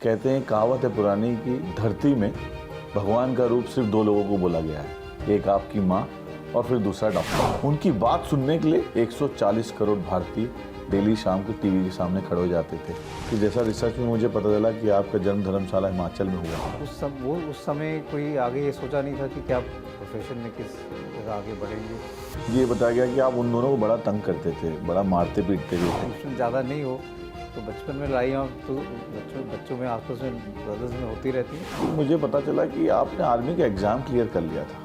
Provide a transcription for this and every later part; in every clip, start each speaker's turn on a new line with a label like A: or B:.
A: कहते हैं, कहावत है पुरानी कि धरती में भगवान का रूप सिर्फ दो लोगों को बोला गया है, एक आपकी माँ और फिर दूसरा डॉक्टर। उनकी बात सुनने के लिए 140 करोड़ भारतीय डेली शाम को टीवी के सामने खड़े हो जाते थे। कि जैसा रिसर्च में मुझे पता चला कि आपका जन्म धर्मशाला हिमाचल में हुआ।
B: उस समय कोई आगे ये सोचा नहीं था कि क्या प्रोफेशन में किस जगह आगे बढ़ेंगे।
A: ये बताया गया कि आप उन दोनों को बड़ा तंग करते थे, बड़ा मारते पीटते भी थे।
B: टेंशन ज़्यादा नहीं हो तो बचपन में लड़ाइयाँ तो बच्चों में आपस में ब्रदर्स में होती रहती हैं।
A: मुझे पता चला कि आपने आर्मी का एग्जाम क्लियर कर लिया था।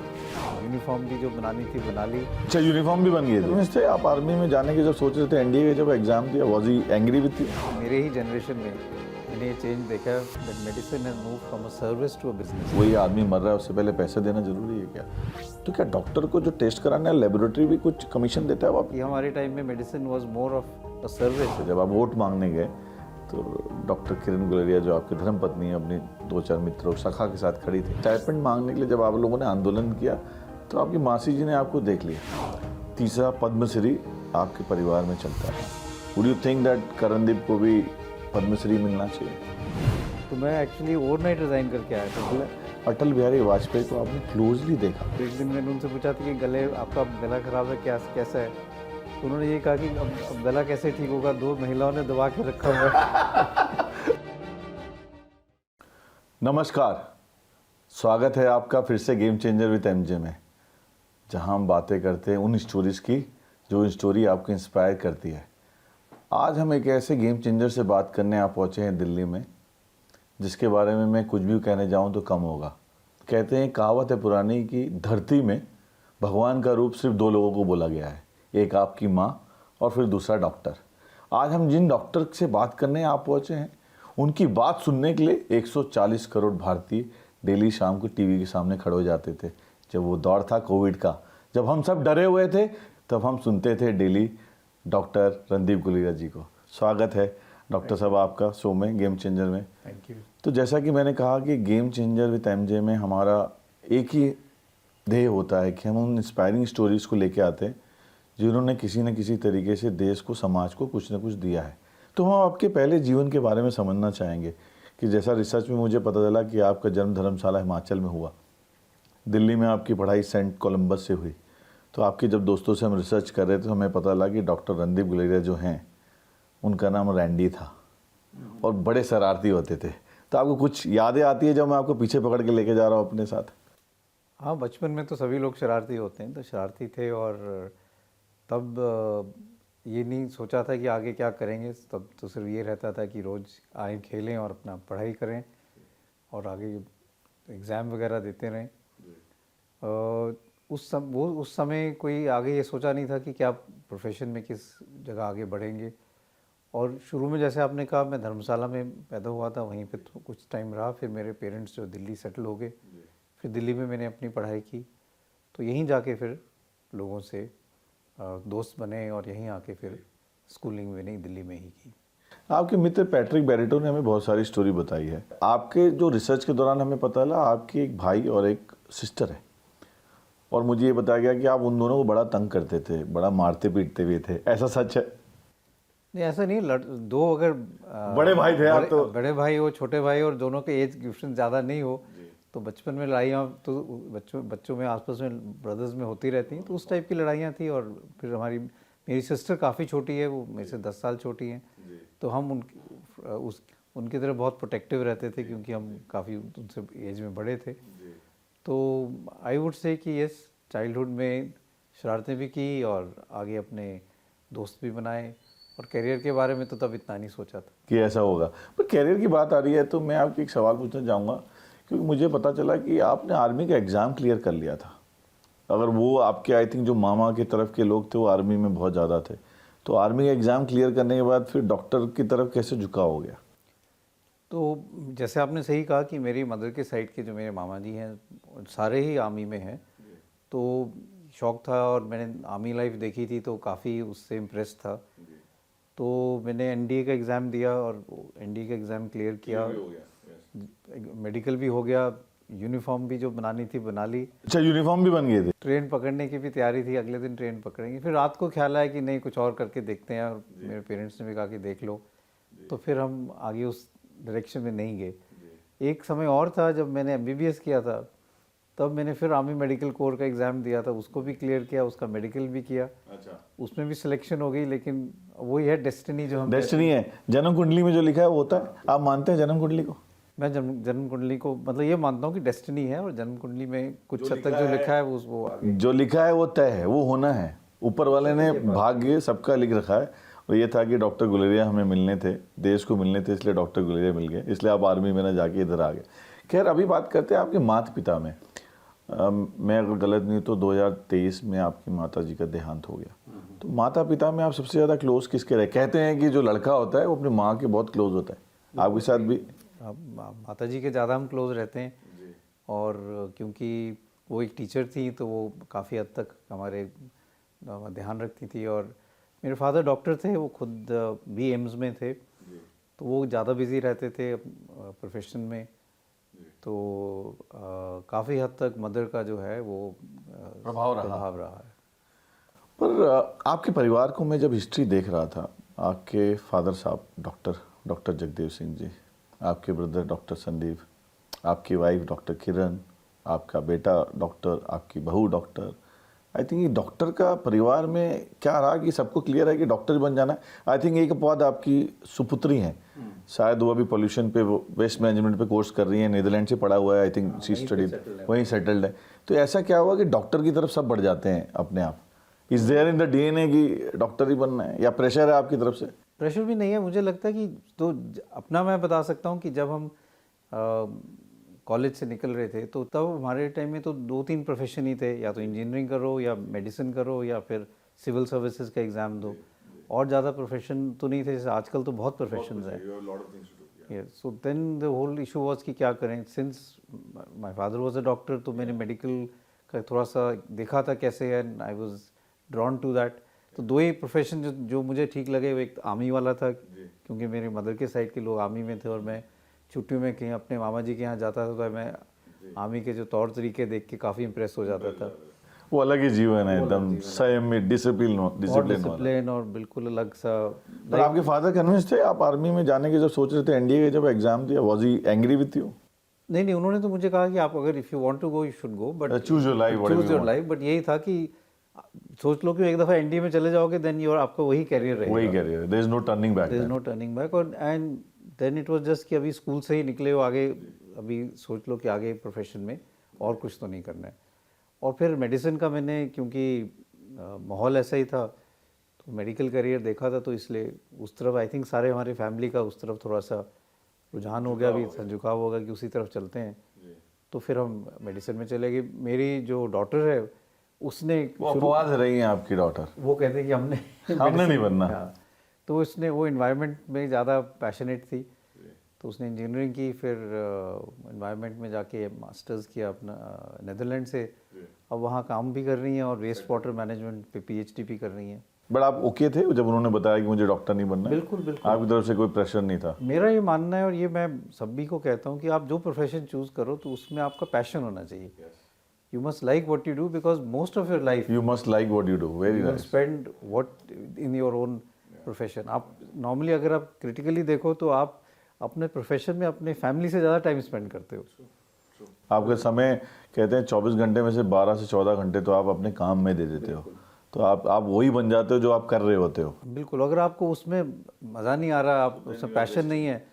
B: यूनिफॉर्म भी जो बनानी थी बना ली।
A: अच्छा, यूनिफॉर्म भी बन गई थी। आप आर्मी में जाने के जब सोच रहे थे, एनडीए का जब एग्जाम दिया, was he angry with you?
B: मेरे ही जनरेशन में मैंने ये चेंज देखा that medicine has move from a service to a business.
A: वही आदमी मर रहा है, उससे पहले पैसे देना जरूरी है क्या? तो क्या डॉक्टर को जो टेस्ट कराना है, लेबोरेटरी भी कुछ कमीशन देता है आप?
B: ये हमारे टाइम में medicine was more of a service.
A: जब आप वोट मांगने गए तो डॉक्टर किरण गुलेरिया, जो आपकी धर्मपत्नी है, अपनी 2-4 मित्रों सखा के साथ खड़ी थी। स्टाइपेंड मांगने के लिए जब आप लोगों ने आंदोलन किया तो आपकी मासी जी ने आपको देख लिया। तीसरा पद्मश्री आपके परिवार में चलता है। Would you think that Karandeep को भी पद्मश्री मिलना चाहिए?
B: तो मैं एक्चुअली ओवरनाइट रिजाइन करके आया था।
A: अटल बिहारी वाजपेयी को आपने क्लोजली देखा।
B: एक दिन मैंने उनसे पूछा था कि गले आपका गला खराब है, कैसा है? तो उन्होंने ये कहा कि अब गला कैसे ठीक होगा, 2 महिलाओं ने दबा के रखा हुआ है।
A: नमस्कार, स्वागत है आपका फिर से गेम चेंजर विद एमजे में, जहां हम बातें करते हैं उन स्टोरीज़ की जो स्टोरी आपको इंस्पायर करती है। आज हम एक ऐसे गेम चेंजर से बात करने आप पहुंचे हैं दिल्ली में, जिसके बारे में मैं कुछ भी कहने जाऊं तो कम होगा। कहते हैं, कहावत है पुरानी कि धरती में भगवान का रूप सिर्फ 2 लोगों को बोला गया है, एक आपकी माँ और फिर दूसरा डॉक्टर। आज हम जिन डॉक्टर से बात करने आप पहुंचे हैं, उनकी बात सुनने के लिए 140 करोड़ भारतीय डेली शाम को टीवी के सामने खड़े हो जाते थे। जब वो दौर था कोविड का, जब हम सब डरे हुए थे, तब हम सुनते थे डेली डॉक्टर रणदीप गुलेरिया जी को। स्वागत है डॉक्टर साहब आपका शो में, गेम चेंजर में।
B: Thank you.
A: तो जैसा कि मैंने कहा कि गेम चेंजर विद एमजे में हमारा एक ही ध्येय होता है कि हम उन इंस्पायरिंग स्टोरीज़ को लेके आते हैं जिन्होंने किसी न किसी तरीके से देश को, समाज को कुछ न कुछ दिया है। तो हम आपके पहले जीवन के बारे में समझना चाहेंगे कि जैसा रिसर्च में मुझे पता चला कि आपका जन्म धर्मशाला हिमाचल में हुआ, दिल्ली में आपकी पढ़ाई सेंट कोलंबस से हुई। तो आपके जब दोस्तों से हम रिसर्च कर रहे थे तो हमें पता लगा कि डॉक्टर रणदीप गुलेरिया जो हैं, उनका नाम रैंडी था और बड़े शरारती होते थे। तो आपको कुछ यादें आती है जब मैं आपको पीछे पकड़ के लेके जा रहा हूँ अपने साथ?
B: हाँ, बचपन में तो सभी लोग शरारती होते हैं, तो शरारती थे। और तब ये नहीं सोचा था कि आगे क्या करेंगे। तब तो सिर्फ ये रहता था कि रोज़ आए, खेलें और अपना पढ़ाई करें और आगे एग्ज़ाम वगैरह देते रहें। उस समय कोई आगे ये सोचा नहीं था कि क्या प्रोफेशन में किस जगह आगे बढ़ेंगे। और शुरू में जैसे आपने कहा, मैं धर्मशाला में पैदा हुआ था, वहीं पे तो कुछ टाइम रहा। फिर मेरे पेरेंट्स जो दिल्ली सेटल हो गए, फिर दिल्ली में मैंने अपनी पढ़ाई की। तो यहीं जाके फिर लोगों से दोस्त बने और यहीं आके फिर स्कूलिंग मैंने दिल्ली में ही की।
A: आपके मित्र पैट्रिक बैरेटो ने हमें बहुत सारी स्टोरी बताई है। आपके जो रिसर्च के दौरान हमें पता चला आपके एक भाई और एक सिस्टर है, और मुझे ये बताया गया कि आप उन दोनों को बड़ा तंग करते थे, बड़ा मारते पीटते भी थे। ऐसा सच है?
B: नहीं, ऐसा नहीं। दो अगर
A: बड़े भाई थे आप तो?
B: बड़े भाई हो, छोटे भाई, और दोनों के एज डिफरेंस ज़्यादा नहीं हो, तो बचपन में लड़ाइयाँ तो बच्चों में आपस में ब्रदर्स में होती रहती हैं। तो उस टाइप की लड़ाइयाँ थी। और फिर मेरी सिस्टर काफ़ी छोटी है, वो मेरे से 10 साल छोटी हैं। तो हम उनकी तरफ बहुत प्रोटेक्टिव रहते थे, क्योंकि हम काफ़ी उनसे एज में बड़े थे। तो आई वुड से कि यस, चाइल्डहुड में शरारतें भी की और आगे अपने दोस्त भी बनाए। और करियर के बारे में तो तब इतना नहीं सोचा था
A: कि ऐसा होगा। पर करियर की बात आ रही है तो मैं आपको एक सवाल पूछना चाहूँगा, क्योंकि मुझे पता चला कि आपने आर्मी का एग्ज़ाम क्लियर कर लिया था। अगर वो आपके, आई थिंक जो मामा की तरफ के लोग थे वो आर्मी में बहुत ज़्यादा थे, तो आर्मी का एग्ज़ाम क्लियर करने के बाद फिर डॉक्टर की तरफ कैसे झुकाव हो गया?
B: तो जैसे आपने सही कहा कि मेरी मदर के साइड के जो मेरे मामा जी हैं, सारे ही आर्मी में हैं। तो शौक़ था और मैंने आर्मी लाइफ देखी थी, तो काफ़ी उससे इम्प्रेस था। तो मैंने एनडीए का एग्ज़ाम दिया और एनडीए का एग्ज़ाम क्लियर किया। मेडिकल भी हो गया, यूनिफॉर्म भी जो बनानी थी बना ली।
A: अच्छा, यूनिफॉर्म भी बन गए थे?
B: ट्रेन पकड़ने की भी तैयारी थी, अगले दिन ट्रेन पकड़ेंगे। फिर रात को ख्याल आया कि नहीं, कुछ और करके देखते हैं। और मेरे पेरेंट्स ने भी कहा कि देख लो। तो फिर हम आगे उस डायरेक्शन में नहीं गए। एक समय और था जब मैंने एमबीबीएस किया था, तब मैंने फिर आर्मी मेडिकल कोर का एग्ज़ाम दिया था, उसको भी क्लियर किया, उसका मेडिकल भी किया।
A: अच्छा,
B: उसमें भी सिलेक्शन हो गई, लेकिन वही है डेस्टिनी जो हम
A: डेस्टिनी है। जन्म कुंडली में जो लिखा है वो होता है। आप मानते हैं जन्म कुंडली को?
B: मैं जन्म कुंडली को मतलब ये मानता हूँ कि डेस्टिनी है, और जन्म कुंडली में कुछ हद तक जो लिखा है वो आगे।
A: जो लिखा है वो तय है, वो होना है। ऊपर वाले ने भाग्य सबका लिख रखा है। और ये था कि डॉक्टर गुलेरिया हमें मिलने थे, देश को मिलने थे, इसलिए डॉक्टर गुलेरिया मिल गए, इसलिए आप आर्मी में ना जाके इधर आ गए। खैर, अभी बात करते हैं आपके माता पिता में। मैं अगर गलत नहीं तो 2023 में आपकी माता जी का देहांत हो गया। तो माता पिता में आप सबसे ज़्यादा क्लोज किसके रहे? कहते हैं कि जो लड़का होता है वो अपनी माँ के बहुत क्लोज होता है, आपके साथ भी?
B: माता जी के ज़्यादा हम क्लोज रहते हैं, और क्योंकि वो एक टीचर थी तो वो काफ़ी हद तक हमारे ध्यान रखती थी। और मेरे फादर डॉक्टर थे, वो खुद भी एम्स में थे, तो वो ज़्यादा बिजी रहते थे प्रोफेशन में। तो काफ़ी हद तक मदर का जो है वो
A: प्रभाव
B: रहा है।
A: पर आपके परिवार को मैं जब हिस्ट्री देख रहा था, आपके फादर साहब डॉक्टर जगदेव सिंह जी, आपके ब्रदर डॉक्टर संदीप, आपकी वाइफ डॉक्टर किरण, आपका बेटा डॉक्टर, आपकी बहू डॉक्टर। आई थिंक ये डॉक्टर का परिवार में क्या रहा कि सबको क्लियर है कि डॉक्टर बन जाना है। आई थिंक एक बाद आपकी सुपुत्री हैं, शायद वो अभी पॉल्यूशन पे, वो वेस्ट मैनेजमेंट पे कोर्स कर रही है, नीदरलैंड से पढ़ा हुआ है। आई थिंक शी स्टडीड, वहीं सेटल्ड है। तो ऐसा क्या हुआ कि डॉक्टर की तरफ सब बढ़ जाते हैं अपने आप? Is there in the DNA कि डॉक्टर ही बनना है, या प्रेशर है आपकी तरफ से?
B: प्रेशर भी नहीं है, मुझे लगता है कि तो अपना मैं बता सकता हूँ कि जब हम कॉलेज से निकल रहे थे तो तब हमारे टाइम में तो 2-3 प्रोफेशन ही थे, या तो इंजीनियरिंग करो, या मेडिसिन करो, या फिर सिविल सर्विसेज का एग्ज़ाम दो, और ज़्यादा प्रोफेशन तो नहीं थे। जैसे आजकल तो बहुत प्रोफेशंस हैं। So then the whole issue was कि क्या करें। Since my father was a doctor, तो मैंने मेडिकल का थोड़ा सा देखा था कैसे है, and I was drawn to that. तो दो ही प्रोफेशन जो मुझे ठीक लगे, वो एक आर्मी वाला था, क्योंकि मेरे मदर के साइड के लोग आर्मी में थे, और मैं छुट्टियों में कहीं अपने मामा जी के यहाँ जाता था, तो मैं आर्मी के जो तौर तरीके देख के काफ़ी इम्प्रेस हो जाता था।
A: वो अलग ही जीवन है, एकदम संयम, डिसिप्लिन
B: और बिल्कुल अलग सा।
A: पर आपके फादर कन्विंस थे आप आर्मी में जाने के? जब सोच रहे थे, एनडीए के जब एग्जाम दिया, was he angry with you?
B: नहीं, उन्होंने तो मुझे कहा कि आप अगर if you want to go you should go, but
A: choose your life,
B: but यही था कि सोच लो कि एक दफ़ा एनडीए में चले जाओगे, देन योर आपका वही कैरियर रहेगा,
A: वही career, there is no turning back,
B: there is no turning back. और and then it was just कि अभी स्कूल से ही निकले हो, आगे अभी सोच लो कि आगे प्रोफेशन में और कुछ तो नहीं करना है। और फिर मेडिसिन का मैंने, क्योंकि माहौल ऐसा ही था, तो मेडिकल करियर देखा था, तो इसलिए उस तरफ आई थिंक सारे हमारी फैमिली का उस तरफ थोड़ा सा रुझान हो गया, अभी झुकाव होगा कि उसी तरफ चलते हैं। तो फिर हम मेडिसिन में चले गए। मेरी जो डॉटर है उसने,
A: अपवाद रही हैं आपकी डॉटर,
B: वो कहते हैं कि हमने
A: नहीं बनना।
B: तो उसने वो इन्वायरमेंट में ज़्यादा पैशनेट थी, तो उसने इंजीनियरिंग की, फिर इन्वायरमेंट में जाके मास्टर्स किया अपना नीदरलैंड से। अब वहाँ काम भी कर रही हैं, और वेस्ट वाटर मैनेजमेंट पे पीएचडी भी कर रही हैं।
A: बट आप ओके थे जब उन्होंने बताया कि मुझे डॉक्टर नहीं बनना है?
B: बिल्कुल बिल्कुल,
A: आपकी तरफ से कोई प्रेशर नहीं था?
B: मेरा ये मानना है, और ये मैं सभी को कहता हूँ कि आप जो प्रोफेशन चूज़ करो तो उसमें आपका पैशन होना चाहिए। You must like what you do, because most of your life
A: you must like what you do, very nice,
B: spend what in your own profession. आप नॉर्मली अगर आप क्रिटिकली देखो तो आप अपने प्रोफेशन में अपने फैमिली से ज़्यादा टाइम स्पेंड करते हो।
A: आपका समय कहते हैं 24 घंटे में से 12 से 14 घंटे तो आप अपने काम में दे देते हो, तो आप वही बन जाते हो जो आप कर रहे होते हो।
B: बिल्कुल, अगर आपको उसमें मज़ा नहीं आ रहा, आप उसमें पैशन नहीं है,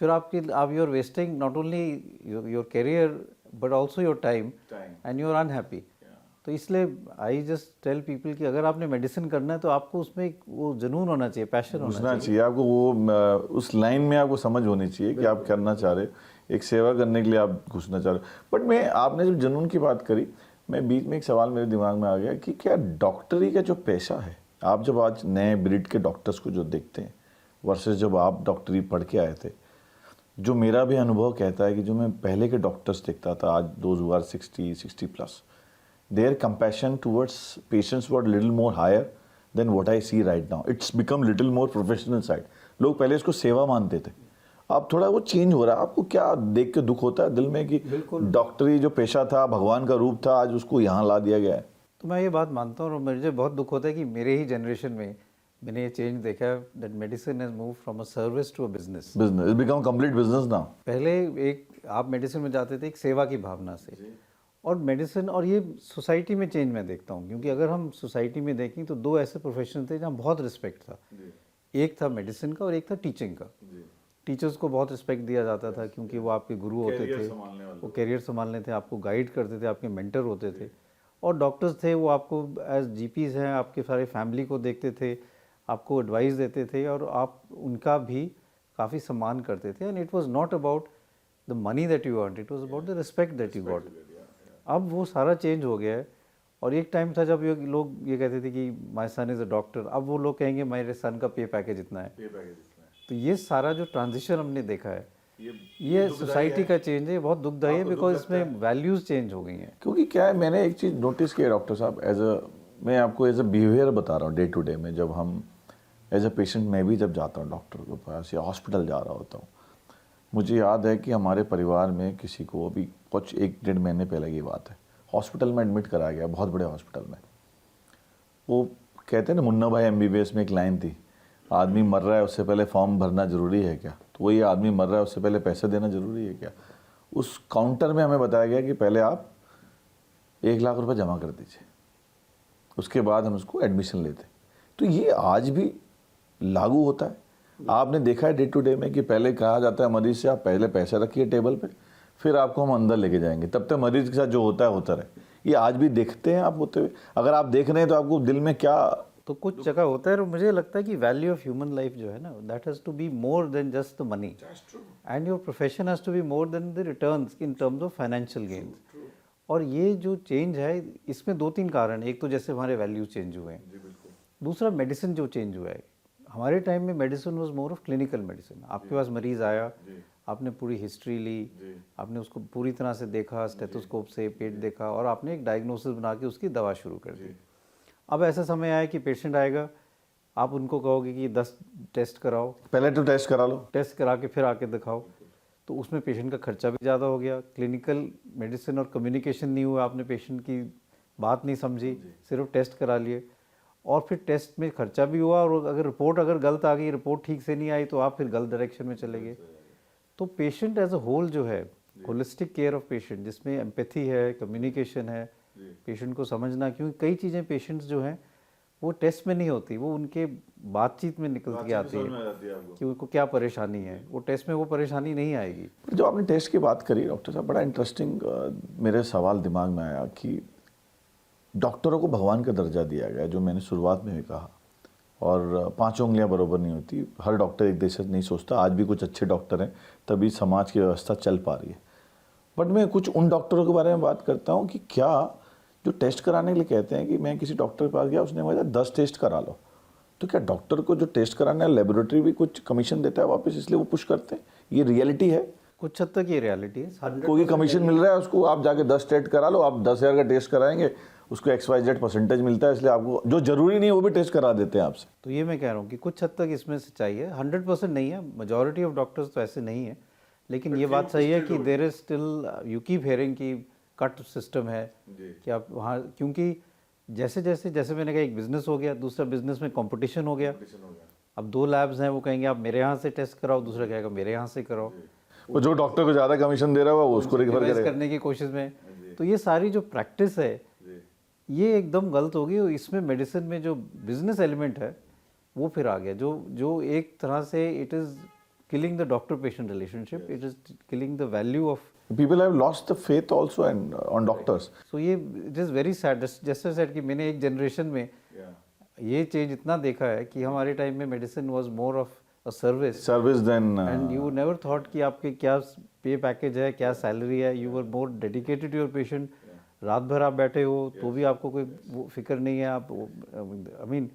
B: फिर आप you are wasting not only your career but also your time, and you are unhappy. तो इसलिए आई जस्ट टेल पीपल कि अगर आपने मेडिसिन करना है तो आपको उसमें एक वो जुनून होना चाहिए, पैशन होना चाहिए
A: आपको, वो उस लाइन में आपको समझ होनी चाहिए कि आप करना चाह रहे हो, एक सेवा करने के लिए आप घुसना चाह रहे हो। बट मैं, आपने जब जुनून की बात करी, मैं बीच में एक सवाल मेरे दिमाग में आ गया कि क्या डॉक्टरी का जो पेशा है, आप जब आज नए ब्रीड के डॉक्टर्स को जो देखते हैं वर्सेस जब आप डॉक्टरी पढ़ के आए थे, जो मेरा भी अनुभव कहता है कि जो मैं पहले के डॉक्टर्स देखता था, आज 2060+ their compassion towards patients were little more higher than what I see right now. It's become little more professional side. लोग पहले इसको सेवा मानते थे, अब थोड़ा वो चेंज हो रहा है। आपको क्या देख के दुख होता है दिल में कि डॉक्टरी जो पेशा था, भगवान का रूप था, आज उसको यहाँ ला दिया गया है?
B: तो मैं ये बात मानता हूँ, और मुझे बहुत दुख होता है कि मेरे ही जनरेशन में मैंने ये चेंज देखा है that medicine has move from a service to a business.
A: Business it become complete business now.
B: पहले एक आप मेडिसिन में जाते थे एक सेवा की भावना से, और मेडिसिन और ये सोसाइटी में चेंज मैं देखता हूँ, क्योंकि अगर हम सोसाइटी में देखें तो दो ऐसे प्रोफेशन थे जहाँ बहुत रिस्पेक्ट था। एक था मेडिसिन का और एक था टीचिंग का। टीचर्स को बहुत रिस्पेक्ट दिया जाता था क्योंकि वो आपके गुरु होते थे, वो कैरियर संभालने थे, आपको गाइड करते थे, आपके मेंटर होते थे। और डॉक्टर्स थे वो आपको एज जीपीज हैं आपके सारे फैमिली को देखते थे, आपको एडवाइस देते थे और आप उनका भी काफ़ी सम्मान करते थे। And it was not about the money that you earn, it was about the respect that you got. अब वो सारा चेंज हो गया है। और एक टाइम था जब ये लोग ये कहते थे कि my son is a doctor, अब वो लोग कहेंगे मेरे सन का पे पैकेज इतना है। तो ये सारा जो ट्रांजिशन हमने देखा है, ये सोसाइटी का चेंज है, बहुत दुखदायी है, बिकॉज इसमें वैल्यूज़ चेंज हो गई हैं।
A: क्योंकि क्या है, मैंने एक चीज़ नोटिस की है डॉक्टर साहब, मैं आपको एज अ बिहेवियर बता रहा हूँ डे टू डे में। जब हम एज अ पेशेंट मैं भी जब जाता हूँ डॉक्टर के पास या हॉस्पिटल जा रहा होता हूँ, मुझे याद है कि हमारे परिवार में किसी को अभी कुछ 1-1.5 महीने पहले की बात है, हॉस्पिटल में एडमिट कराया गया, बहुत बड़े हॉस्पिटल में। वो कहते हैं ना मुन्ना भाई MBBS में एक लाइन थी, आदमी मर रहा है उससे पहले फॉर्म भरना ज़रूरी है क्या? तो वही आदमी मर रहा है उससे पहले पैसे देना ज़रूरी है क्या? उस काउंटर में हमें बताया गया कि पहले आप 1 लाख रुपए जमा कर दीजिए, उसके बाद हम उसको एडमिशन लेते। तो ये आज भी लागू होता है। आपने देखा है डे टू डे में कि पहले कहा जाता है मरीज से आप पहले पैसे रखिए टेबल पे, फिर आपको हम अंदर लेके जाएंगे, तब तक मरीज के साथ जो होता है होता रहे। ये आज भी देखते हैं आप होते हुए? अगर आप देख रहे हैं तो आपको दिल में क्या?
B: तो कुछ जगह होता है और मुझे लगता है कि वैल्यू ऑफ ह्यूमन लाइफ जो है ना, that has to be more than just the money, and your profession has to be more than the returns in terms of financial gains. और ये जो चेंज है इसमें 2-3 कारण हैं। एक तो जैसे हमारे वैल्यू चेंज हुए हैं, दूसरा मेडिसिन जो चेंज हुआ है। हमारे टाइम में medicine was more of clinical medicine. आपके पास मरीज आया, आपने पूरी हिस्ट्री ली, आपने उसको पूरी तरह से देखा, स्टेथोस्कोप से पेट देखा और आपने एक डायग्नोसिस बना के उसकी दवा शुरू कर दी। अब ऐसा समय आया कि पेशेंट आएगा, आप उनको कहोगे कि 10 टेस्ट कराओ,
A: पहले तो टेस्ट करा लो,
B: टेस्ट करा के फिर आके दिखाओ, तो उसमें पेशेंट का खर्चा भी ज़्यादा हो गया। क्लिनिकल मेडिसिन और कम्युनिकेशन नहीं हुआ, आपने पेशेंट की बात नहीं समझी, सिर्फ टेस्ट करा लिए और फिर टेस्ट में खर्चा भी हुआ। और अगर रिपोर्ट गलत आ गई, रिपोर्ट ठीक से नहीं आई, तो आप फिर गलत डायरेक्शन में चले गए। तो पेशेंट एज अ होल जो है, होलिस्टिक केयर ऑफ पेशेंट, जिसमें एम्पैथी है, कम्युनिकेशन है, पेशेंट को समझना, क्योंकि कई चीज़ें पेशेंट्स जो हैं वो टेस्ट में नहीं होती, वो उनके बातचीत में निकल के आती है कि उनको क्या परेशानी है। वो टेस्ट में वो परेशानी नहीं आएगी।
A: जो आपने टेस्ट की बात करी डॉक्टर साहब, बड़ा इंटरेस्टिंग मेरे सवाल दिमाग में आया कि डॉक्टरों को भगवान का दर्जा दिया गया, जो मैंने शुरुआत में भी कहा, और 5 उंगलियां बराबर नहीं होती। हर डॉक्टर एक जैसे नहीं सोचता। आज भी कुछ अच्छे डॉक्टर हैं, तभी समाज की व्यवस्था चल पा रही है। बट मैं कुछ उन डॉक्टरों के बारे में बात करता हूँ कि क्या जो टेस्ट कराने के लिए कहते हैं कि मैं किसी डॉक्टर के पास गया, उसने बोला 10 टेस्ट करा लो, तो क्या डॉक्टर को जो टेस्ट कराना है लेबोरेटरी भी कुछ कमीशन देता है वापस, इसलिए वो पुश करते हैं? ये रियलिटी है?
B: कुछ हद तक ये रियलिटी है।
A: कोई कमीशन मिल रहा है उसको, आप जाके 10 टेस्ट करा लो, आप 10,000 का टेस्ट कराएंगे, उसको XYZ परसेंटेज मिलता है, इसलिए आपको जो जरूरी नहीं है वो भी टेस्ट करा देते हैं आपसे।
B: तो ये मैं कह रहा हूँ कि कुछ हद तक इसमें सच्चाई है, 100% नहीं है, मेजॉरिटी ऑफ डॉक्टर्स तो ऐसे नहीं है। लेकिन ये बात सही है कि there is still, you keep hearing कि कट सिस्टम है कि आप वहाँ, क्योंकि जैसे मैंने कहा एक बिजनेस हो गया, दूसरा बिजनेस में कंपटीशन हो गया। अब 2 लैब्स हैं, वो कहेंगे आप मेरे यहाँ से टेस्ट कराओ, दूसरा कहेगा मेरे यहाँ से कराओ।
A: वो जो डॉक्टर को ज़्यादा कमीशन दे रहा है वो उसको रिकवर करेगा
B: करने की कोशिश में। तो ये सारी जो प्रैक्टिस है ये एकदम गलत होगी। और इसमें मेडिसिन में जो बिजनेस एलिमेंट है वो फिर आ गया, जो एक तरह से it is killing the doctor patient relationship, it is killing the value of
A: people have lost the faith also and on doctors.
B: So ये इट इज़ वेरी सैड। जैसे सेड कि मैंने एक जनरेशन में ये चेंज इतना देखा है कि हमारे टाइम में medicine was more of a service
A: then,
B: and you never thought कि आपके क्या पे पैकेज है, क्या सैलरी है। You were more dedicated to your patient. रात भर आप बैठे हो तो भी आपको कोई वो फिक्र नहीं है। आप आई मीन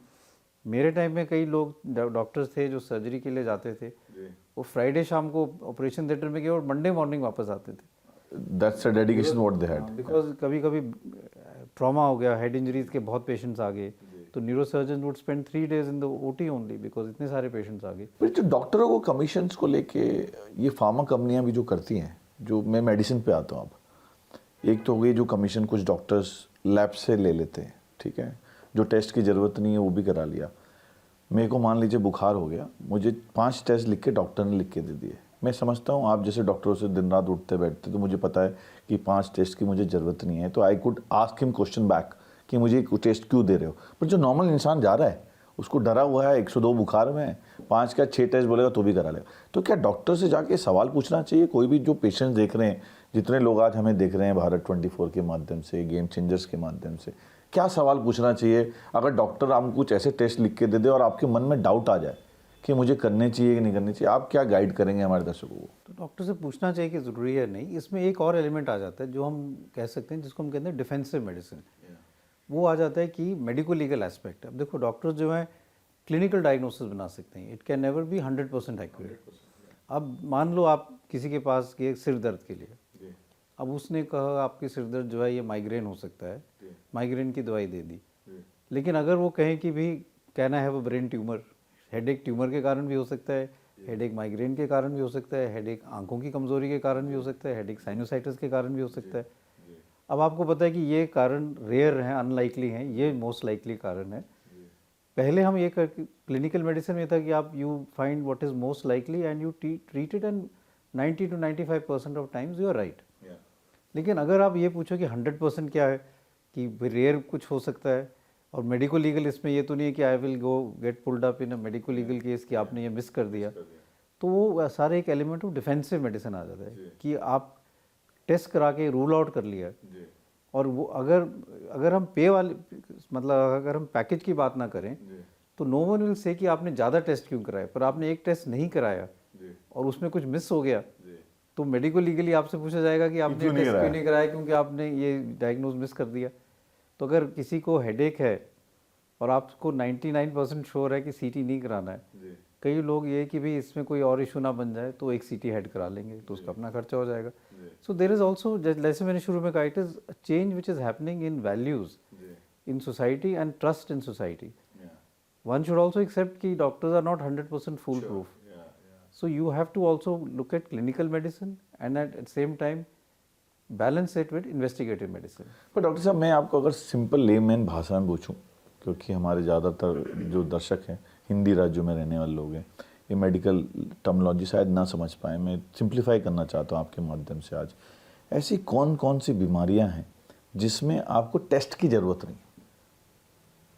B: मेरे टाइम में कई लोग डॉक्टर्स थे जो सर्जरी के लिए जाते थे, वो फ्राइडे शाम को ऑपरेशन थिएटर में गए और मंडे मॉर्निंग वापस आते थे।
A: That's a dedication what they had.
B: Because कभी कभी ट्रॉमा हो गया, हेड इंजरीज के बहुत पेशेंट्स आ गए, तो neurosurgeon would spend 3 days in the OT only because इतने सारे पेशेंट्स आ गए।
A: फिर जो डॉक्टरों को कमीशंस को लेके ये फार्मा कंपनियां भी जो करती हैं, जो मैं मेडिसिन पे आता हूँ अब, एक तो हो गई जो कमीशन कुछ डॉक्टर्स लैब से ले लेते हैं, ठीक है, जो टेस्ट की ज़रूरत नहीं है वो भी करा लिया। मेरे को मान लीजिए बुखार हो गया, मुझे 5 टेस्ट लिख के डॉक्टर ने लिख के दे दिए। मैं समझता हूँ आप जैसे डॉक्टरों से दिन रात उठते बैठते, तो मुझे पता है कि 5 टेस्ट की मुझे ज़रूरत नहीं है, तो I could ask him question back कि मुझे टेस्ट क्यों दे रहे हो। पर जो नॉर्मल इंसान जा रहा है, उसको डरा हुआ है, 102 बुखार में है, 5 का 6 टेस्ट बोलेगा तो भी करा लेगा। तो क्या डॉक्टर से जाके सवाल पूछना चाहिए? कोई भी जो पेशेंट्स देख रहे हैं, जितने लोग आज हमें देख रहे हैं भारत 24 के माध्यम से, गेम चेंजर्स के माध्यम से, क्या सवाल पूछना चाहिए? अगर डॉक्टर आपको कुछ ऐसे टेस्ट लिख के दे दे और आपके मन में डाउट आ जाए कि मुझे करने चाहिए कि नहीं करने चाहिए, आप क्या गाइड करेंगे हमारे दर्शकों को?
B: तो डॉक्टर से पूछना चाहिए कि ज़रूरी है नहीं। इसमें एक और एलिमेंट आ जाता है जो हम कह सकते हैं, जिसको हम कहते हैं डिफेंसिव मेडिसिन। वो आ जाता है कि मेडिको लीगल एस्पेक्ट। अब देखो, डॉक्टर्स जो हैं क्लिनिकल डायग्नोसिस बना सकते हैं, it can never be 100% accurate. अब मान लो आप किसी के पास गए सिर दर्द के लिए, अब उसने कहा आपकी सिर दर्द जो है ये माइग्रेन हो सकता है, माइग्रेन की दवाई दे दी। लेकिन अगर वो कहें कि भी can I have a brain tumour, headache tumour के कारण भी हो सकता है, हेडेक माइग्रेन के कारण भी हो सकता है, हेडेक आंखों की कमजोरी के कारण भी हो सकता है, हेडेक साइनोसाइटिस के कारण भी हो सकता है। अब आपको पता है कि ये कारण रेयर हैं, अनलाइकली हैं, ये मोस्ट लाइकली कारण है। पहले हम ये क्लिनिकल मेडिसिन में था कि आप you find what is most likely and you treat it, and 90 to 95% of times you are right. लेकिन अगर आप ये पूछो कि 100% क्या है, कि रेयर कुछ हो सकता है, और मेडिको लीगल इसमें ये तो नहीं है कि I will go gate pulled up in a medico legal case कि आपने ये मिस कर दिया, तो वो सारे एक एलिमेंट ऑफ डिफेंसिव मेडिसिन आ जाता है कि आप टेस्ट करा के रूल आउट कर लिया। और वो अगर हम पे वाले, मतलब अगर हम पैकेज की बात ना करें, तो नो वन विल से कि आपने ज़्यादा टेस्ट क्यों कराया, पर आपने एक टेस्ट नहीं कराया और उसमें कुछ मिस हो गया, तो मेडिको लीगली आपसे पूछा जाएगा कि आपने टेस्ट क्यों नहीं कराया, क्योंकि आपने ये डायग्नोज मिस कर दिया। तो अगर किसी को हेडेक है और आपको 99% श्योर है कि सीटी नहीं कराना है, कई लोग ये कि भाई इसमें कोई और इशू ना बन जाए तो एक सीटी हेड करा लेंगे, तो उसका अपना खर्चा हो जाएगा। सो देयर इज ऑल्सो, जैसे मैंने शुरू में कहा, it is a change which is happening in values in society and trust in society. One should also accept कि doctors are not 100% foolproof, so you have to also look at clinical medicine and at the same time balance it with investigative medicine.
A: पर doctor साहब, मैं आपको अगर simple layman भाषा में पूछूं, क्योंकि हमारे ज़्यादातर जो दर्शक हैं हिंदी राज्यों में रहने वाले लोग हैं, ये मेडिकल टर्मिनोलॉजी शायद ना समझ पाए, मैं सिंप्लीफाई करना चाहता हूँ आपके माध्यम से आज। ऐसी कौन कौन सी बीमारियाँ हैं जिसमें आपको टेस्ट की ज़रूरत नहीं?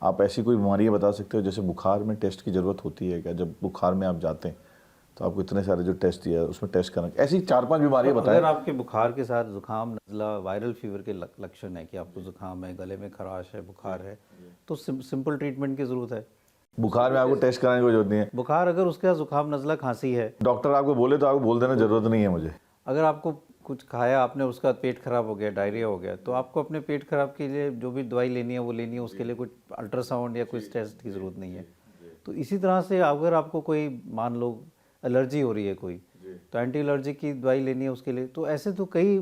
A: आप ऐसी कोई बीमारियाँ बता सकते हो? जैसे बुखार में टेस्ट की ज़रूरत होती है क्या? जब बुखार में आप जाते हैं तो आपको इतने सारे जो टेस्ट दिया उसमें टेस्ट करना, ऐसी 4-5 बीमारियाँ बताएं।
B: अगर आपके बुखार के साथ जुकाम, नज़ला, वायरल फीवर के लक्षण है कि आपको जुकाम है, गले में खराश है, बुखार है, तो सिंपल ट्रीटमेंट की ज़रूरत है।
A: बुखार में आपको टेस्ट कराने की कोई जरूरत नहीं है।
B: बुखार अगर उसके साथ जुकाम, नज़ला, खांसी है,
A: डॉक्टर आपको बोले तो आपको बोल देना ज़रूरत नहीं है मुझे।
B: अगर आपको कुछ खाया आपने, उसका पेट खराब हो गया, डायरिया हो गया, तो आपको अपने पेट खराब के लिए जो भी दवाई लेनी है वो लेनी है, उसके लिए कुछ अल्ट्रासाउंड या कुछ टेस्ट की ज़रूरत नहीं है। तो इसी तरह से अगर आपको कोई, मान लो एलर्जी हो रही है कोई, तो एंटी एलर्जी की दवाई लेनी है उसके लिए। तो ऐसे तो कई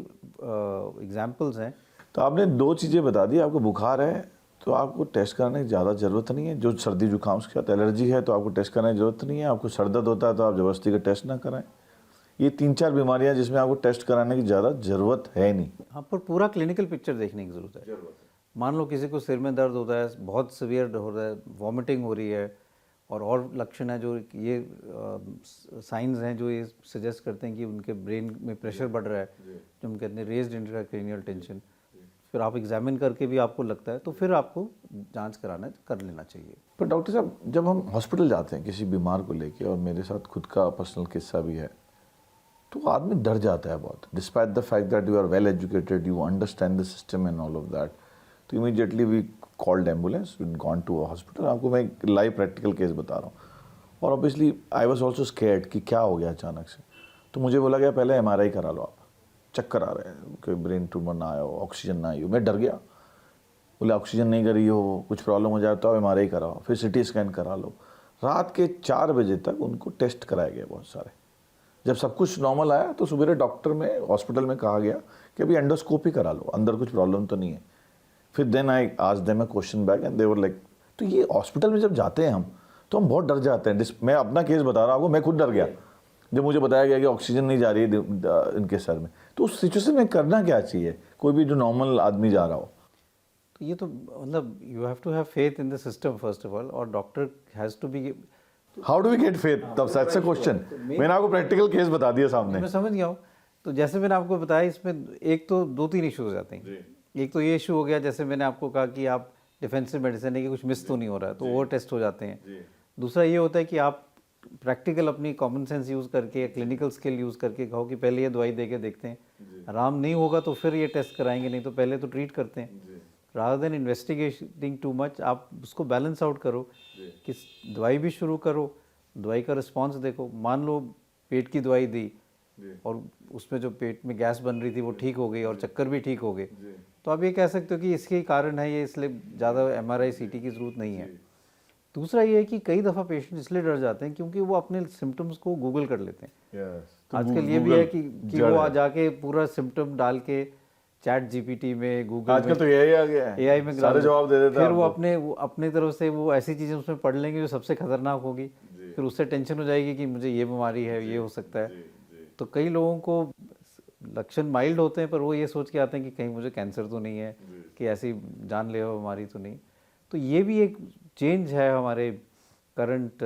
B: एग्जाम्पल्स हैं।
A: तो आपने 2 चीज़ें बता दी, आपको बुखार है तो आपको टेस्ट कराने की ज़्यादा ज़रूरत नहीं है, जो सर्दी जुकाम के साथ एलर्जी है तो आपको टेस्ट कराने की ज़रूरत नहीं है, आपको सर दर्द होता है तो आप ज़बरदस्ती का टेस्ट ना कराएं। ये 3-4 बीमारियां जिसमें आपको टेस्ट कराने की ज़्यादा ज़रूरत है नहीं।
B: हाँ, पर पूरा क्लिनिकल पिक्चर देखने की ज़रूरत है। मान लो किसी को सिर में दर्द होता है, बहुत सीवियर हो रहा है, वॉमिटिंग हो रही है, और लक्षण है जो ये साइंस हैं जो ये सजेस्ट करते हैं कि उनके ब्रेन में प्रेशर बढ़ रहा है, जो हम कहते हैं रेज्ड इंट्राक्रैनियल टेंशन। फिर आप एग्जामिन करके भी आपको लगता है तो फिर आपको जांच कर लेना चाहिए।
A: पर डॉक्टर साहब, जब हम हॉस्पिटल जाते हैं किसी बीमार को लेके, और मेरे साथ खुद का पर्सनल किस्सा भी है, तो आदमी डर जाता है बहुत, despite the fact that you are well educated, you understand the system and all of that. तो immediately we called ambulance, we gone to a hospital. आपको मैं एक लाइव प्रैक्टिकल केस बता रहा हूँ, और obviously I was also scared कि क्या हो गया अचानक से। तो मुझे बोला गया पहले एमआरआई करा लो, आप चक्कर आ रहे हैं, कोई ब्रेन ट्यूमर ना आया हो, ऑक्सीजन ना आई हो। मैं डर गया, बोले ऑक्सीजन नहीं करी हो, कुछ प्रॉब्लम हो जाए तो आप एमआरआई कराओ, फिर सिटी स्कैन करा लो। रात के 4 बजे तक उनको टेस्ट कराए गए बहुत सारे। जब सब कुछ नॉर्मल आया तो सुबह डॉक्टर में, हॉस्पिटल में कहा गया कि अभी एंडोस्कोपी करा लो, अंदर कुछ प्रॉब्लम तो नहीं है। फिर then I asked them a question back and they were like. तो ये हॉस्पिटल में जब जाते हैं हम, तो हम बहुत डर जाते हैं। मैं अपना केस बता रहा हूँ आपको, मैं खुद डर गया जब मुझे बताया गया कि ऑक्सीजन नहीं जा रही है इनके सर में। तो उस सिचुएशन में करना क्या चाहिए कोई भी जो नॉर्मल आदमी जा रहा हो?
B: तो ये तो मतलब you have to have faith in the system first of all, और doctor has to be.
A: How do we get faith? तब दैट्स अ क्वेश्चन। मैंने आपको प्रैक्टिकल केस बता दिया सामने।
B: मैं समझ गया हूँ। तो जैसे मैंने आपको बताया, इसमें एक तो 2-3 इशू हो जाते हैं। एक तो ये इशू हो गया, जैसे मैंने आपको कहा कि आप डिफेंसिव मेडिसिन है कि कुछ मिस तो नहीं हो रहा है, तो ओवर टेस्ट हो जाते हैं। दूसरा ये होता है कि आप प्रैक्टिकल अपनी कॉमन सेंस यूज़ करके, क्लिनिकल स्किल यूज़ करके कहो कि पहले ये दवाई दे के देखते हैं, आराम नहीं होगा तो फिर ये टेस्ट कराएंगे, नहीं तो पहले तो ट्रीट करते हैं। Rather than investigating too much, आप उसको बैलेंस आउट करो कि दवाई भी शुरू करो, दवाई का रिस्पॉन्स देखो। मान लो पेट की दवाई दी और उसमें जो पेट में गैस बन रही थी वो ठीक हो गई और चक्कर भी ठीक हो गए, तो आप ये कह सकते हो कि इसके कारण है ये, इसलिए ज़्यादा MRI CT की ज़रूरत नहीं है। दूसरा ये है कि कई दफ़ा पेशेंट इसलिए डर जाते हैं क्योंकि वो अपने सिम्टम्स को गूगल कर लेते हैं। आजकल ये भी है कि वो आ जाके पूरा सिम्टम डाल के चैट GPT में, गूगल
A: आजकल तो यही आ गया है,
B: AI में
A: सारे जवाब दे देता है।
B: फिर वो अपने तरफ से वो ऐसी चीज़ें उसमें पढ़ लेंगे जो सबसे खतरनाक होगी, फिर उससे टेंशन हो जाएगी कि मुझे ये बीमारी है, ये हो सकता है। तो कई लोगों को लक्षण माइल्ड होते हैं पर वो ये सोच के आते हैं कि कहीं मुझे कैंसर तो नहीं है, कि ऐसी जानलेवा बीमारी तो नहीं। तो ये भी एक चेंज है हमारे करंट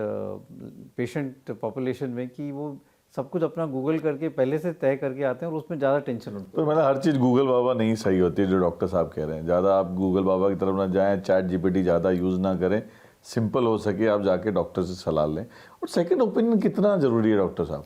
B: पेशेंट पॉपुलेशन में कि वो सब कुछ अपना गूगल करके पहले से तय करके आते हैं और उसमें ज़्यादा टेंशन होती है।
A: तो मतलब हर चीज़ गूगल बाबा नहीं सही होती है, जो डॉक्टर साहब कह रहे हैं। ज़्यादा आप गूगल बाबा की तरफ ना जाएं, चैट GPT ज़्यादा यूज़ ना करें, सिंपल हो सके आप जाके डॉक्टर से सलाह लें। और सेकंड ओपिनियन कितना ज़रूरी है डॉक्टर साहब?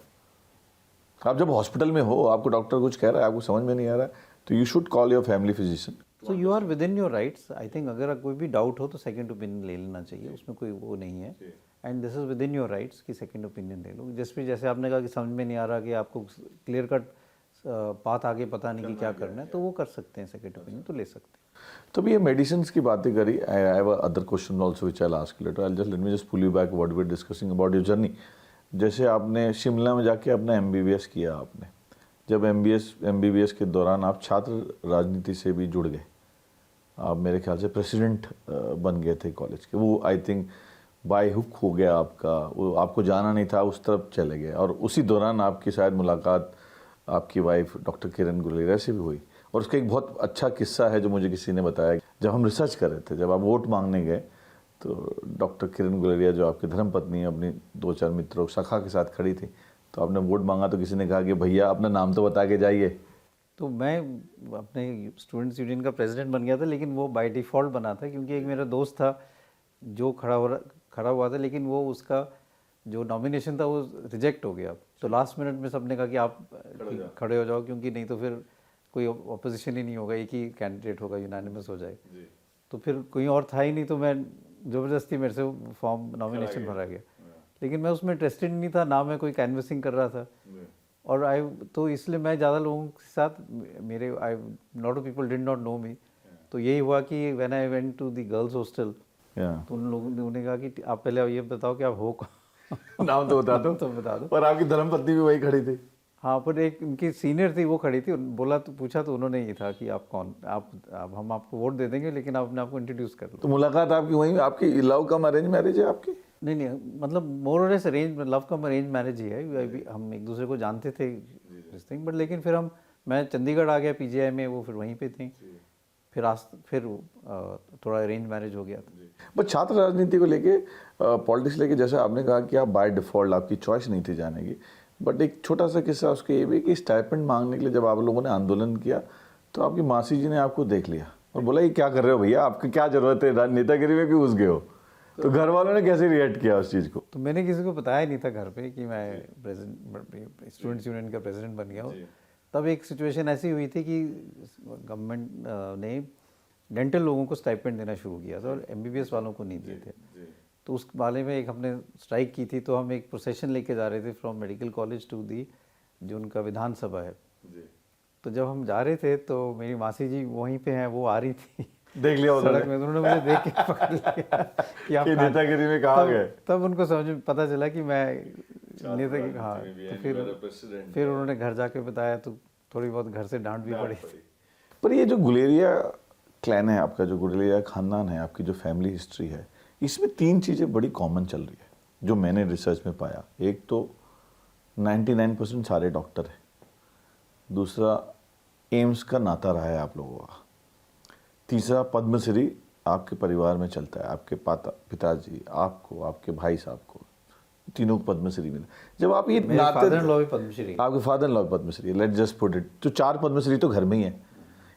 A: आप जब हॉस्पिटल में हो, आपको डॉक्टर कुछ कह रहा है, आपको समझ में नहीं आ रहा है, तो you should call your family physician.
B: So you are within your rights. I think अगर कोई भी डाउट हो तो सेकंड ओपिनियन ले लेना चाहिए, उसमें कोई वो नहीं है। And this is with in your rights कि सेकंड ओपिनियन ले लो। जैसे आपने कहा कि समझ में नहीं आ रहा, कि आपको क्लियर कट बात आगे पता नहीं कि क्या करना है, तो वो कर सकते हैं, सेकंड ओपिनियन तो ले सकते हैं।
A: तो भी ये मेडिसिन की बातें करी, I have other question also which I will ask you later. I just let me just pull you back what we are discussing about your journey. जैसे आपने शिमला में जाके अपना MBBS किया, आपने जब MBBS के दौरान आप छात्र राजनीति से भी जुड़ गए, आप मेरे ख्याल से प्रेसिडेंट बन गए थे कॉलेज के। वो आई थिंक बाय हुक हो गया आपका, वो आपको जाना नहीं था, उस तरफ चले गए। और उसी दौरान आपकी शायद मुलाकात आपकी वाइफ डॉक्टर किरण गुलेरिया से भी हुई। और उसका एक बहुत अच्छा किस्सा है जो मुझे किसी ने बताया। जब हम रिसर्च कर रहे थे, जब आप वोट मांगने गए, तो डॉक्टर किरण गुलेरिया जो आपकी धर्मपत्नी है, अपनी 2-4 मित्रों सखा के साथ खड़ी थी, तो आपने वोट मांगा तो किसी ने कहा कि भैया अपना नाम तो बता के जाइए।
B: तो मैं अपने स्टूडेंट्स यूनियन का प्रेसिडेंट बन गया था, लेकिन वो बाय डिफ़ॉल्ट बना था क्योंकि एक मेरा दोस्त था जो खड़ा हुआ था, लेकिन वो उसका जो नॉमिनेशन था वो रिजेक्ट हो गया। तो लास्ट मिनट में सबने कहा कि आप खड़े हो जाओ, क्योंकि नहीं तो फिर कोई ऑपोजिशन ही नहीं होगा, एक ही कैंडिडेट होगा, यूनानिमस हो जाए। तो फिर कोई और था ही नहीं, तो मैं ज़बरदस्ती मेरे से फॉर्म नॉमिनेशन भरा गया। लेकिन मैं उसमें इंटरेस्टेड नहीं था, ना मैं कोई कैनवसिंग कर रहा था। और तो इसलिए मैं ज़्यादा लोगों के साथ, मेरे lot of people did not know me. तो यही हुआ कि when I went to the girls hostel, तो उन लोगों ने उन्हें कहा कि आप पहले ये बताओ कि आप हो कौन।
A: नाम तो बता दो।
B: तो बता दो।
A: पर आपकी धर्मपत्नी भी वही खड़ी थी।
B: हाँ, पर एक उनकी सीनियर थी, वो खड़ी थी, बोला तो पूछा तो उन्होंने ये था कि आप कौन, आप हम आपको वोट दे देंगे, लेकिन आप अपने आपको इंट्रोड्यूस कर दो।
A: तो मुलाकात आपकी वहीं, आपकी लव कम अरेंज मैरिज है आपकी?
B: नहीं, मतलब मोर और less arrange, love cum arrange marriage ही है। हम एक दूसरे को जानते थे दिस थिंग, बट लेकिन फिर मैं चंडीगढ़ आ गया PGI में, वो फिर वहीं पे थी। फिर थोड़ा अरेंज मैरिज हो गया था।
A: बट छात्र राजनीति को लेके, पॉलिटिक्स लेके, जैसे आपने कहा कि आप बाय डिफॉल्ट, आपकी चॉइस नहीं थी जाने की, बट एक छोटा सा किस्सा उसके ये भी कि स्टाइपेंड मांगने के लिए जब आप लोगों ने आंदोलन किया, तो आपकी मासी जी ने आपको देख लिया और बोला ये क्या कर रहे हो भैया, आपकी क्या जरूरत है, नेतागिरी में क्यों घुस गए हो? तो घर वालों ने कैसे रिएक्ट किया उस चीज़ को?
B: तो मैंने किसी को बताया नहीं था घर पे कि मैं स्टूडेंट्स यूनियन का प्रेसिडेंट बन गया हूँ। तब एक सिचुएशन ऐसी हुई थी कि गवर्नमेंट ने डेंटल लोगों को स्टाइपेंड देना शुरू किया था और MBBS वालों को नहीं दिए थे। तो उस बारे में एक हमने स्ट्राइक की थी, तो हम एक प्रोसेशन लेके जा रहे थे from medical college to the जो उनका विधानसभा है। तो जब हम जा रहे थे तो मेरी मासी जी वहीं पे हैं, वो आ रही थी,
A: देख लिया
B: सड़क में, तो उन्होंने मुझे देख के पकड़ लिया कि आप
A: नेतागिरी में कहाँ गए।
B: तब उनको समझ में पता चला कि मैं नेता, हाँ। तो फिर उन्होंने घर जाके बताया, तो थोड़ी बहुत घर से डांट भी पड़ी।
A: पर ये जो गुलेरिया क्लैन है आपका, जो गुलेरिया खानदान है, आपकी जो फैमिली हिस्ट्री है, इसमें 3 चीज़ें बड़ी कॉमन चल रही है जो मैंने रिसर्च में पाया। एक तो 99% सारे डॉक्टर हैं। दूसरा, एम्स का नाता रहा है आप लोगों का। तीसरा पद्मश्री आपके परिवार में चलता है, आपके पिताजी, आपको, आपके भाई साहब को, तीनों को पद्मश्री मिला। जब आप ये
B: मेरे
A: नाते,
B: फादर इन लॉ भी पद्मश्री।
A: आपके father in law Padmashri, let just put it, तो 4 पद्मश्री तो घर में ही है।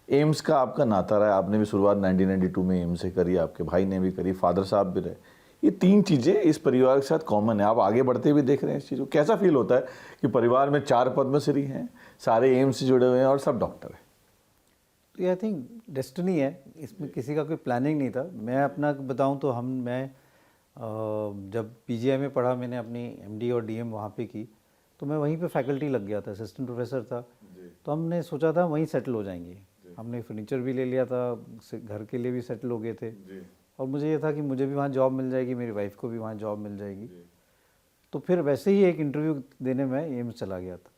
A: एम्स का आपका नाता रहा है, आपने भी शुरुआत 1992 में एम्स से करी, आपके भाई ने भी करी, फादर साहब भी रहे। ये 3 चीज़ें इस परिवार के साथ कॉमन है। आप आगे बढ़ते भी देख रहे हैं इस चीज़ को। कैसा फील होता है कि परिवार में 4 पद्मश्री हैं, सारे एम्स से जुड़े हुए हैं और सब डॉक्टर हैं?
B: तो आई थिंक डेस्टिनी है, इसमें किसी का कोई प्लानिंग नहीं था। मैं अपना बताऊं तो मैं जब पीजीआई में पढ़ा, मैंने अपनी एमडी और डीएम वहाँ पे की, तो मैं वहीं पे फैकल्टी लग गया था, असिस्टेंट प्रोफेसर था। तो हमने सोचा था वहीं सेटल हो जाएंगे। हमने फर्नीचर भी ले लिया था, घर के लिए भी सेटल हो गए थे, और मुझे ये था कि मुझे भी वहाँ जॉब मिल जाएगी, मेरी वाइफ को भी वहाँ जॉब मिल जाएगी। तो फिर वैसे ही एक इंटरव्यू देने में एम्स चला गया था,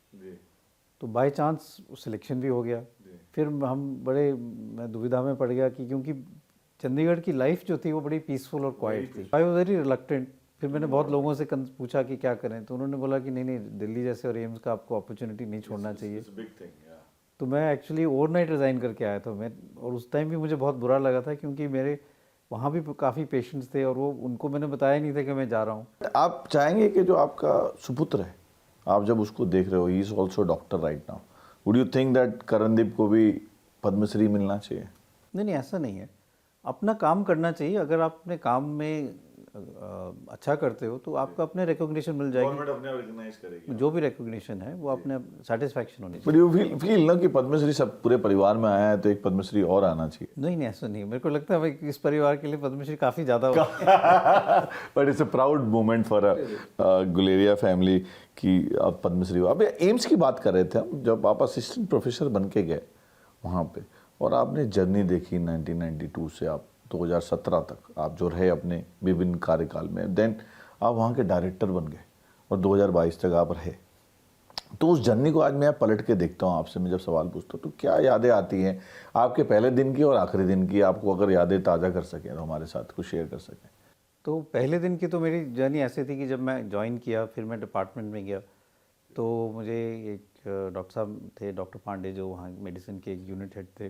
B: तो बाय चांस सिलेक्शन भी हो गया। फिर मैं दुविधा में पड़ गया कि क्योंकि चंडीगढ़ की लाइफ जो थी वो बड़ी पीसफुल और क्वाइट थी। I was very reluctant. फिर मैंने बहुत लोगों से पूछा कि क्या करें, तो उन्होंने बोला कि नहीं, दिल्ली जैसे और एम्स का आपको अपॉर्चुनिटी नहीं छोड़ना चाहिए। तो मैं एक्चुअली ओवरनाइट रिज़ाइन करके आया था मैं, और उस टाइम भी मुझे बहुत बुरा लगा था क्योंकि मेरे वहाँ भी काफ़ी पेशेंट्स थे और वो उनको मैंने बताया नहीं था कि मैं जा रहा हूँ।
A: आप चाहेंगे कि जो आपका सुपुत्र है, आप जब उसको देख रहे हो, he is also doctor right now, would you think that Karandeep को भी पद्मश्री मिलना चाहिए?
B: नहीं, ऐसा नहीं है। अपना काम करना चाहिए। अगर आप अपने काम में अच्छा करते हो तो आपको अपने रिकॉग्निशन मिल जाएगी।
A: गवर्नमेंट अपने आप रिकॉग्नाइज करेगी।
B: जो भी रिकॉग्निशन है वो अपने सेटिस्फैक्शन होनी चाहिए।
A: बट यू फील ना कि पद्मश्री सब पूरे परिवार में आया है तो एक पद्मश्री और आना चाहिए?
B: नहीं, ऐसा नहीं। मेरे को लगता है भाई इस परिवार के लिए पद्मश्री काफ़ी ज़्यादा हो।
A: But it's a proud moment for a Guleria family कि आप पद्मश्री हो। अब एम्स की बात कर रहे थे हम, जब आप असिस्टेंट प्रोफेसर बन के गए वहाँ पे, और आपने जर्नी देखी 1992 से आप 2017 तक, आप जो रहे अपने विभिन्न कार्यकाल में, देन आप वहाँ के डायरेक्टर बन गए और 2022 तक आप रहे। तो उस जर्नी को आज मैं पलट के देखता हूँ, आपसे मैं जब सवाल पूछता हूँ तो क्या यादें आती हैं आपके पहले दिन की और आखिरी दिन की? आपको अगर यादें ताज़ा कर सकें तो हमारे साथ कुछ शेयर कर सकें।
B: तो पहले दिन की तो मेरी जर्नी ऐसी थी कि जब मैं ज्वाइन किया, फिर मैं डिपार्टमेंट में गया, तो मुझे एक डॉक्टर साहब थे, डॉक्टर पांडे, जो वहाँ मेडिसिन के एक यूनिट हेड थे,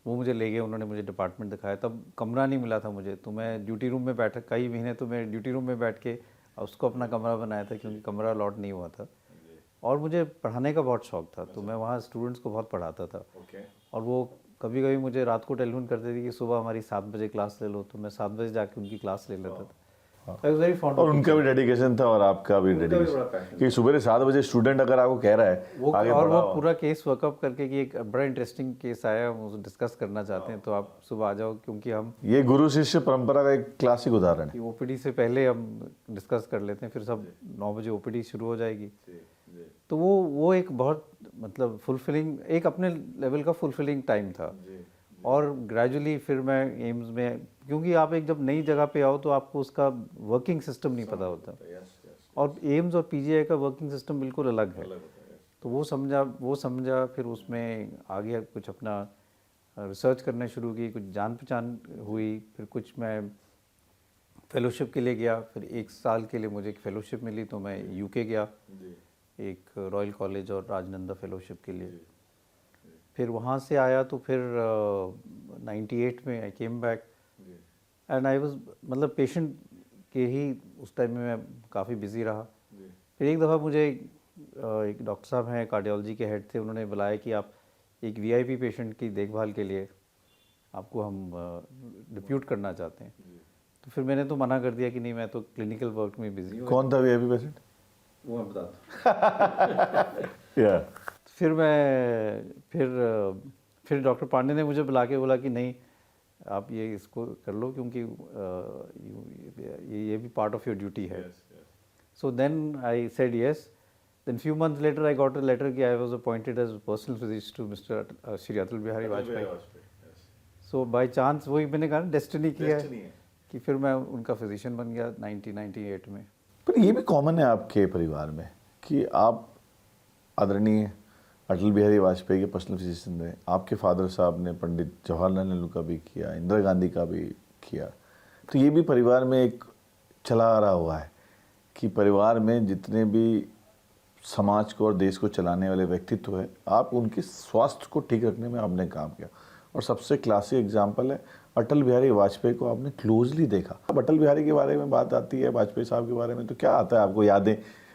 B: वो मुझे ले गए। उन्होंने मुझे डिपार्टमेंट दिखाया। तब कमरा नहीं मिला था मुझे, तो मैं ड्यूटी रूम में बैठा कई महीने, तो मैं ड्यूटी रूम में बैठ के उसको अपना कमरा बनाया था क्योंकि कमरा अलॉट नहीं हुआ था। और मुझे पढ़ाने का बहुत शौक था, तो मैं वहाँ स्टूडेंट्स को बहुत पढ़ाता था। और वो कभी कभी मुझे रात को टेलीफोन करते थे कि सुबह हमारी 7 बजे क्लास ले लो, तो मैं 7 बजे जाके उनकी क्लास ले लेता था। I was very fond.
A: और उनका भी डेडिकेशन था और आपका भी डेडिकेशन कि सुबह 7 बजे स्टूडेंट अगर आपको कह रहा है
B: वो,
A: आगे
B: और वो
A: बढ़ाओ।
B: पूरा केस वर्कअप करके कि एक बड़ा इंटरेस्टिंग केस आया, वो डिस्कस करना चाहते हैं, तो आप सुबह आ जाओ, क्योंकि हम
A: ये गुरु शिष्य परंपरा का एक क्लासिक उदाहरण है।
B: ओपीडी से पहले हम डिस्कस कर लेते हैं, फिर सब 9 बजे ओपीडी शुरू हो जाएगी। तो वो एक बहुत मतलब फुलफिलिंग, एक अपने लेवल का फुलफिलिंग टाइम था। और ग्रेजुअली फिर मैं एम्स में, क्योंकि आप एक जब नई जगह पे आओ तो आपको उसका वर्किंग सिस्टम नहीं पता होता, और एम्स और पीजीआई का वर्किंग सिस्टम बिल्कुल अलग है। तो वो समझा, फिर उसमें आगे कुछ अपना रिसर्च करना शुरू की, कुछ जान पहचान हुई, फिर कुछ मैं फेलोशिप के लिए गया। फिर 1 साल के लिए मुझे एक फेलोशिप मिली, तो मैं यूके गया एक रॉयल कॉलेज और राजनंदा फेलोशिप के लिए। फिर वहाँ से आया तो फिर 98 में I came back, and I was मतलब पेशेंट के ही उस टाइम में मैं काफ़ी बिजी रहा। फिर एक दफ़ा मुझे एक डॉक्टर साहब हैं, कार्डियोलॉजी के हेड थे, उन्होंने बुलाया कि आप एक वीआईपी पेशेंट की देखभाल के लिए आपको हम डिप्यूट करना चाहते हैं। तो फिर मैंने तो मना कर दिया कि नहीं, मैं तो क्लिनिकल वर्क में बिजी हूँ।
A: कौन था वीआईपी पेशेंट?
B: वो मैं बताता हूँ। फिर डॉक्टर पांडे ने मुझे बुला के बोला कि नहीं, आप ये इसको कर लो, क्योंकि ये भी पार्ट ऑफ योर ड्यूटी है। So then I said yes. Then few months later I got a letter कि I was appointed as personal physician to mister Shri Atal Bihari Vajpayee. So by chance, वही मैंने कहा डेस्टिनी किया है कि फिर मैं उनका फिजिशियन बन गया 1998 में।
A: पर ये भी कॉमन है आपके परिवार में कि आप आदरणीय अटल बिहारी वाजपेयी के पर्सनल फिजिशियन रहे। आपके फादर साहब ने पंडित जवाहरलाल नेहरू का भी किया, इंदिरा गांधी का भी किया। तो ये भी परिवार में एक चला आ रहा हुआ है कि परिवार में जितने भी समाज को और देश को चलाने वाले व्यक्तित्व है, आप उनके स्वास्थ्य को ठीक रखने में आपने काम किया। और सबसे क्लासिक एग्जाम्पल है अटल बिहारी वाजपेयी को आपने क्लोजली देखा। अब अटल बिहारी के बारे में बात आती है, वाजपेयी साहब के बारे में, तो क्या आता है आपको यादें?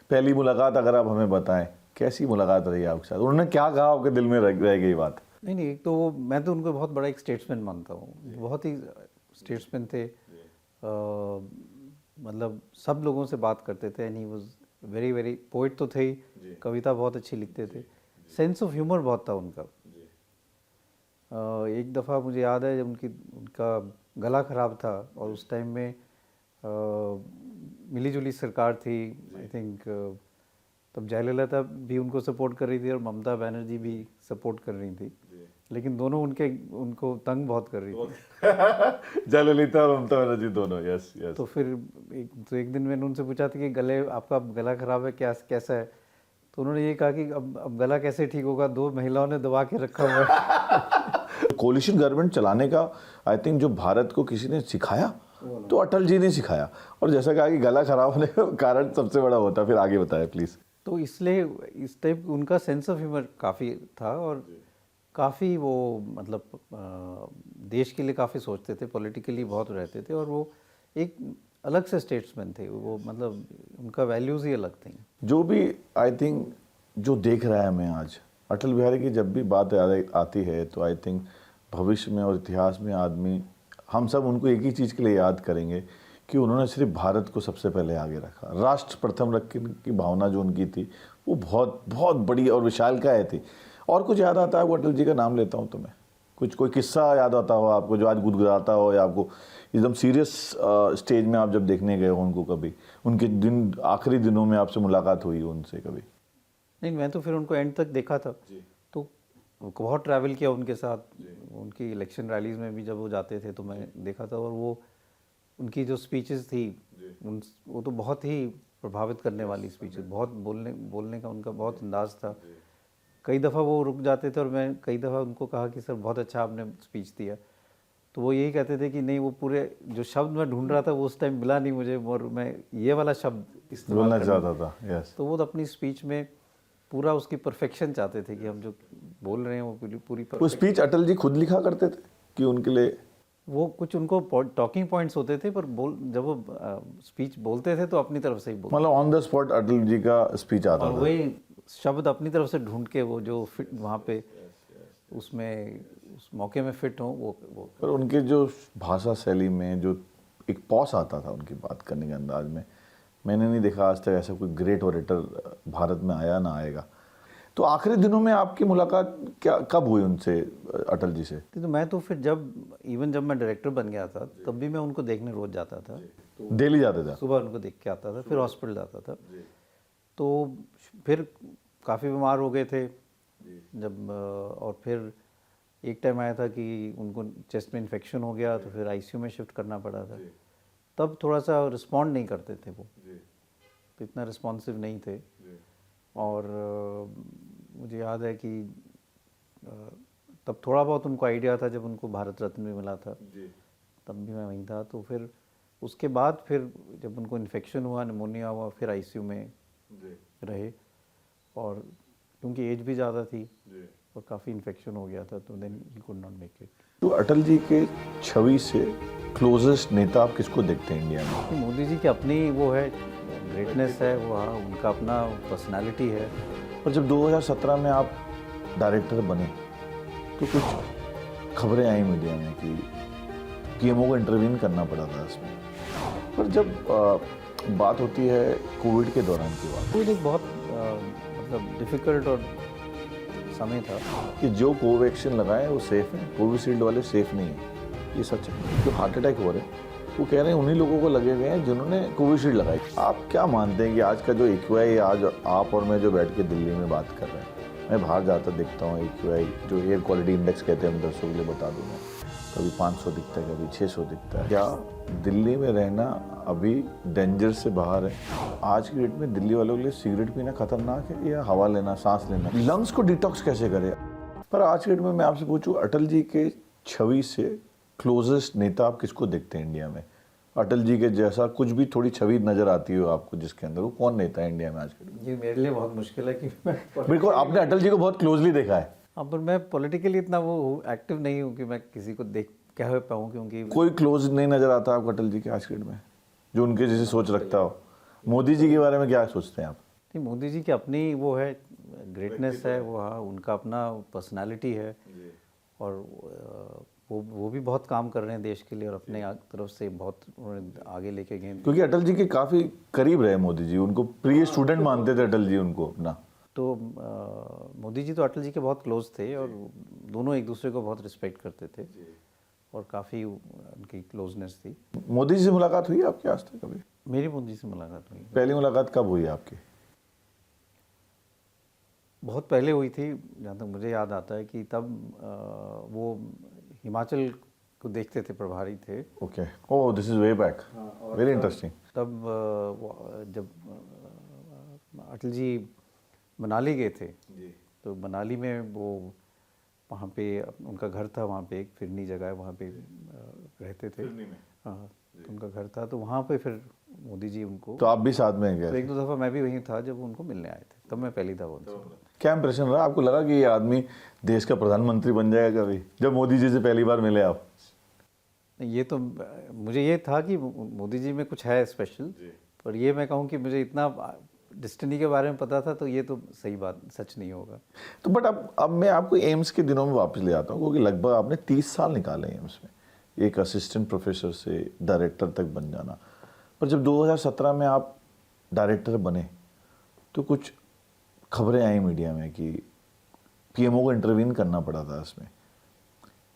A: पहली मुलाकात अगर आप हमें बताएं, कैसी मुलाकात रही आपके साथ? उन्होंने क्या कहा आपके दिल में रह गई बात?
B: नहीं नहीं, एक तो वो, मैं तो उनको बहुत बड़ा एक स्टेट्समैन मानता हूँ, बहुत ही स्टेट्समैन थे। मतलब सब लोगों से बात करते थे, and he was very very, poet तो थे ही, कविता बहुत अच्छी लिखते थे, सेंस ऑफ ह्यूमर बहुत था उनका। एक दफ़ा मुझे याद है जब उनका गला ख़राब था, और उस टाइम में मिली-जुली सरकार थी, आई थिंक तब जयललिता भी उनको सपोर्ट कर रही थी और ममता बनर्जी भी सपोर्ट कर रही थी, लेकिन दोनों उनको तंग बहुत कर रही थी।
A: जयललिता और ममता बनर्जी दोनों, यस यस।
B: तो फिर एक दिन मैंने उनसे पूछा था कि आपका गला ख़राब है, कैसा है? तो उन्होंने ये कहा कि अब गला कैसे ठीक होगा, 2 महिलाओं ने दबा के रखा हुआ है।
A: कोलिशन गवर्नमेंट चलाने का आई थिंक जो भारत को किसी ने सिखाया तो अटल जी ने सिखाया, और जैसा कहा कि गला खराब होने का कारण सबसे बड़ा होता है। फिर आगे बताएं प्लीज़।
B: तो इसलिए इस टाइप उनका सेंस ऑफ ह्यूमर काफ़ी था, और काफ़ी वो मतलब देश के लिए काफ़ी सोचते थे, पॉलिटिकली बहुत रहते थे, और वो एक अलग से स्टेट्समैन थे वो, मतलब उनका वैल्यूज़ ही अलग थी।
A: जो भी आई थिंक जो देख रहा है मैं आज, अटल बिहारी की जब भी बात आती है तो आई थिंक भविष्य में और इतिहास में आदमी, हम सब उनको एक ही चीज़ के लिए याद करेंगे कि उन्होंने सिर्फ भारत को सबसे पहले आगे रखा। राष्ट्र प्रथम रखने की भावना जो उनकी थी वो बहुत बहुत बड़ी और विशालकाय थी। और कुछ याद आता है वो अटल जी का नाम लेता हूँ तो मैं, कोई किस्सा याद आता हो आपको जो आज गुदगुदाता हो, या आपको एकदम सीरियस स्टेज में आप जब देखने गए हो उनको, कभी उनके आखिरी दिनों में आपसे मुलाकात हुई उनसे कभी?
B: नहीं, मैं तो फिर उनको एंड तक देखा था, तो बहुत ट्रैवल किया उनके साथ, उनकी इलेक्शन रैलीज में भी जब वो जाते थे तो मैं देखा था, और वो उनकी जो स्पीचेस थी वो तो बहुत ही प्रभावित करने वाली स्पीचेस, बहुत बोलने का उनका बहुत अंदाज था। कई दफ़ा वो रुक जाते थे और मैं कई दफ़ा उनको कहा कि सर बहुत अच्छा आपने स्पीच दिया, तो वो यही कहते थे कि नहीं, वो पूरे जो शब्द मैं ढूंढ रहा था वो उस टाइम मिला नहीं मुझे, और मैं ये वाला शब्द इस्तेमाल
A: बोलना चाहता था। यस।
B: तो वो अपनी स्पीच में पूरा उसकी परफेक्शन चाहते थे कि हम जो बोल रहे हैं वो पूरी
A: वो स्पीच अटल जी खुद लिखा करते थे कि उनके लिए?
B: वो कुछ उनको टॉकिंग पॉइंट्स होते थे, पर जब वो स्पीच बोलते थे तो अपनी तरफ से ही बोलते,
A: मतलब on the spot Atal ji का स्पीच आता
B: और
A: था,
B: वही शब्द अपनी तरफ से ढूंढ के वो जो फिट वहाँ पे उसमें उस मौके में फिट हो वो।
A: पर उनके जो भाषा शैली में जो एक पॉस आता था उनकी बात करने के अंदाज में, मैंने नहीं देखा आज तक ऐसा कोई ग्रेट ओरेटर भारत में आया ना आएगा। तो आखिरी दिनों में आपकी मुलाकात कब हुई उनसे, अटल जी से?
B: तो मैं तो फिर जब मैं डायरेक्टर बन गया था तब भी मैं उनको देखने रोज जाता था,
A: दिल्ली जाते थे?
B: सुबह उनको देख के आता था, फिर हॉस्पिटल जाता था। तो फिर काफ़ी बीमार हो गए थे जब, और फिर एक टाइम आया था कि उनको चेस्ट में इन्फेक्शन हो गया, तो फिर आईसीयू में शिफ्ट करना पड़ा था। तब थोड़ा सा रिस्पॉन्ड नहीं करते थे वो, तो इतना रिस्पॉन्सिव नहीं थे। और मुझे याद है कि तब थोड़ा बहुत उनको आइडिया था जब उनको भारत रत्न भी मिला था, तब भी मैं वहीं था। तो फिर उसके बाद फिर जब उनको इन्फेक्शन हुआ, निमोनिया हुआ, फिर आईसीयू में रहे, और क्योंकि एज भी ज़्यादा थी और काफ़ी इन्फेक्शन हो गया था, तो then he could not make it.
A: तो अटल जी के छवि से क्लोजेस्ट नेता आप किसको देखते हैं इंडिया में?
B: मोदी जी की अपनी वो है, ग्रेटनेस है वो, हाँ, उनका अपना पर्सनालिटी है।
A: और जब 2017 में आप डायरेक्टर बने तो कुछ खबरें आई मीडिया में कि पीएमओ को इंटरवीन करना पड़ा था इसमें, पर जब बात होती है कोविड के दौरान की बात,
B: कोविड एक बहुत मतलब डिफ़िकल्ट और समय था
A: कि जो कोवैक्सीन लगाए वो सेफ़ है, कोविशील्ड वाले सेफ़ नहीं है, ये सच है। जो हार्ट अटैक हो रहे हैं वो कह रहे हैं उन्हीं लोगों को लगे हुए हैं जिन्होंने कोविशील्ड लगाई। आप क्या मानते हैं कि आज का जो AQI, आज आप और मैं जो बैठ के दिल्ली में बात कर रहे हैं, मैं बाहर जाता दिखता हूँ, AQI जो एयर क्वालिटी इंडेक्स कहते हैं, हम दर्शकों के लिए बता दूँ मैं, कभी 500 दिखता है, कभी 600 दिखता है। क्या दिल्ली में रहना अभी डेंजर से बाहर है? आज की डेट में दिल्ली वालों के लिए सिगरेट पीना खतरनाक है या हवा लेना, सांस लेना? लंग्स को डिटॉक्स कैसे करें? पर आज की डेट में मैं आपसे पूछूं, अटल जी के छवि से क्लोजेस्ट नेता आप किसको देखते हैं इंडिया में? अटल जी के जैसा कुछ भी थोड़ी छवि नजर आती हो आपको जिसके अंदर, वो कौन नेता है इंडिया में आज के?
B: ये मेरे लिए बहुत मुश्किल है कि
A: बिल्कुल, आपने अटल जी को बहुत क्लोजली देखा है।
B: हाँ, पर मैं पॉलिटिकली इतना वो एक्टिव नहीं हूँ कि मैं किसी को देख कह पाऊँ, क्योंकि
A: कोई क्लोज नहीं नजर आता आपको अटल जी के आज के डेट में, जो उनके जैसे सोच रखता हो? मोदी जी के बारे में क्या सोचते हैं आप?
B: नहीं, मोदी जी की अपनी वो है, ग्रेटनेस है वो, हाँ, उनका अपना पर्सनालिटी है, और वो भी बहुत काम कर रहे हैं देश के लिए, और अपने तरफ से बहुत उन्होंने आगे लेके गए।
A: क्योंकि अटल जी के काफी करीब रहे मोदी जी, उनको प्रिय स्टूडेंट मानते थे अटल जी उनको अपना।
B: तो मोदी जी तो अटल जी के बहुत क्लोज थे, और दोनों एक दूसरे को बहुत रिस्पेक्ट करते थे, और काफ़ी उनकी क्लोजनेस थी।
A: मोदी जी से मुलाकात हुई है आपकी आज तक कभी?
B: मेरी मोदी जी से मुलाकात हुई,
A: पहली मुलाकात कब हुई आपकी?
B: बहुत पहले हुई थी, जहाँ तक मुझे याद आता है कि तब वो हिमाचल को देखते थे, प्रभारी थे।
A: Okay, oh this is way back, very interesting.
B: तब जब अटल जी मनाली गए थे, तो मनाली में वो वहाँ पे उनका घर था, वहाँ पे एक फिरनी जगह है, वहाँ पे रहते थे। हाँ, तो उनका घर था, तो वहाँ पे फिर मोदी जी उनको,
A: तो आप भी साथ में गए
B: तो
A: थे?
B: एक दो दफ़ा मैं भी वहीं था जब उनको मिलने आए थे, तब मैं पहली दफ़ा उनसे मिला।
A: क्या इंप्रेशन रहा आपको? लगा कि ये आदमी देश का प्रधानमंत्री बन जाएगा कभी, जब मोदी जी से पहली बार मिले आप?
B: ये तो मुझे ये था कि मोदी जी में कुछ है स्पेशल, पर ये मैं कहूँ कि मुझे इतना डेस्टिनी के बारे में पता था, तो ये तो सही बात, सच नहीं होगा।
A: तो बट अब मैं आपको एम्स के दिनों में वापस ले आता हूँ, क्योंकि लगभग आपने 30 साल निकाले एम्स में, एक असिस्टेंट प्रोफेसर से डायरेक्टर तक बन जाना। पर जब 2017 में आप डायरेक्टर बने, तो कुछ खबरें आई मीडिया में कि पीएमओ को इंटरवीन करना पड़ा था इसमें,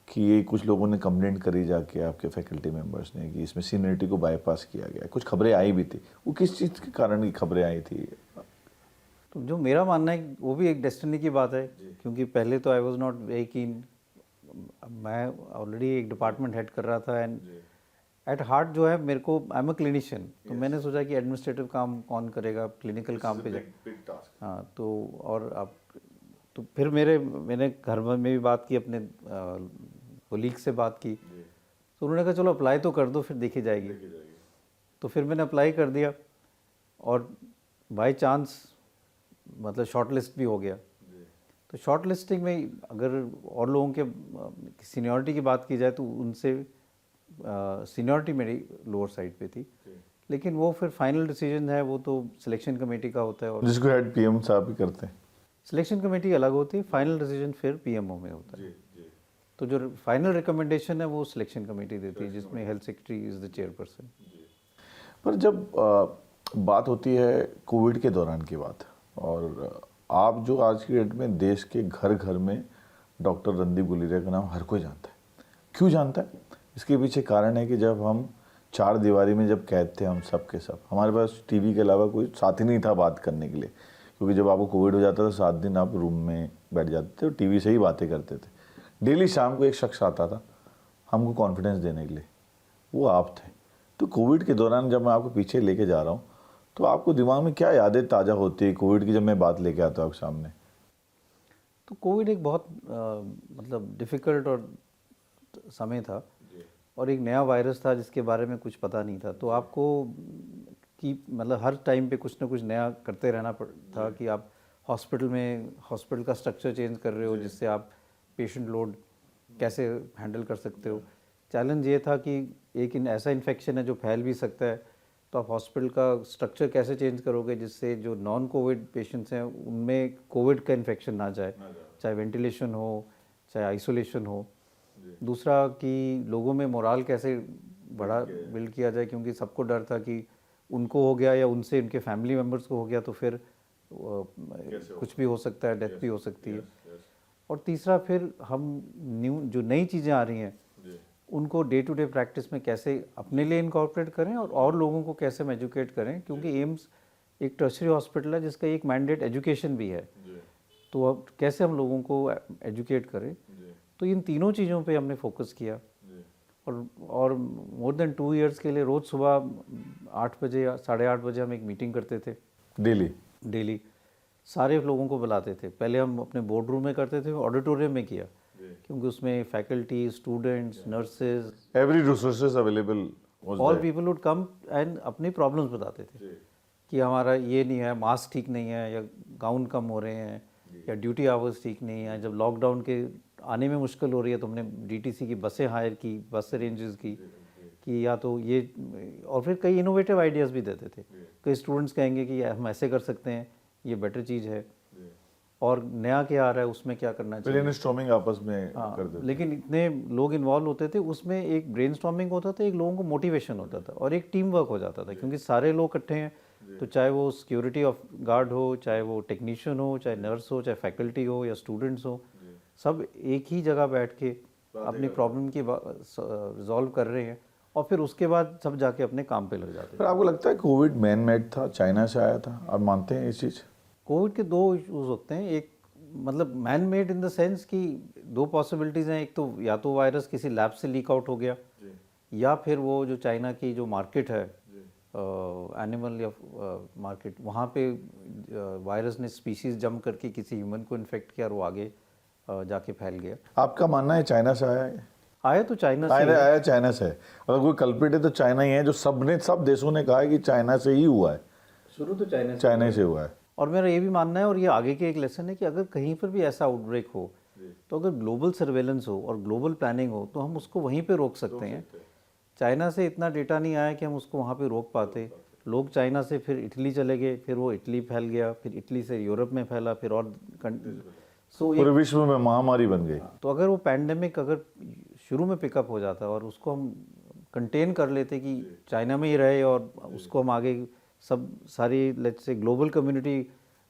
A: कि ये कुछ लोगों ने कंप्लेंट करी जाके आपके फैकल्टी मेंबर्स ने कि इसमें सीनियरिटी को बाईपास किया गया। कुछ खबरें आई भी थी, वो किस चीज़ के कारण की खबरें आई थी?
B: तो जो मेरा मानना है वो भी एक डेस्टिनी की बात है, क्योंकि पहले तो I was not very keen, मैं ऑलरेडी एक डिपार्टमेंट हेड कर रहा था, एंड एट हार्ट जो है मेरे को, आई एम अ क्लिनिशियन, तो मैंने सोचा कि एडमिनिस्ट्रेटिव काम कौन करेगा, क्लिनिकल काम पे हाँ, तो और आप, तो फिर मैंने घर में भी बात की, अपने कोलीग से बात की, तो उन्होंने कहा चलो अप्लाई तो कर दो, फिर देखी जाएगी। तो फिर मैंने अप्लाई कर दिया, और बाय चांस मतलब शॉर्ट लिस्ट भी हो गया। तो शॉर्ट लिस्टिंग में अगर और लोगों के सीनियरिटी की बात की जाए, तो उनसे सीनियरिटी मेरी लोअर साइड पे थी, लेकिन वो फिर फाइनल डिसीजन है, वो तो सिलेक्शन कमेटी का होता है, और
A: जिसको हेड पीएम साहब ही करते हैं।
B: सिलेक्शन कमेटी अलग होती है, फाइनल डिसीजन फिर पीएमओ में होता है। तो जो फाइनल रिकमेंडेशन है वो सिलेक्शन कमेटी देती है, जिसमें health secretary is the chairperson.
A: पर जब बात होती है कोविड के दौरान की बात, और आप जो आज की डेट में देश के घर घर में डॉक्टर रणदीप गुलेरिया का नाम हर कोई जानता है। क्यों जानता है? इसके पीछे कारण है कि जब हम चार दीवारी में जब कैद थे, हम सब के सब, हमारे पास टीवी के अलावा कोई साथी नहीं था बात करने के लिए, क्योंकि जब आपको कोविड हो जाता था 7 दिन आप रूम में बैठ जाते थे और टीवी से ही बातें करते थे। डेली शाम को एक शख्स आता था हमको कॉन्फिडेंस देने के लिए, वो आप थे। तो कोविड के दौरान जब मैं आपको पीछे लेके जा रहा हूँ, तो आपको दिमाग में क्या यादें ताज़ा होती है कोविड की, जब मैं बात लेके आता हूँ आपके सामने?
B: तो कोविड एक बहुत मतलब डिफ़िकल्ट और समय था, और एक नया वायरस था जिसके बारे में कुछ पता नहीं था, तो आपको कि मतलब हर टाइम पे कुछ ना कुछ नया करते रहना था, कि आप हॉस्पिटल का स्ट्रक्चर चेंज कर रहे हो, जिससे आप पेशेंट लोड कैसे हैंडल कर सकते हो। चैलेंज ये था कि एक ऐसा इन्फेक्शन है जो फैल भी सकता है, तो आप हॉस्पिटल का स्ट्रक्चर कैसे चेंज करोगे जिससे जो नॉन कोविड पेशेंट्स हैं उनमें कोविड का इन्फेक्शन ना जाए, चाहे वेंटिलेशन हो, चाहे आइसोलेशन हो। दूसरा कि लोगों में मोराल कैसे बिल्ड किया जाए, क्योंकि सबको डर था कि उनको हो गया या उनसे उनके फैमिली मेम्बर्स को हो गया तो फिर कुछ भी हो सकता है, डेथ भी हो सकती है। और तीसरा फिर हम जो नई चीज़ें आ रही हैं उनको डे टू डे प्रैक्टिस में कैसे अपने लिए इनकॉर्पोरेट करें, और लोगों को कैसे हम एजुकेट करें, क्योंकि एम्स एक टर्शरी हॉस्पिटल है जिसका एक मैंडेट एजुकेशन भी है, तो अब कैसे हम लोगों को एजुकेट करें। तो इन तीनों चीज़ों पे हमने फोकस किया, और मोर देन 2 इयर्स के लिए रोज़ सुबह 8 बजे या 8:30 बजे हम एक मीटिंग करते थे। डेली सारे लोगों को बुलाते थे। पहले हम अपने बोर्ड रूम में करते थे, ऑडिटोरियम में किया, क्योंकि उसमें faculty, students, nurses,
A: every resources available,
B: all people would come and अपनी प्रॉब्लम्स बताते थे कि हमारा ये नहीं है, मास्क ठीक नहीं है, या गाउन कम हो रहे हैं, या ड्यूटी आवर्स ठीक नहीं है, जब लॉकडाउन के आने में मुश्किल हो रही है तो हमने डीटीसी की बसें हायर की, बस अरेंजेस की कि या तो ये, और फिर कई इनोवेटिव आइडियाज़ भी देते थे। कई स्टूडेंट्स कहेंगे कि हम ऐसे कर सकते हैं, ये बेटर चीज़ है, और नया क्या आ रहा है उसमें क्या करना चाहिए।
A: ब्रेनस्टॉर्मिंग आपस में कर देते।
B: लेकिन इतने लोग इन्वॉल्व होते थे उसमें, एक ब्रेनस्टॉर्मिंग होता था, एक लोगों को मोटिवेशन होता था और एक टीम वर्क हो जाता था, क्योंकि सारे लोग इकट्ठे हैं, तो चाहे वो सिक्योरिटी ऑफ गार्ड हो, चाहे वो टेक्नीशियन हो, चाहे नर्स हो, चाहे फैकल्टी हो या स्टूडेंट्स हो, सब एक ही जगह बैठ के अपनी प्रॉब्लम की रिजॉल्व कर रहे हैं, और फिर उसके बाद सब जाके अपने काम पे लग जाते
A: पर
B: हैं।
A: आपको लगता है कोविड मैन मेड था, चाइना से आया था, आप मानते हैं इस चीज़?
B: कोविड के दो इश्यूज होते हैं, एक मतलब man made in the sense कि दो पॉसिबिलिटीज़ हैं, एक तो या तो वायरस किसी लैब से लीक आउट हो गया, या फिर वो जो चाइना की जो मार्केट है, एनिमल या मार्केट, वहाँ पे वायरस ने स्पीशीज जम करके किसी ह्यूमन को इन्फेक्ट किया और वो आगे जाके फैल गया।
A: आपका मानना है चाइना से आया है?
B: आया तो चाइना से
A: आया
B: है।
A: आया चाइना से है। अगर कोई कल्प्रिट है तो चाइना ही है, जो सब देशों ने कहा है कि चाइना से ही हुआ है,
B: शुरू तो चाइना से
A: चाइना से हुआ है।
B: और मेरा ये भी मानना है, और ये आगे के एक लेसन है, कि अगर कहीं पर भी ऐसा आउटब्रेक हो, तो अगर ग्लोबल सर्वेलेंस हो और ग्लोबल प्लानिंग हो, तो हम उसको वहीं पे रोक सकते हैं। चाइना से इतना डेटा नहीं आया कि हम उसको वहाँ पे रोक पाते। लोग चाइना से फिर इटली चले गए, फिर वो इटली फैल गया, फिर इटली से यूरोप में फैला, फिर और सो
A: पूरे विश्व में महामारी बन गई।
B: तो अगर वो पैंडेमिक अगर शुरू में पिकअप हो जाता और उसको हम कंटेन कर लेते कि चाइना में ही रहे, और उसको हम आगे सब सारी let's say global community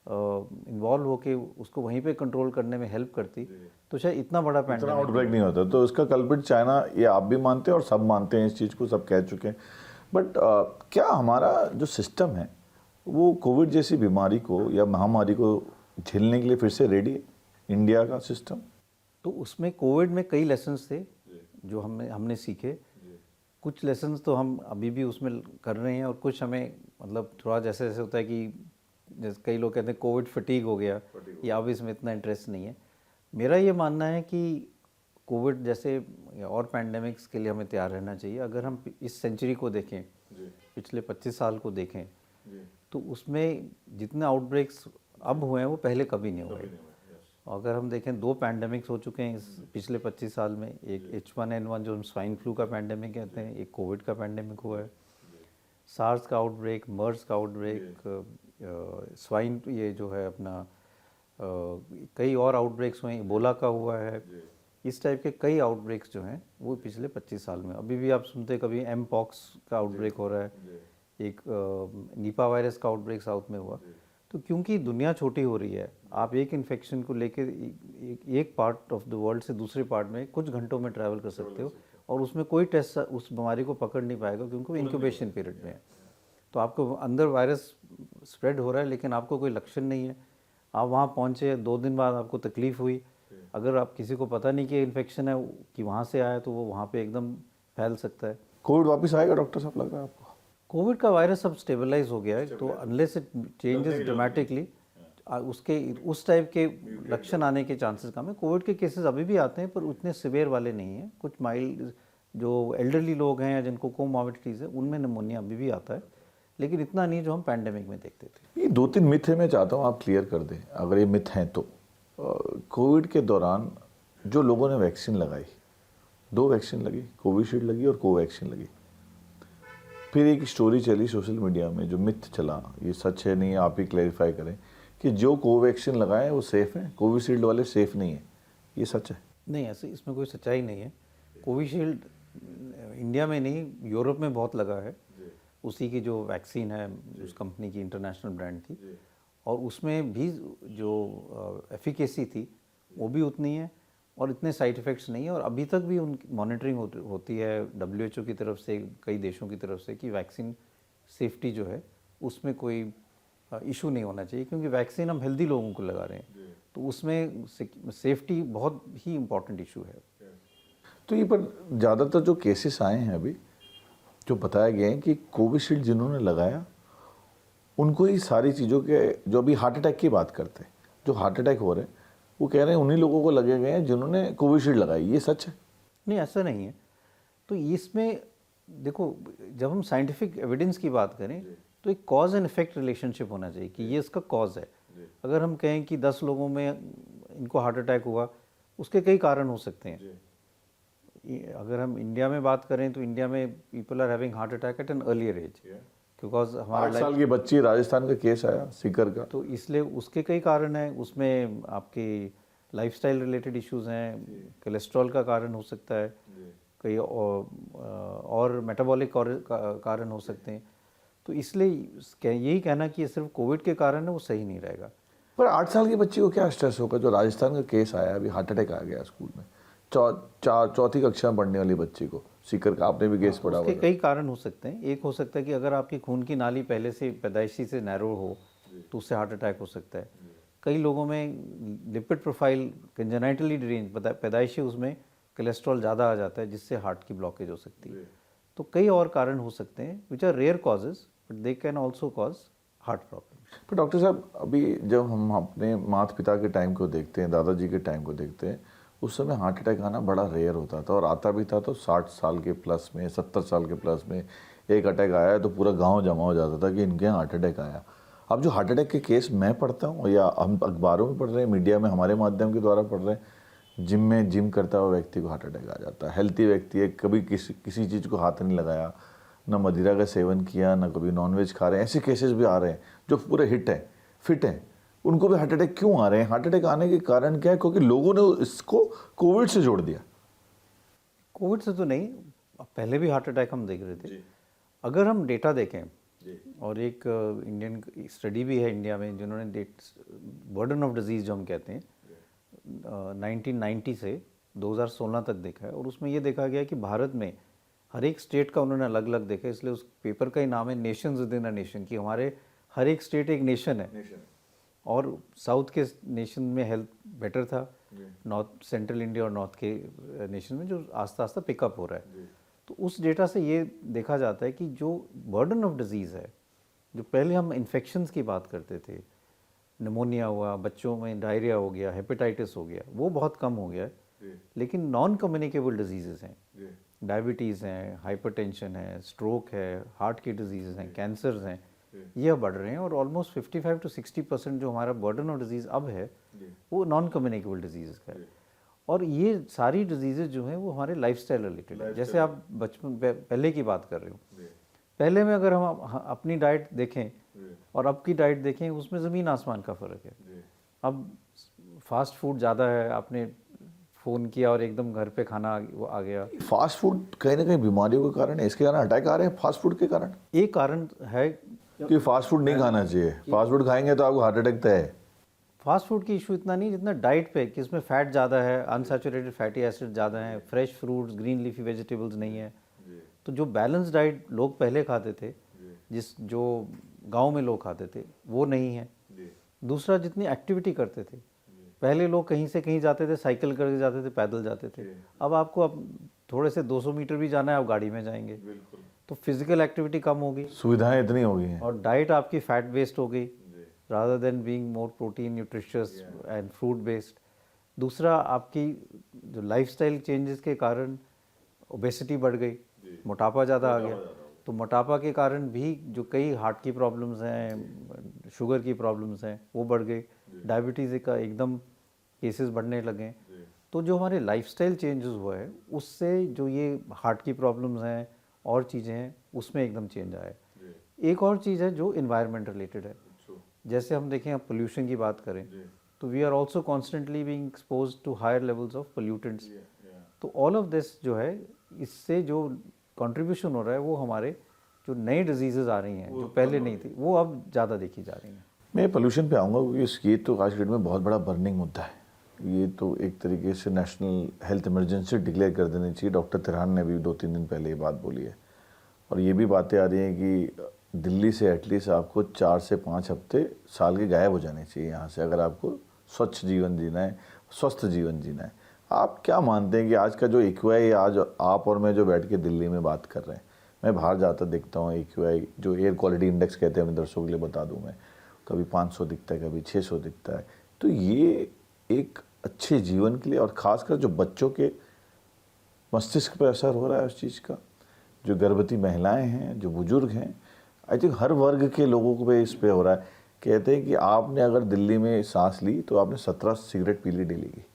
B: involve होके उसको वहीं पे कंट्रोल करने में हेल्प करती, तो शायद इतना बड़ा
A: इतना
B: पैंडेमिक।
A: आउटब्रेक नहीं होता। तो इसका कल्प्रिट चाइना, ये आप भी मानते हैं और सब मानते हैं, इस चीज़ को सब कह चुके हैं। बट क्या हमारा जो सिस्टम है वो कोविड जैसी बीमारी को या महामारी को झेलने के लिए फिर से रेडी है, इंडिया का सिस्टम?
B: तो उसमें कोविड में कई लेसन्स थे जो हमने सीखे। कुछ लेसन्स तो हम अभी भी उसमें कर रहे हैं, और कुछ हमें मतलब थोड़ा जैसे जैसे होता है कि जैसे कई लोग कहते हैं कोविड फटीग हो गया, या अब इसमें इतना इंटरेस्ट नहीं है। मेरा ये मानना है कि कोविड जैसे या और पैंडेमिक्स के लिए हमें तैयार रहना चाहिए। अगर हम इस सेंचुरी को देखें, पिछले 25 साल को देखें, तो उसमें जितने आउटब्रेक्स अब हुए हैं वो पहले कभी नहीं हुए। अगर हम देखें, दो पैंडेमिक्स हो चुके हैं इस पिछले 25 साल में, एक H1N1 जो हम स्वाइन फ्लू का पैंडेमिक कहते हैं, एक कोविड का पैंडेमिक हुआ है, सार्स का आउटब्रेक, मर्स का आउटब्रेक, स्वाइन ये जो है अपना, कई और आउटब्रेक्स हुए, इबोला का हुआ है। इस टाइप के कई आउटब्रेक्स जो हैं वो पिछले 25 साल में, अभी भी आप सुनते कभी एम पॉक्स का आउटब्रेक हो रहा है, एक निपा वायरस का आउटब्रेक साउथ में हुआ। तो क्योंकि दुनिया छोटी हो रही है, आप एक इन्फेक्शन को लेके एक पार्ट ऑफ द वर्ल्ड से दूसरे पार्ट में कुछ घंटों में ट्रैवल कर सकते हो, और उसमें कोई टेस्ट उस बीमारी को पकड़ नहीं पाएगा, क्योंकि वो इंक्यूबेशन पीरियड में है। तो आपको अंदर वायरस स्प्रेड हो रहा है, लेकिन आपको कोई लक्षण नहीं है। आप वहाँ पहुँचे, 2 दिन बाद आपको तकलीफ़ हुई, अगर आप किसी को पता नहीं कि इन्फेक्शन है, कि वहाँ से आया, तो वो वहाँ पे एकदम फैल सकता है।
A: कोविड वापस आएगा डॉक्टर साहब, लग रहा है आपको?
B: कोविड का वायरस अब स्टेबलाइज हो गया है, तो अनलेस इट चेंजेस ड्रामेटिकली, उसके उस टाइप के लक्षण आने के चांसेस कम है। कोविड के केसेस अभी भी आते हैं, पर उतने सिवियर वाले नहीं हैं। कुछ माइल्ड, जो एल्डरली लोग हैं या जिनको कोमॉर्बिडिटीज़ है, उनमें निमोनिया अभी भी आता है, लेकिन इतना नहीं जो हम पैंडेमिक में देखते थे।
A: ये 2-3 मिथ है, मैं चाहता हूँ आप क्लियर कर दें, अगर ये मिथ हैं तो। कोविड के दौरान जो लोगों ने वैक्सीन लगाई, 2 वैक्सीन लगी, कोविशील्ड लगी और कोवैक्सीन लगी, फिर एक स्टोरी चली सोशल मीडिया में, जो मिथ चला, ये सच है नहीं है आप ही क्लैरिफाई करें, कि जो कोवैक्सीन लगाए वो सेफ़ हैं, कोविशील्ड वाले सेफ़ नहीं है, ये सच है?
B: नहीं, ऐसे इसमें कोई सच्चाई नहीं है। कोविशील्ड इंडिया में नहीं, यूरोप में बहुत लगा है। उसी की जो वैक्सीन है, उस कंपनी की इंटरनेशनल ब्रांड थी, और उसमें भी जो एफिकेसी थी वो भी उतनी है, और इतने साइड इफ़ेक्ट्स नहीं है। और अभी तक भी उनकी मॉनिटरिंग होती है WHO की तरफ से, कई देशों की तरफ से, कि वैक्सीन सेफ्टी जो है उसमें कोई इशू नहीं होना चाहिए, क्योंकि वैक्सीन हम हेल्दी लोगों को लगा रहे हैं, तो उसमें सेफ्टी बहुत ही इम्पॉर्टेंट इशू है।
A: तो ये पर ज़्यादातर जो केसेस आए हैं अभी, जो बताया गया है कि कोविशील्ड जिन्होंने लगाया उनको ही सारी चीज़ों के, जो अभी हार्ट अटैक की बात करते हैं, जो हार्ट अटैक हो रहे हैं, वो कह रहे हैं उन्हीं लोगों को लगे गए हैं जिन्होंने कोविशील्ड लगाई, ये सच है?
B: नहीं, ऐसा नहीं है। तो इसमें देखो, जब हम साइंटिफिक एविडेंस की बात करें, तो एक कॉज एंड इफेक्ट रिलेशनशिप होना चाहिए कि ये इसका कॉज है। अगर हम कहें कि 10 लोगों में इनको हार्ट अटैक हुआ, उसके कई कारण हो सकते हैं। अगर हम इंडिया में बात करें तो इंडिया में people are having heart attack at an earlier age, because हमारा
A: 8 साल की बच्ची, राजस्थान का केस आया सीकर का।
B: तो इसलिए उसके कई कारण हैं। उसमें आपके लाइफस्टाइल रिलेटेड इश्यूज हैं, कोलेस्ट्रॉल का कारण हो सकता है, कई और मेटाबॉलिक कारण हो सकते हैं। तो इसलिए यही कहना कि ये सिर्फ कोविड के कारण है, वो सही नहीं रहेगा।
A: पर 8 साल की बच्ची को क्या स्ट्रेस होगा? जो राजस्थान का केस आया, अभी हार्ट अटैक आ गया स्कूल में, चौथी कक्षा में पढ़ने वाली बच्ची को, सीकर का, आपने भी केस पढ़ा
B: उसके
A: होगा।
B: कई कारण हो सकते हैं। एक हो सकता है कि अगर आपकी खून की नाली पहले से पैदाइशी से नैरो हो तो उससे हार्ट अटैक हो सकता है। कई लोगों में लिपिड प्रोफाइल कंजेनाइटली डिरेंज, पैदाइशी उसमें कोलेस्ट्रॉल ज़्यादा आ जाता है, जिससे हार्ट की ब्लॉकेज हो सकती है। तो कई और कारण हो सकते हैं which are rare causes, but they can also cause heart problem.
A: पर डॉक्टर साहब, अभी जब हम अपने माता पिता के टाइम को देखते हैं, दादाजी के टाइम को देखते हैं, उस समय हार्ट अटैक आना बड़ा रेयर होता था, और आता भी था तो 60 साल के प्लस में, 70 साल के प्लस में एक अटैक आया तो पूरा गांव जमा हो जाता था कि इनके यहाँ हार्ट अटैक आया। अब जो हार्ट अटैक के केस मैं पढ़ता हूँ या हम अखबारों में पढ़ रहे हैं, मीडिया में हमारे माध्यम के द्वारा पढ़ रहे हैं, जिम करता हुआ व्यक्ति को हार्ट अटैक आ जाता है। हेल्थी व्यक्ति है, कभी किसी चीज़ को हाथ नहीं लगाया, ना मदिरा का सेवन किया, ना कभी नॉनवेज खा रहे हैं, ऐसे केसेस भी आ रहे हैं जो पूरे फिट हैं, उनको भी हार्ट अटैक क्यों आ रहे हैं? हार्ट अटैक आने के कारण क्या है? क्योंकि लोगों ने इसको कोविड से जोड़ दिया।
B: कोविड से तो नहीं, पहले भी हार्ट अटैक हम देख रहे थे। अगर हम डेटा देखें, और एक इंडियन स्टडी भी है इंडिया में जिन्होंने बर्डन ऑफ डिजीज़ जो हम कहते हैं 1990 से 2016 तक देखा है, और उसमें ये देखा गया कि भारत में हर एक स्टेट का उन्होंने अलग अलग देखा। इसलिए उस पेपर का ही नाम है Nations with in a nation, कि हमारे हर एक स्टेट एक नेशन है। और साउथ के नेशन में हेल्थ बेटर था, नॉर्थ सेंट्रल इंडिया और नॉर्थ के नेशन में जो आस्ता आस्ता पिकअप हो रहा है। तो उस डेटा से ये देखा जाता है कि जो बर्डन ऑफ डिजीज़ है, जो पहले हम इन्फेक्शंस की बात करते थे, निमोनिया हुआ, बच्चों में डायरिया हो गया, हेपेटाइटिस हो गया, वो बहुत कम हो गया है। लेकिन नॉन कम्युनिकेबल डिजीज़ हैं, डायबिटीज़ हैं, हाइपरटेंशन है, स्ट्रोक है, हार्ट की डिजीज़ हैं, कैंसर्स हैं, ये बढ़ रहे हैं। और ऑलमोस्ट 55 to 60% जो हमारा बर्डन ऑफ डिजीज़ अब है, वो नॉन कम्युनिकेबल डिजीज़ का है। और ये सारी डिजीज़ेज जो हैं वो हमारे लाइफस्टाइल रिलेटेड है। जैसे आप बचपन पहले की बात कर रहे हो, पहले में अगर हम अपनी डाइट देखें और अब की डाइट देखें, उसमें ज़मीन आसमान का फ़र्क है। अब फास्ट फूड ज़्यादा है, आपने फ़ोन किया और एकदम घर पे खाना आ गया।
A: फास्ट फूड कहीं ना कहीं बीमारियों के कारण है, इसके कारण अटैक आ रहे हैं फास्ट फूड के कारण।
B: एक कारण है
A: कि फास्ट फूड नहीं खाना चाहिए, फास्ट फूड खाएंगे तो आपको हार्ट अटैक तय है।
B: फास्ट फूड की इशू इतना नहीं जितना डाइट पे, कि इसमें फैट ज़्यादा है, अनसैचुरेटेड फैटी एसिड ज़्यादा है, fresh fruits, green leafy vegetables नहीं है। तो जो बैलेंस डाइट लोग पहले खाते थे, जो गांव में लोग खाते थे, वो नहीं है। दूसरा, जितनी एक्टिविटी करते थे पहले, लोग कहीं से कहीं जाते थे, साइकिल करके जाते थे, पैदल जाते थे। अब थोड़े से 200 मीटर भी जाना है, आप गाड़ी में जाएंगे। तो फिजिकल एक्टिविटी कम होगी,
A: सुविधाएं इतनी हो गई हैं,
B: और डाइट आपकी फैट बेस्ड हो गई rather than being more protein nutritious and fruit based। दूसरा, आपकी जो लाइफस्टाइल चेंजेस के कारण ओबेसिटी बढ़ गई, मोटापा ज़्यादा आ गया। तो मोटापा के कारण भी जो कई हार्ट की प्रॉब्लम्स हैं, शुगर की प्रॉब्लम्स हैं, वो बढ़ गई। डायबिटीज़ का एकदम केसेस बढ़ने लगे। तो जो हमारे लाइफस्टाइल चेंजेस हुआ है, उससे जो ये हार्ट की प्रॉब्लम्स हैं और चीज़ें हैं, उसमें एकदम चेंज आया है। एक और चीज़ है जो इन्वायरमेंट रिलेटेड है। जैसे हम देखें, अब पोल्यूशन की बात करें तो we are also constantly being expose to higher levels of pollutants. तो ऑल ऑफ दिस जो है, इससे जो कंट्रीब्यूशन हो रहा है, वो हमारे जो नई डिजीजेज आ रही हैं, जो पहले नहीं थी, वो अब ज़्यादा देखी जा रही हैं।
A: मैं पोल्यूशन पे आऊँगा क्योंकि ये तो आज की डेट में बहुत बड़ा बर्निंग मुद्दा है। ये तो एक तरीके से नेशनल हेल्थ इमरजेंसी डिक्लेयर कर देनी चाहिए। डॉक्टर तिरहान ने भी 2-3 दिन पहले ये बात बोली है, और ये भी बातें आ रही हैं कि दिल्ली से एटलीस्ट आपको 4 से 5 हफ्ते साल के गायब हो जाने चाहिए यहाँ से, अगर आपको स्वच्छ जीवन जीना है, स्वस्थ जीवन जीना है। आप क्या मानते हैं कि आज का जो AQI, आज आप और मैं जो बैठ के दिल्ली में बात कर रहे हैं, मैं बाहर जाता दिखता हूँ, AQI जो एयर क्वालिटी इंडेक्स कहते हैं, अपने दर्शकों के लिए बता दूँ मैं, कभी 500 दिखता है, कभी 600 दिखता है। तो ये एक अच्छे जीवन के लिए, और ख़ासकर जो बच्चों के मस्तिष्क पर असर हो रहा है उस चीज़ का, जो गर्भवती महिलाएं हैं, जो बुजुर्ग हैं, आई थिंक हर वर्ग के लोगों को पे इस पे हो रहा है। कहते हैं कि आपने अगर दिल्ली में सांस ली तो आपने 17 सिगरेट पी ली डेली की।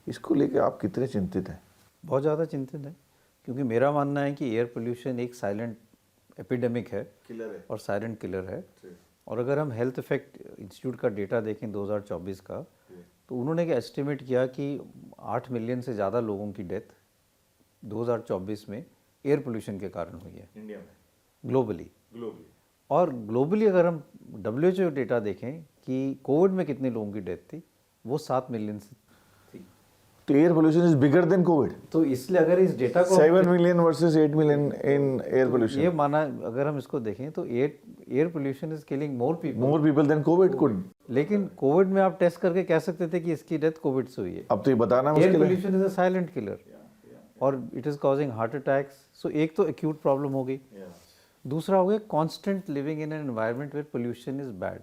A: इसको लेके आप कितने चिंतित हैं?
B: बहुत ज़्यादा चिंतित है, क्योंकि मेरा मानना है कि एयर पोल्यूशन एक साइलेंट एपिडेमिक है,
A: किलर है
B: और साइलेंट किलर है। और अगर हम हेल्थ इफेक्ट इंस्टीट्यूट का डेटा देखें 2024 का, तो उन्होंने क्या एस्टिमेट किया कि 8 मिलियन से ज़्यादा लोगों की डेथ 2024 में एयर पोल्यूशन के कारण हुई है
A: इंडिया में,
B: ग्लोबली।
A: ग्लोबली।
B: और ग्लोबली अगर हम WHO डेटा देखें कि कोविड में कितने लोगों की डेथ थी, वो 7 मिलियन से थी।
A: तो air pollution is bigger than covid.
B: तो इसलिए अगर इस डेटा को
A: 7 million versus 8 million in air pollution.
B: ये माना, अगर हम इसको देखें तो air pollution is killing more
A: people than covid could.
B: लेकिन कोविड में आप टेस्ट करके कह सकते थे कि इसकी डेथ कोविड से हुई है।
A: अब तो ये बताना
B: एयर
A: मुश्किल है।
B: Pollution is a silent killer, और it is causing heart attacks. So एक तो एक्यूट प्रॉब्लम हो गई। दूसरा हो गया constant living in an environment where pollution is bad.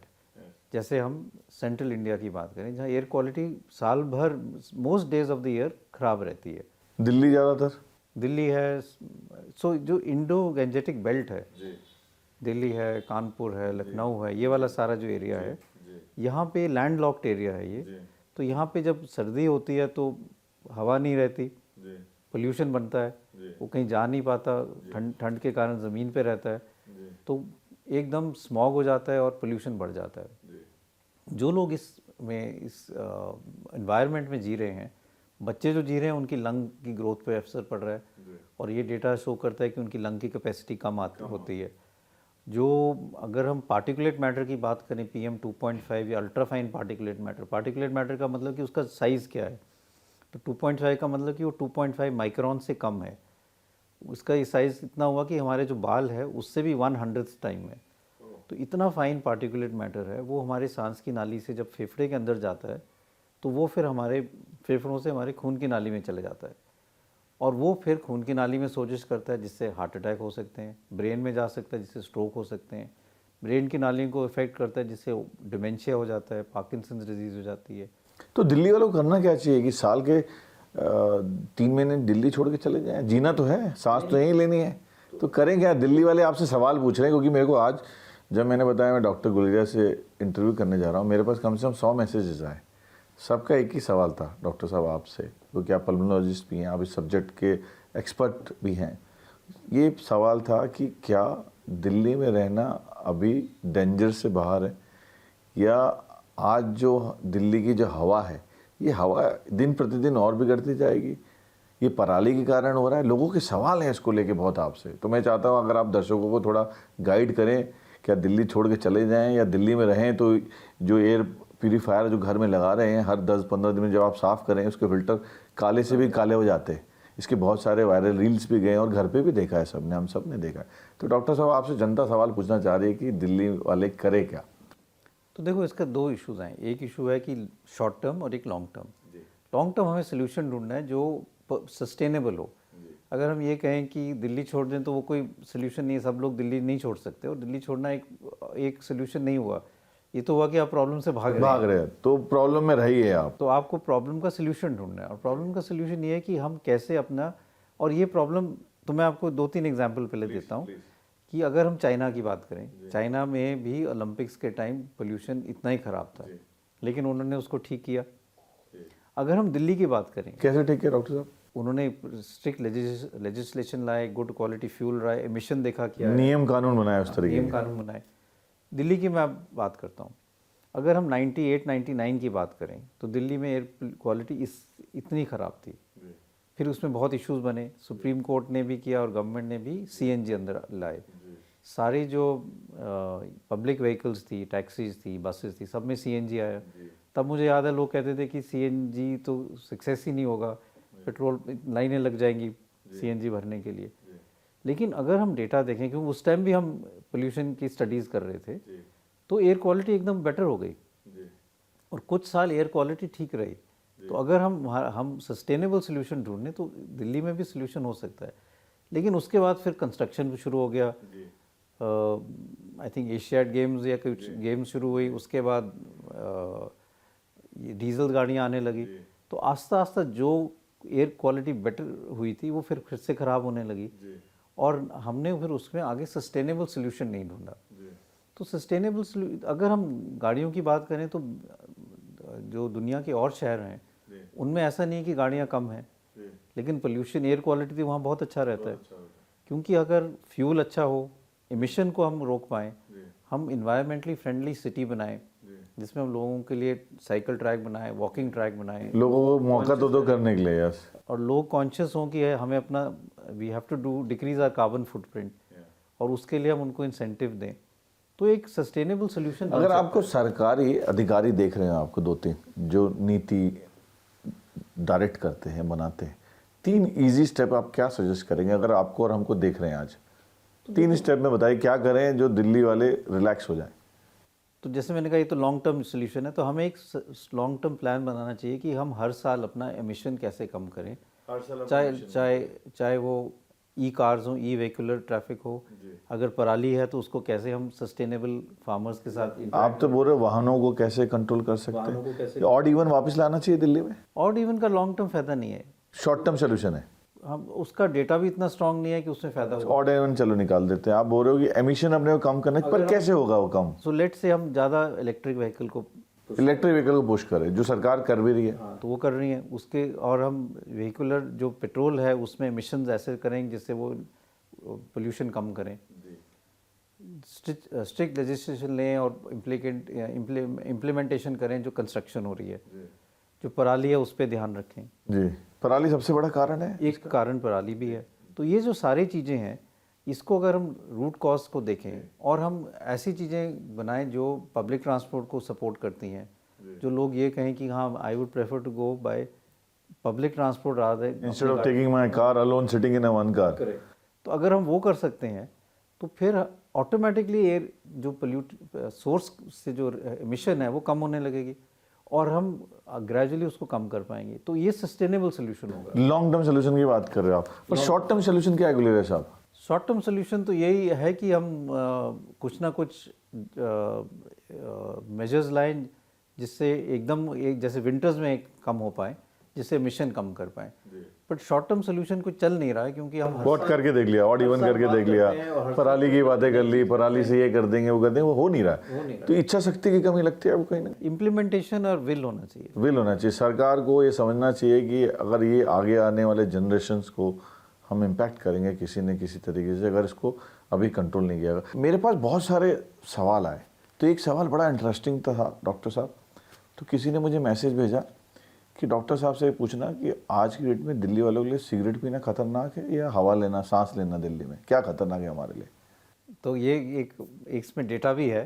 B: जैसे हम सेंट्रल इंडिया की बात करें, जहाँ एयर क्वालिटी साल भर most days of the year खराब रहती है।
A: दिल्ली ज़्यादातर,
B: दिल्ली है, सो जो इंडो गैंजेटिक बेल्ट है, दिल्ली है, कानपुर है, लखनऊ है, ये वाला सारा जो एरिया है, यहाँ पे लैंड लॉक्ड एरिया है ये। तो यहाँ पे जब सर्दी होती है तो हवा नहीं रहती, पोल्यूशन बनता है, वो कहीं जा नहीं पाता, ठंड के कारण ज़मीन पे रहता है, तो एकदम स्मॉग हो जाता है और पोल्यूशन बढ़ जाता है। जो लोग इस एनवायरनमेंट में जी रहे हैं, बच्चे जो जी रहे हैं, उनकी लंग की ग्रोथ पे असर पड़ रहा है, और ये डेटा शो करता है कि उनकी लंग की कैपेसिटी कम होती है। जो अगर हम पार्टिकुलेट मैटर की बात करें, PM 2.5 या अल्ट्रा फाइन पार्टिकुलेट मैटर का मतलब कि उसका साइज़ क्या है, तो 2.5 का मतलब कि वो 2.5 माइक्रोन से कम है। उसका ये साइज़ इतना हुआ कि हमारे जो बाल है उससे भी 1/100th टाइम है। तो इतना फाइन पार्टिकुलेट मैटर है, वो हमारे सांस की नाली से जब फेफड़े के अंदर जाता है तो वो फिर हमारे फेफड़ों से हमारे खून की नाली में चले जाता है, और वो फिर खून की नाली में सोजिश करता है, जिससे हार्ट अटैक हो सकते हैं, ब्रेन में जा सकता है जिससे स्ट्रोक हो सकते हैं, ब्रेन की नालियों को इफेक्ट करता है जिससे डिमेंशिया हो जाता है, पार्किंसंस डिजीज़ हो जाती है।
A: तो दिल्ली वालों को करना क्या चाहिए कि साल के 3 महीने दिल्ली छोड़ के चले जाएं? जीना तो है, सांस तो यहीं लेनी है, तो करें क्या? दिल्ली वाले आपसे सवाल पूछ रहे हैं, क्योंकि मेरे को आज जब मैंने बताया मैं डॉक्टर गुलेरिया से इंटरव्यू करने जा रहा हूँ, मेरे पास कम से कम 100 मैसेजेस आए। सबका एक ही सवाल था, डॉक्टर साहब आपसे, क्योंकि आप पल्मोनोलॉजिस्ट भी हैं, आप इस सब्जेक्ट के एक्सपर्ट भी हैं। ये सवाल था कि क्या दिल्ली में रहना अभी डेंजर से बाहर है, या आज जो दिल्ली की जो हवा है, ये हवा दिन प्रतिदिन और बिगड़ती जाएगी? ये पराली के कारण हो रहा है। लोगों के सवाल हैं इसको लेके बहुत आपसे, तो मैं चाहता हूँ अगर आप दर्शकों को थोड़ा गाइड करें, क्या दिल्ली छोड़ के चले जाएं या दिल्ली में रहें? तो जो एयर प्यूरीफायर जो घर में लगा रहे हैं, हर 10-15 दिन में जब आप साफ़ करें उसके फिल्टर काले से भी काले हो जाते हैं। इसके बहुत सारे वायरल रील्स भी गए और घर पे भी देखा है सबने, हम सब ने देखा है। तो डॉक्टर साहब आपसे जनता सवाल पूछना चाह रही है कि दिल्ली वाले करे क्या?
B: तो देखो, इसका 2 इश्यूज़ हैं। एक इशू है कि शॉर्ट टर्म और एक लॉन्ग टर्म। लॉन्ग टर्म हमें सोल्यूशन ढूंढना है जो सस्टेनेबल हो। अगर हम ये कहें कि दिल्ली छोड़ दें तो वो कोई सोल्यूशन नहीं है, सब लोग दिल्ली नहीं छोड़ सकते, और दिल्ली छोड़ना एक सोल्यूशन नहीं हुआ। ये तो हुआ कि आप प्रॉब्लम से भाग रहे हैं,
A: तो प्रॉब्लम में रहिए आप।
B: तो आपको प्रॉब्लम का सोल्यूशन ढूंढना है, और प्रॉब्लम का सोल्यूशन ये है कि हम कैसे अपना, और ये प्रॉब्लम तो मैं आपको 2-3 एग्जांपल पहले देता हूँ कि अगर हम चाइना की बात करें, चाइना में भी ओलंपिक्स के टाइम पोल्यूशन इतना ही ख़राब था, लेकिन उन्होंने उसको ठीक किया। अगर हम दिल्ली की बात करें,
A: कैसे ठीक है डॉक्टर साहब?
B: उन्होंने स्ट्रिक्ट लेजिस्लेशन लाए, गुड क्वालिटी फ्यूल लाए, एमिशन देखा किया,
A: नियम कानून बनाए उस तरीके
B: नियम कानून बनाए। दिल्ली की मैं बात करता हूँ, अगर हम 98-99 की बात करें तो दिल्ली में एयर क्वालिटी इतनी ख़राब थी। फिर उसमें बहुत इश्यूज बने, सुप्रीम कोर्ट ने भी किया और गवर्नमेंट ने भी CNG अंदर लाए। सारी जो पब्लिक व्हीकल्स थी, टैक्सीज थी, बसेस थी, सब में CNG आया। तब मुझे याद है लोग कहते थे कि CNG तो सक्सेस ही नहीं होगा, पेट्रोल लाइनें लग जाएंगी CNG भरने के लिए। लेकिन अगर हम डेटा देखें, क्योंकि उस टाइम भी हम पोल्यूशन की स्टडीज़ कर रहे थे, तो एयर क्वालिटी एकदम बेटर हो गई, और कुछ साल एयर क्वालिटी ठीक रही। तो अगर हम सस्टेनेबल सोल्यूशन ढूंढें तो दिल्ली में भी सोल्यूशन हो सकता है। लेकिन उसके बाद फिर कंस्ट्रक्शन भी शुरू हो गया, आई थिंक एशियाड गेम्स या कुछ गेम्स शुरू हुई, उसके बाद ये डीजल गाड़ियाँ आने लगी, तो आस्ता आस्ता जो एयर क्वालिटी बेटर हुई थी वो फिर से ख़राब होने लगी, और हमने फिर उसमें आगे सस्टेनेबल सोल्यूशन नहीं ढूंढा। तो सस्टेनेबल, अगर हम गाड़ियों की बात करें तो जो दुनिया के और शहर हैं उनमें ऐसा नहीं है कि गाड़ियाँ कम हैं, लेकिन पोल्यूशन, एयर क्वालिटी भी वहाँ बहुत अच्छा रहता है। क्योंकि अगर फ्यूल अच्छा हो, एमिशन को हम रोक पाएँ, हम इन्वायरमेंटली फ्रेंडली सिटी बनाएं जिसमें हम लोगों के लिए साइकिल ट्रैक बनाएं, वॉकिंग ट्रैक बनाएं,
A: लोगों को मौका तो दो करने के लिए। यस।
B: और लोग कॉन्शियस हों कि हमें अपना, we have to do decrease our carbon footprint, और उसके लिए हम उनको इंसेंटिव दें, तो एक सस्टेनेबल सोल्यूशन।
A: अगर आपको सरकारी अधिकारी देख रहे हैं, आपको 2-3 जो नीति डायरेक्ट करते हैं, बनाते हैं, 3 इजी स्टेप आप क्या सजेस्ट करेंगे अगर आपको और हमको देख रहे हैं आज? 3 स्टेप में बताइए क्या करें जो दिल्ली वाले रिलैक्स हो जाएं।
B: तो जैसे मैंने कहा ये तो लॉन्ग टर्म सोल्यूशन है, तो हमें एक लॉन्ग टर्म प्लान बनाना चाहिए कि हम हर साल अपना एमिशन कैसे कम करें, चाहे वो ई कार्स हो, ई व्हीकुलर ट्रैफिक हो, अगर पराली है तो उसको कैसे हम सस्टेनेबल फार्मर्स के साथ।
A: आप तो बोल रहे हो वाहनों को कैसे कंट्रोल कर सकते हैं, ऑड इवन वापस लाना चाहिए दिल्ली में।
B: ऑड इवन का लॉन्ग टर्म फायदा नहीं है,
A: शॉर्ट टर्म सोल्यूशन है।
B: हम उसका डेटा भी इतना स्ट्रांग नहीं है कि उसमें फायदा हो।
A: ऑड इवन चलो निकाल देते हैं, आप बोल रहे हो कि एमिशन अपने को कम करना, पर कैसे होगा वो कम?
B: सो लेट से हम ज़्यादा इलेक्ट्रिक व्हीकल को
A: पुश करें, जो सरकार कर भी रही है।
B: तो वो कर रही है उसके, और हम व्हीकुलर जो पेट्रोल है उसमें एमिशंस ऐसे करेंगे जिससे वो पोल्यूशन कम करें। स्ट्रिक्ट लेजिस्लेशन लें और इम्प्लीमेंटेशन करें जो कंस्ट्रक्शन हो रही है। जो पराली है उस पर ध्यान रखें।
A: जी, पराली सबसे बड़ा कारण है,
B: एक कारण पराली भी है। तो ये जो सारी चीज़ें हैं, इसको अगर हम रूट कॉज को देखें और हम ऐसी चीज़ें बनाएं जो पब्लिक ट्रांसपोर्ट को सपोर्ट करती हैं, जो लोग ये कहें कि हाँ I would prefer to go by public transport rather
A: instead of taking my car alone sitting in a one car.
B: तो अगर हम वो कर सकते हैं तो फिर ऑटोमेटिकली एयर जो पोल्यूट सोर्स से जो एमिशन है वो कम होने लगेगी और हम ग्रेजुअली उसको कम कर पाएंगे। तो ये सस्टेनेबल सोल्यूशन होगा।
A: लॉन्ग टर्म सोल्यूशन की बात कर रहे हो आप, पर शॉर्ट टर्म सोल्यूशन क्या है गुलेरिया साहब?
B: शॉर्ट टर्म सोल्यूशन तो यही है कि हम कुछ ना कुछ मेजर्स लाएं जिससे एकदम एक जैसे विंटर्स में कम हो पाए, जिससे एमिशन कम कर पाए। बट शॉर्ट टर्म सोल्यूशन कुछ चल नहीं रहा है क्योंकि हम
A: बहुत करके देख लिया, ऑड इवन करके देख लिया, पराली की बातें कर ली, पराली से ये कर देंगे वो कर देंगे, वो हो नहीं रहा है। तो इच्छा शक्ति की कमी लगती है आपको कहीं ना?
B: इम्प्लीमेंटेशन और विल होना चाहिए।
A: विल होना चाहिए। सरकार को ये समझना चाहिए कि अगर ये आगे आने वाले जनरेशन्स को हम इम्पैक्ट करेंगे किसी न किसी तरीके से, अगर इसको अभी कंट्रोल नहीं किया। मेरे पास बहुत सारे सवाल आए, तो एक सवाल बड़ा इंटरेस्टिंग था डॉक्टर साहब। तो किसी ने मुझे मैसेज भेजा कि डॉक्टर साहब से पूछना कि आज की डेट में दिल्ली वालों के लिए सिगरेट पीना खतरनाक है या हवा लेना, सांस लेना दिल्ली में क्या खतरनाक है हमारे लिए? तो
B: ये एक इसमें डेटा भी है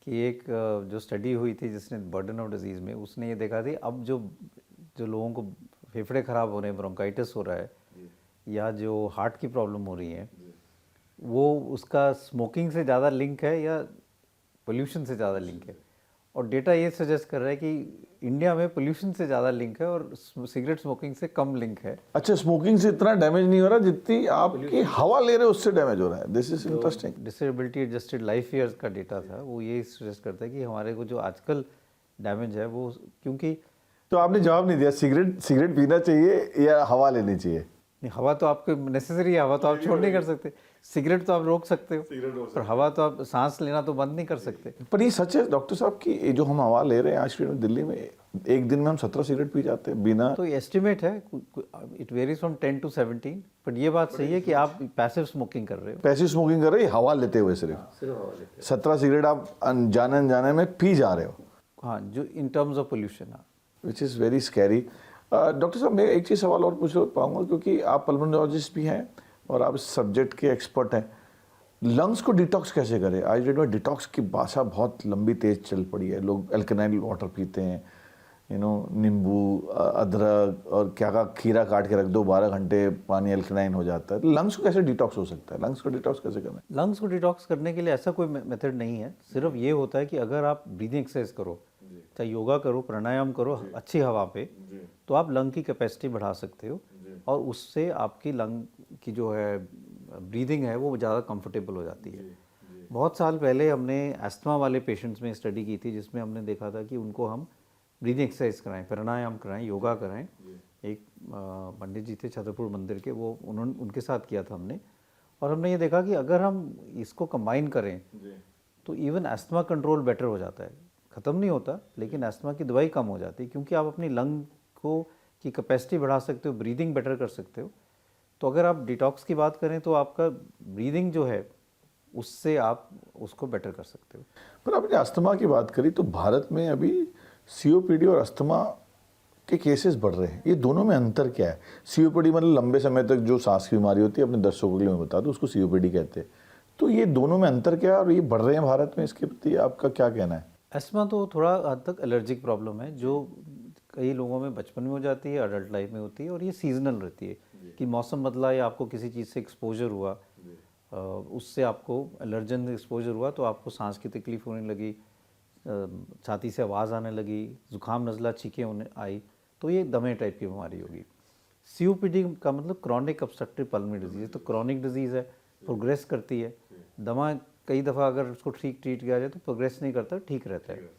B: कि एक जो स्टडी हुई थी जिसने बर्डन ऑफ डिजीज़ में, उसने ये देखा थी अब जो लोगों को फेफड़े ख़राब हो रहे हैं, ब्रोंकाइटिस हो रहा है या जो हार्ट की प्रॉब्लम हो रही है, वो उसका स्मोकिंग से ज़्यादा लिंक है या पोल्यूशन से ज़्यादा लिंक है। और डेटा ये सजेस्ट कर रहा है कि इंडिया में पोल्यूशन से ज़्यादा लिंक है और सिगरेट स्मोकिंग से कम लिंक है।
A: अच्छा, स्मोकिंग से इतना डैमेज नहीं हो रहा जितनी आपकी हवा ले रहे हो उससे डैमेज हो रहा है। This is interesting.
B: Disability adjusted life years का डेटा था, वो ये सजेस्ट करता है कि हमारे को जो आजकल डैमेज है वो क्योंकि। तो
A: आपने जवाब नहीं दिया, सिगरेट पीना चाहिए या हवा लेनी चाहिए?
B: हवा तो आपको नेसेसरी है, हवा तो आप छोड़ नहीं कर सकते। सिगरेट तो आप रोक सकते हो, पर हवा तो आप सांस लेना तो बंद नहीं कर सकते।
A: पर ये सच है डॉक्टर साहब कि जो हम हवा ले रहे हैं आज की दिल्ली में, एक दिन में हम 17 सिगरेट पी जाते हैं बिना।
B: तो एस्टिमेट है, it varies from 10 to 17। But ये बात सही है कि आप पैसिव स्मोकिंग कर रहे हो।
A: पैसिव स्मोकिंग कर रहे हो, हवा लेते हुए सिर्फ 17 सिगरेट आप अनजाने में पी जा रहे हो।
B: हाँ, जो इन terms of pollution,
A: which is very scary. Doctor साहब मैं एक चीज़ सवाल और पूछ पाऊँगा, क्योंकि आप पल्मोनोलॉजिस्ट भी हैं और आप इस सब्जेक्ट के एक्सपर्ट हैं। लंग्स को डिटॉक्स कैसे करें? आज डेट में डिटॉक्स की भाषा बहुत लंबी तेज चल पड़ी है। लोग अल्कलाइन वाटर पीते हैं, नींबू, अदरक और क्या खीरा काट के रख दो, 12 घंटे पानी अल्कलाइन हो जाता है। लंग्स को कैसे डिटॉक्स हो सकता है? लंग्स को डिटॉक्स कैसे करना है?
B: लंग्स को डिटॉक्स करने के लिए ऐसा कोई मेथड नहीं है। सिर्फ ये होता है कि अगर आप ब्रीदिंग एक्सरसाइज करो, चाहे योगा करो, प्राणायाम करो अच्छी हवा पे, तो आप लंग की कैपेसिटी बढ़ा सकते हो और उससे आपकी लंग की जो है ब्रीदिंग है वो ज़्यादा कंफर्टेबल हो जाती है। बहुत साल पहले हमने एस्थमा वाले पेशेंट्स में स्टडी की थी जिसमें हमने देखा था कि उनको हम ब्रीदिंग एक्सरसाइज कराएं, प्राणायाम कराएं, योगा कराएं। एक पंडित जी थे छतरपुर मंदिर के, वो उनके साथ किया था हमने, और हमने ये देखा कि अगर हम इसको कंबाइन करें तो इवन अस्थमा कंट्रोल बेटर हो जाता है, ख़त्म नहीं होता लेकिन अस्थमा की दवाई कम हो जाती है, क्योंकि आप अपनी लंग को की कैपेसिटी बढ़ा सकते हो, ब्रीदिंग बेटर कर सकते हो। तो अगर आप डिटॉक्स की बात करें तो आपका ब्रीदिंग जो है उससे आप उसको बेटर कर सकते हो।
A: पर आपने अस्थमा की बात करी, तो भारत में अभी सीओपीडी और अस्थमा के केसेस बढ़ रहे हैं, ये दोनों में अंतर क्या है? सीओपीडी मतलब लंबे समय तक जो सांस की बीमारी होती है, अपने दर्शकों के लिए मैं बता दूं, उसको सीओपीडी कहते हैं। तो ये दोनों में अंतर क्या है और ये बढ़ रहे हैं भारत में, इसके प्रति आपका क्या कहना है?
B: अस्थमा तो थोड़ा हद तक एलर्जिक प्रॉब्लम है जो कई लोगों में बचपन में हो जाती है, अडल्ट लाइफ में होती है, और ये सीजनल रहती है कि मौसम बदला या आपको किसी चीज़ से एक्सपोजर हुआ, उससे आपको एलर्जन एक्सपोजर हुआ तो आपको सांस की तकलीफ होने लगी, छाती से आवाज़ आने लगी, जुकाम नज़ला छींकें होने आई, तो ये दमे टाइप की बीमारी होगी। सीओपीडी का मतलब क्रॉनिक ऑब्स्ट्रक्टिव पल्मोनरी डिजीज़, तो क्रॉनिक डिजीज़ है, प्रोग्रेस करती है। दमा कई दफ़ा अगर उसको ठीक ट्रीट किया जाए तो प्रोग्रेस नहीं करता, ठीक रहता है।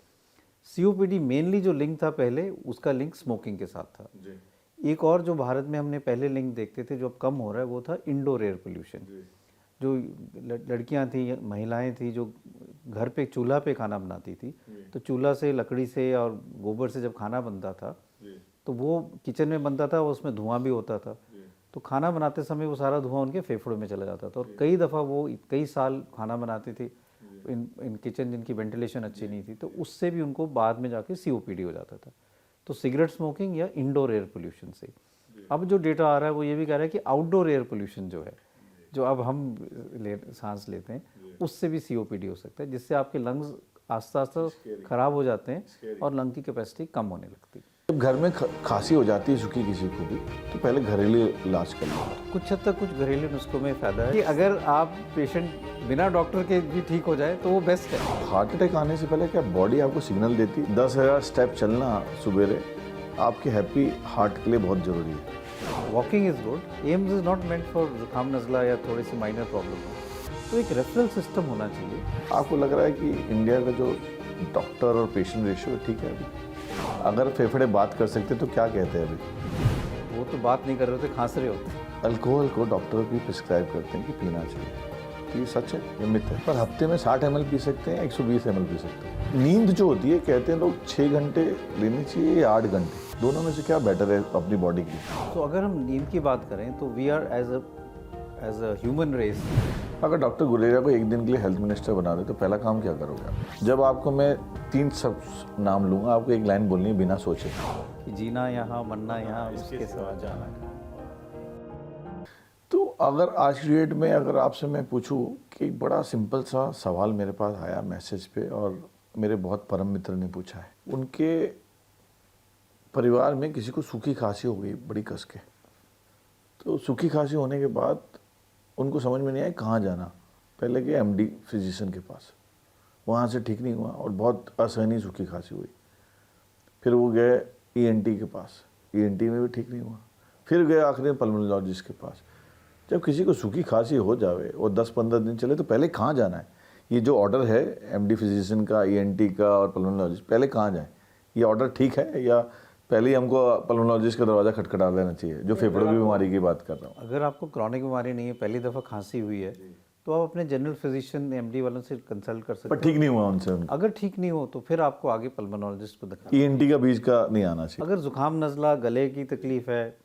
B: सीओपीडी मेनली जो लिंक था पहले, उसका लिंक स्मोकिंग के साथ था। एक और जो भारत में हमने पहले लिंक देखते थे जो अब कम हो रहा है वो था इंडोर एयर पोल्यूशन। जो लड़कियां थी, महिलाएं थी जो घर पे चूल्हा पे खाना बनाती थी, तो चूल्हा से, लकड़ी से और गोबर से जब खाना बनता था तो वो किचन में बनता था, उसमें धुआं भी होता था, तो खाना बनाते समय वो सारा धुआं उनके फेफड़ों में चला जाता था, और कई दफ़ा वो कई साल खाना बनाते थे इन किचन जिनकी वेंटिलेशन अच्छी नहीं थी, तो उससे भी उनको बाद में जाके सीओपीडी हो जाता था। तो सिगरेट स्मोकिंग या इंडोर एयर पोल्यूशन से। अब जो डेटा आ रहा है वो ये भी कह रहा है कि आउटडोर एयर पोल्यूशन जो है, जो अब हम सांस लेते हैं, उससे भी सीओपीडी हो सकता है, जिससे आपके लंग्स आस्ते आस्ते ख़राब हो जाते हैं और लंग की कैपेसिटी कम होने लगती है।
A: जब घर में खांसी हो जाती है सूखी किसी को भी, तो पहले घरेलू इलाज कर लो।
B: कुछ हद तक कुछ घरेलू नुस्खों में फ़ायदा है कि अगर आप पेशेंट बिना डॉक्टर के भी ठीक हो जाए तो वो बेस्ट है।
A: हार्ट अटैक आने से पहले क्या बॉडी आपको सिग्नल देती है? 10,000 स्टेप चलना सुबेरे आपके हैप्पी हार्ट के लिए बहुत ज़रूरी है।
B: Walking is good, AIIMS is not meant for जुकाम नज़ला या थोड़ी सी माइनर प्रॉब्लम हो, तो एक रेफरल सिस्टम होना चाहिए।
A: आपको लग रहा है कि इंडिया का जो डॉक्टर और पेशेंट रेशियो ठीक है अभी? अगर फेफड़े बात कर सकते तो क्या कहते हैं अभी?
B: वो तो बात नहीं कर रहे होते, खांस रहे होते।
A: अल्कोहल को डॉक्टर भी प्रिस्क्राइब करते हैं कि पीना चाहिए, तो ये सच है, ये मिथ है? पर हफ्ते में 60 ml पी सकते हैं, 120 ml पी सकते हैं। नींद जो होती है, कहते हैं लोग 6 घंटे लेनी चाहिए या 8 घंटे, दोनों में से क्या बेटर है अपनी बॉडी के लिए?
B: तो अगर हम नींद की बात करें तो we are as a human race.
A: अगर डॉक्टर गुलेरिया को एक दिन के लिए हेल्थ मिनिस्टर बना दे तो पहला काम क्या करोगे आप? जब आपको मैं 3 सब नाम लूँगा, आपको एक लाइन बोलनी है बिना सोचे।
B: कि जीना यहाँ, मरना यहाँ, उसके सिवा जाना कहाँ।
A: तो अगर आज की डेट में अगर आपसे मैं पूछूं कि एक बड़ा सिंपल सा सवाल मेरे पास आया मैसेज पे, और मेरे बहुत परम मित्र ने पूछा है, उनके परिवार में किसी को सूखी खांसी हो गई बड़ी कस के, तो सूखी खांसी होने के बाद उनको समझ में नहीं आया कहाँ जाना। पहले गए एमडी फिजिशियन के पास, वहाँ से ठीक नहीं हुआ और बहुत असहनीय सूखी खांसी हुई। फिर वो गए ईएनटी के पास, ईएनटी में भी ठीक नहीं हुआ। फिर गए आखिरी में पल्मोनोलॉजिस्ट के पास। जब किसी को सूखी खांसी हो जावे और 10-15 दिन चले तो पहले कहाँ जाना है? ये जो ऑर्डर है एमडी फिजिशियन का, ईएनटी का और पल्मोनोलॉजिस्ट, पहले कहाँ जाए? ये ऑर्डर ठीक है या पहले ही हमको पल्मोनोलॉजिस्ट का दरवाज़ा खटखटा लेना चाहिए, जो फेफड़ों की बीमारी की बात कर रहा हूँ?
B: अगर आपको क्रॉनिक बीमारी नहीं है, पहली दफ़ा खांसी हुई है, तो आप अपने जनरल फिजिशियन एमडी वालों से कंसल्ट कर सकते
A: पर
B: हैं।
A: ठीक नहीं हुआ उनसे उनको।
B: अगर ठीक नहीं हो तो फिर आपको आगे पल्मोनोलॉजिस्ट को दिखाना।
A: ईएनटी का बीच का नहीं आना चाहिए।
B: अगर जुकाम नज़ला, गले की तकलीफ है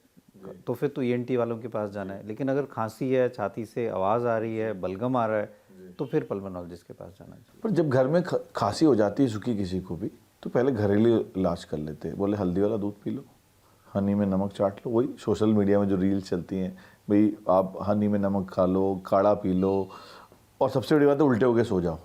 B: तो फिर तो ईएनटी वालों के पास जाना है, लेकिन अगर खांसी है, छाती से आवाज़ आ रही है, बलगम आ रहा है, तो फिर पल्मोनोलॉजिस्ट के पास जाना चाहिए।
A: पर जब घर में खांसी हो जाती है सूखी किसी को भी, तो पहले घरेलू इलाज कर लेते हैं। बोले हल्दी वाला दूध पी लो, हनी में नमक चाट लो, वही सोशल मीडिया में जो रील्स चलती हैं, भाई आप हनी में नमक खा लो, काढ़ा पी लो, और सबसे बड़ी बात है उल्टे होके सो जाओ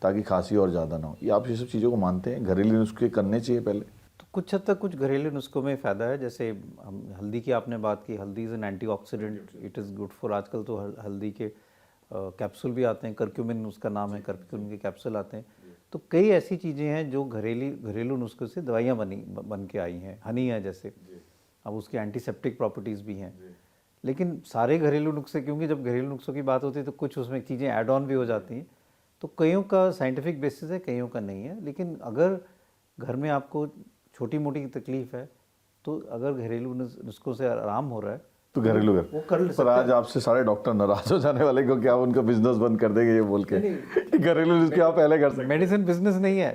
A: ताकि खांसी और ज़्यादा ना हो। ये आप ये सब चीज़ों को मानते हैं? घरेलू नुस्खे करने चाहिए पहले?
B: तो कुछ हद तक कुछ घरेलू नुस्खों में फ़ायदा है। जैसे हम हल्दी की आपने बात की, हल्दी is an antioxidant, it is good for. आजकल तो हल्दी के कैप्सूल भी आते हैं, करक्यूमिन उसका नाम है, करक्यूमिन के कैप्सूल आते हैं। तो कई ऐसी चीज़ें हैं जो घरेलू नुस्खों से दवाइयाँ बन के आई हैं। हनी है जैसे, अब उसकी एंटीसेप्टिक प्रॉपर्टीज़ भी हैं। लेकिन सारे घरेलू नुस्खे, क्योंकि जब घरेलू नुस्खों की बात होती है तो कुछ उसमें चीज़ें ऐड ऑन भी हो जाती हैं, तो कईयों का साइंटिफिक बेसिस है, कईयों का नहीं है। लेकिन अगर घर में आपको छोटी मोटी तकलीफ़ है, तो अगर घरेलू नुस्खों से आराम हो रहा है
A: तो घरेलू
B: वो कर ले
A: पर आज आपसे सारे डॉक्टर नाराज हो जाने वाले क्योंकि आप उनका बिजनेस बंद कर देंगे ये बोल के कि घरेलू नुस्खे आप पहले कर सकते
B: मेडिसिन बिजनेस नहीं है,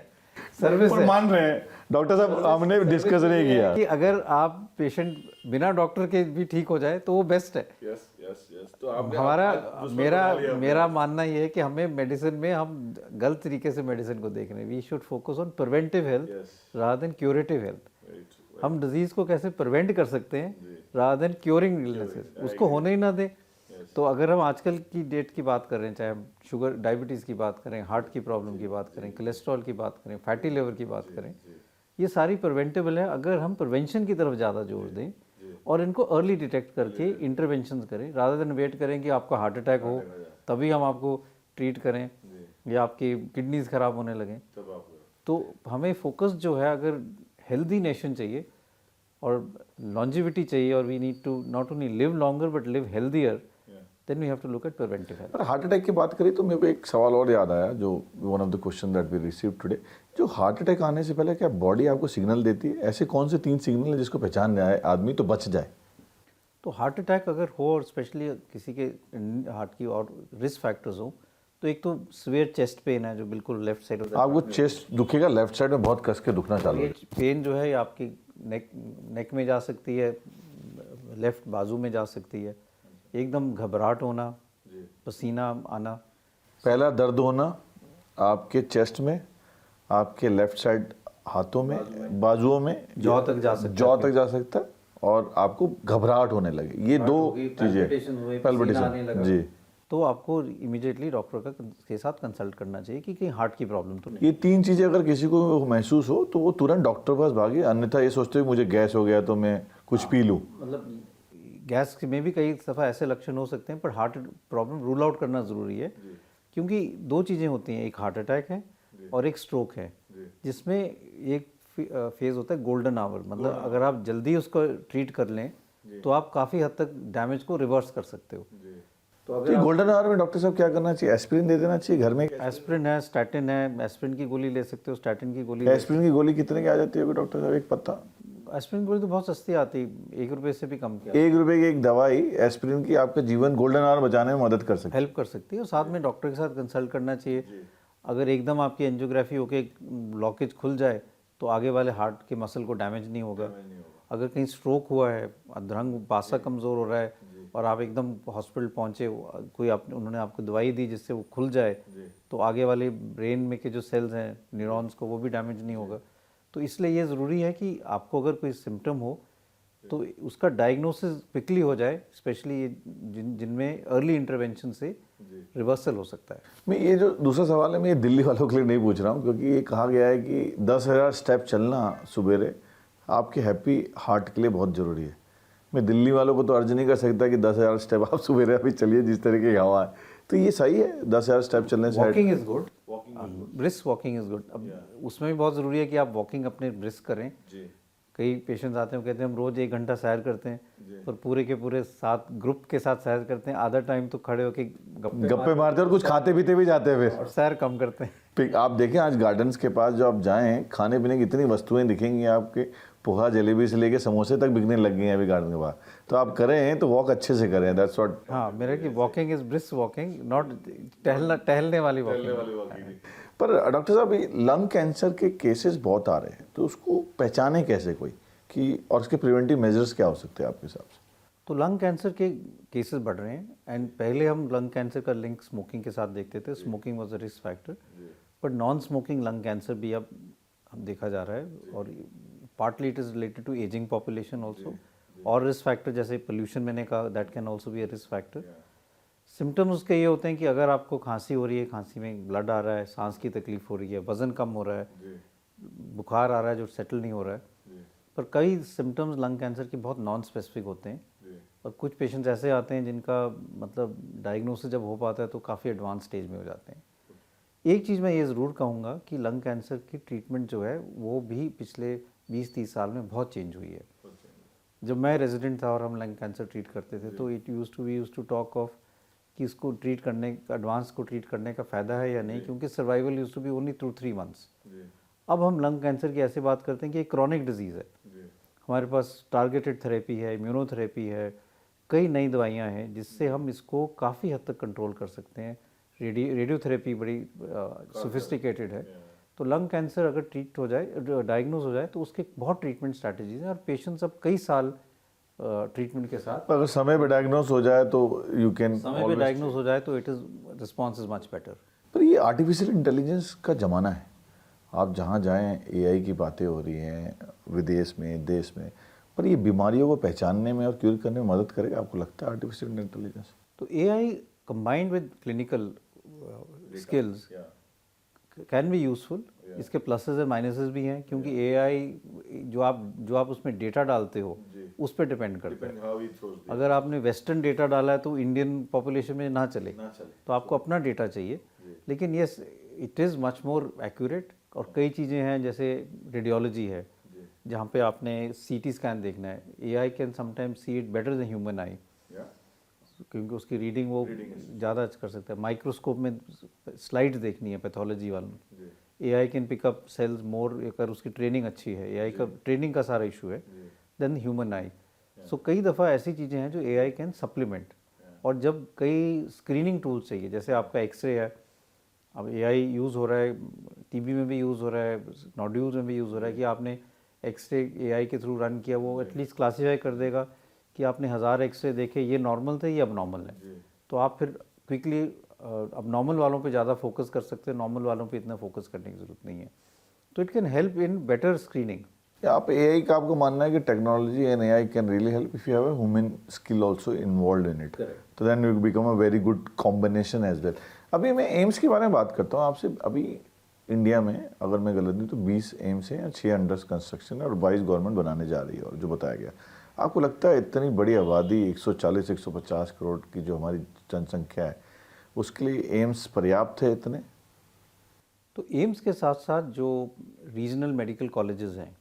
B: सर्विस
A: हैं।
B: है।
A: मान रहे हैं डॉक्टर साहब, हमने डिस्कस नहीं किया।
B: कि अगर आप पेशेंट बिना डॉक्टर के भी ठीक हो जाए तो वो बेस्ट है।
A: Yes yes yes. तो आपने
B: हमारा मेरा मानना ये है कि हमें मेडिसिन में हम गलत तरीके से मेडिसिन को देख रहे हैं। We should focus on preventive health rather than curative health. हम डिजीज को कैसे प्रिवेंट कर सकते हैं रादर देन क्योरिंग इलनेसेस, उसको होने ही ना दें। तो अगर हम आजकल की डेट की बात कर रहे हैं, चाहे हम शुगर डायबिटीज़ की बात करें, हार्ट की प्रॉब्लम की बात करें, कोलेस्ट्रॉल की बात करें, फैटी लिवर की बात करें, ये सारी प्रिवेंटेबल है। अगर हम प्रिवेंशन की तरफ ज़्यादा जोर दें और इनको अर्ली डिटेक्ट करके इंटरवेंशन करें रादर देन वेट करें कि आपको हार्ट अटैक हो तभी हम आपको ट्रीट करें या आपकी किडनीज खराब होने लगें, तो हमें फोकस जो है, अगर हेल्दी नेशन चाहिए और लॉन्जिविटी चाहिए और we need to not only live longer but live healthier, then we have to look at preventive health.
A: पर हार्ट अटैक की बात करी तो मेरे को एक सवाल और याद आया, जो one of the question that we receive today, जो हार्ट अटैक आने से पहले क्या बॉडी आपको सिग्नल देती है? ऐसे कौन से 3 सिग्नल है जिसको पहचान जाए आदमी तो बच जाए?
B: तो हार्ट अटैक अगर हो और स्पेशली किसी के हार्ट की और रिस्क फैक्टर्स हो, तो एक तो सीवियर चेस्ट पेन है जो बिल्कुल लेफ्ट साइड होता है।
A: आपको चेस्ट दुखेगा, लेफ्ट साइड में बहुत कस के दुखना चालू है।
B: पेन जो है ये आपकी नेक में जा सकती है, लेफ्ट बाजू में जा सकती है, एकदम घबराहट होना, पसीना आना।
A: पहला दर्द होना आपके चेस्ट में, आपके लेफ्ट साइड हाथों में, बाजुओं में,
B: जॉ तक जा सकता है,
A: जॉ तक जा सकता है, और आपको घबराहट होने लगे। ये दो चीजें, पैल्पिटेशन जी,
B: तो आपको इमीडिएटली डॉक्टर के साथ कंसल्ट करना चाहिए कि कहीं हार्ट की प्रॉब्लम तो नहीं।
A: ये 3 चीजें अगर किसी को महसूस हो तो वो तुरंत डॉक्टर के पास भागे, अन्यथा ये सोचते हो मुझे गैस हो गया तो मैं कुछ पी लूँ।
B: मतलब गैस में भी कई दफ़ा ऐसे लक्षण हो सकते हैं, पर हार्ट प्रॉब्लम रूल आउट करना ज़रूरी है, क्योंकि 2 चीज़ें होती हैं, एक हार्ट अटैक है और एक स्ट्रोक है, जिसमें एक फेज़ होता है गोल्डन आवर। मतलब अगर आप जल्दी उसको ट्रीट कर लें तो आप काफ़ी हद तक डैमेज को रिवर्स कर सकते हो।
A: तो अगर गोल्डन आवर में डॉक्टर साहब क्या करना चाहिए? एस्पिरिन दे देना चाहिए घर में?
B: एस्पिरिन है, स्टैटिन है, एस्पिरिन की गोली ले सकते हो, स्टैटिन की गोली।
A: एस्पिरिन की गोली कितने की आ जाती है डॉक्टर साहब, एक पत्ता?
B: एस्पिरिन गोली तो बहुत सस्ती आती है, 1 रुपये से भी कम की।
A: 1 रुपए की एक दवाई एस्पिरिन की आपका जीवन गोल्डन आवर बचाने में मदद कर सकती है,
B: हेल्प कर सकती है। और साथ में डॉक्टर के साथ कंसल्ट करना चाहिए। अगर एकदम आपकी एंजियोग्राफी होके ब्लॉकेज खुल जाए तो आगे वाले हार्ट के मसल को डैमेज नहीं होगा। अगर कहीं स्ट्रोक हुआ है, अधरंग पासा कमज़ोर हो रहा है और आप एकदम हॉस्पिटल पहुंचे, कोई उन्होंने आपको दवाई दी जिससे वो खुल जाए, तो आगे वाले ब्रेन में के जो सेल्स हैं, न्यूरॉन्स को, वो भी डैमेज नहीं होगा। तो इसलिए ये ज़रूरी है कि आपको अगर कोई सिम्टम हो तो उसका डायग्नोसिस क्विकली हो जाए, स्पेशली जिनमें अर्ली इंटरवेंशन से रिवर्सल हो सकता है।
A: मैं ये जो दूसरा सवाल है, मैं ये दिल्ली वालों के लिए नहीं पूछ रहा हूँ, क्योंकि ये कहा गया है कि 10,000 स्टेप चलना सुबेरे आपके हैप्पी हार्ट के लिए बहुत ज़रूरी है। मैं दिल्ली वालों को तो अर्ज नहीं कर सकता कि 10,000 स्टेप आप सुबेरे अभी चलिए, जिस तरीके की हवा है। तो ये सही है 10,000 स्टेप चलने से?
B: Walking is good, brisk walking is good. अब उसमें भी बहुत ज़रूरी है कि आप वॉकिंग अपने ब्रिस्क करें। कई पेशेंट्स आते हैं, कहते हैं हम रोज़ 1 घंटा सैर करते हैं, और पूरे के पूरे साथ ग्रुप के साथ सैर करते हैं, आधा टाइम तो खड़े होकर
A: गप्पे मारते हैं और कुछ खाते पीते भी जाते हैं फिर,
B: और सैर कम करते हैं।
A: फिर आप देखें आज गार्डन्स के पास जो आप जाएं, खाने पीने की इतनी वस्तुएं दिखेंगी आपके, पोहा जलेबी से लेके समोसे तक बिकने लग गए हैं अभी गार्डन के बाहर। तो आप करें तो वॉक अच्छे से करें, दैट्स व्हाट।
B: हाँ, मेरा कि walking is brisk walking, not टहलने वाली वॉकिंग।
A: पर डॉक्टर साहब, लंग कैंसर के केसेस बहुत आ रहे हैं, तो उसको पहचाने कैसे कोई कि, और उसके प्रिवेंटिव मेजर्स क्या हो सकते हैं आपके हिसाब से?
B: तो लंग कैंसर के केसेस बढ़ रहे हैं, एंड पहले हम लंग कैंसर का लिंक स्मोकिंग के साथ देखते थे, smoking was a risk factor, but non smoking lung cancer भी अब देखा जा रहा है, और partly it is related to ageing population also, और रिस्क फैक्टर जैसे पोल्यूशन मैंने कहा, that can also be a risk factor. Symptoms उसके ये होते हैं कि अगर आपको खांसी हो रही है, खांसी में ब्लड आ रहा है, सांस की तकलीफ हो रही है, वज़न कम हो रहा है, बुखार आ रहा है जो सेटल नहीं हो रहा है, पर कई सिम्टम्स लंग कैंसर के बहुत नॉन स्पेसिफिक होते हैं, और कुछ पेशेंट्स ऐसे आते हैं जिनका मतलब डायग्नोसिस जब हो पाता है तो काफ़ी एडवांस स्टेज में हो जाते हैं। एक चीज़ मैं ये ज़रूर कहूँगा कि लंग कैंसर की ट्रीटमेंट जो है वो भी पिछले 20-30 साल में बहुत चेंज हुई है। जब मैं रेजिडेंट था और हम लंग कैंसर ट्रीट करते थे, तो we use to talk of कि इसको ट्रीट करने का, एडवांस को ट्रीट करने का फ़ायदा है या नहीं, क्योंकि survival use to be only 2-3 months. अब हम लंग कैंसर की ऐसे बात करते हैं कि एक क्रॉनिक डिजीज़ है, हमारे पास टारगेटेड थेरेपी है, इम्यूनोथेरेपी है, कई नई दवाइयाँ हैं जिससे हम इसको काफ़ी हद तक कंट्रोल कर सकते हैं। रेडियोथेरेपी बड़ी सोफिस्टिकेटेड है। तो लंग कैंसर अगर ट्रीट हो जाए, डायग्नोज हो जाए, तो उसके बहुत ट्रीटमेंट स्ट्रैटेजीज हैं और पेशेंट्स अब कई साल ट्रीटमेंट के साथ,
A: अगर समय पे डायग्नोस हो जाए तो यू कैन
B: समय पे डायग्नोज हो जाए तो it is response is much better.
A: पर ये आर्टिफिशियल इंटेलिजेंस का ज़माना है। आप जहाँ जाएं एआई की बातें हो रही हैं, विदेश में, देश में। पर ये बीमारियों को पहचानने में और क्यूर करने में मदद करेगा, आपको लगता है आर्टिफिशियल इंटेलिजेंस?
B: तो AI combined with clinical skills can be useful. इसके प्लसेस एंड माइनसेस भी हैं, क्योंकि एआई जो आप उसमें डेटा डालते हो उस पर डिपेंड करता है। अगर आपने वेस्टर्न डेटा डाला है तो इंडियन पॉपुलेशन में ना चले, तो आपको अपना डेटा चाहिए। लेकिन yes, it is much more accurate. और कई चीज़ें हैं जैसे रेडियोलॉजी है, जहाँ पे आपने सीटी स्कैन देखना है, AI can sometimes see it better than human आई, क्योंकि उसकी रीडिंग वो ज़्यादा कर सकता है। माइक्रोस्कोप में स्लाइड्स देखनी है पैथोलॉजी वालों में, एआई कैन पिकअप सेल्स मोर, अगर उसकी ट्रेनिंग अच्छी है। एआई का ट्रेनिंग का सारा इशू है देन ह्यूमन आई। सो कई दफ़ा ऐसी चीज़ें हैं जो एआई कैन सप्लीमेंट। और जब कई स्क्रीनिंग टूल्स चाहिए, जैसे आपका एक्सरे है, अब एआई यूज़ हो रहा है, टीबी में भी यूज़ हो रहा है, नोड्यूल्स में भी यूज़ हो रहा है, कि आपने एक्सरे एआई के थ्रू रन किया, वो एटलीस्ट क्लासीफाई कर देगा कि आपने 1000 एक्सरे देखे, ये नॉर्मल थे, ये अब नॉर्मल है। तो आप फिर क्विकली अब नॉर्मल वालों पे ज़्यादा फोकस कर सकते हैं, नॉर्मल वालों पे इतना फोकस करने की ज़रूरत नहीं है। तो it can help in better screening.
A: आप एआई का आपको मानना है कि technology and AI can really help if you have a human skill also involved in it, तो then you become a very good combination as well. अभी मैं AIIMS के बारे में बात करता हूँ आपसे। अभी इंडिया में, अगर मैं गलत नहीं तो 20 एम्स हैं या 6 अंडर कंस्ट्रक्शन है और 22 गवर्नमेंट बनाने जा रही है, और जो बताया गया। आपको लगता है इतनी बड़ी आबादी, 140-150 करोड़ की जो हमारी जनसंख्या है, उसके लिए एम्स पर्याप्त है इतने?
B: तो एम्स के साथ साथ जो रीजनल मेडिकल कॉलेजेस हैं,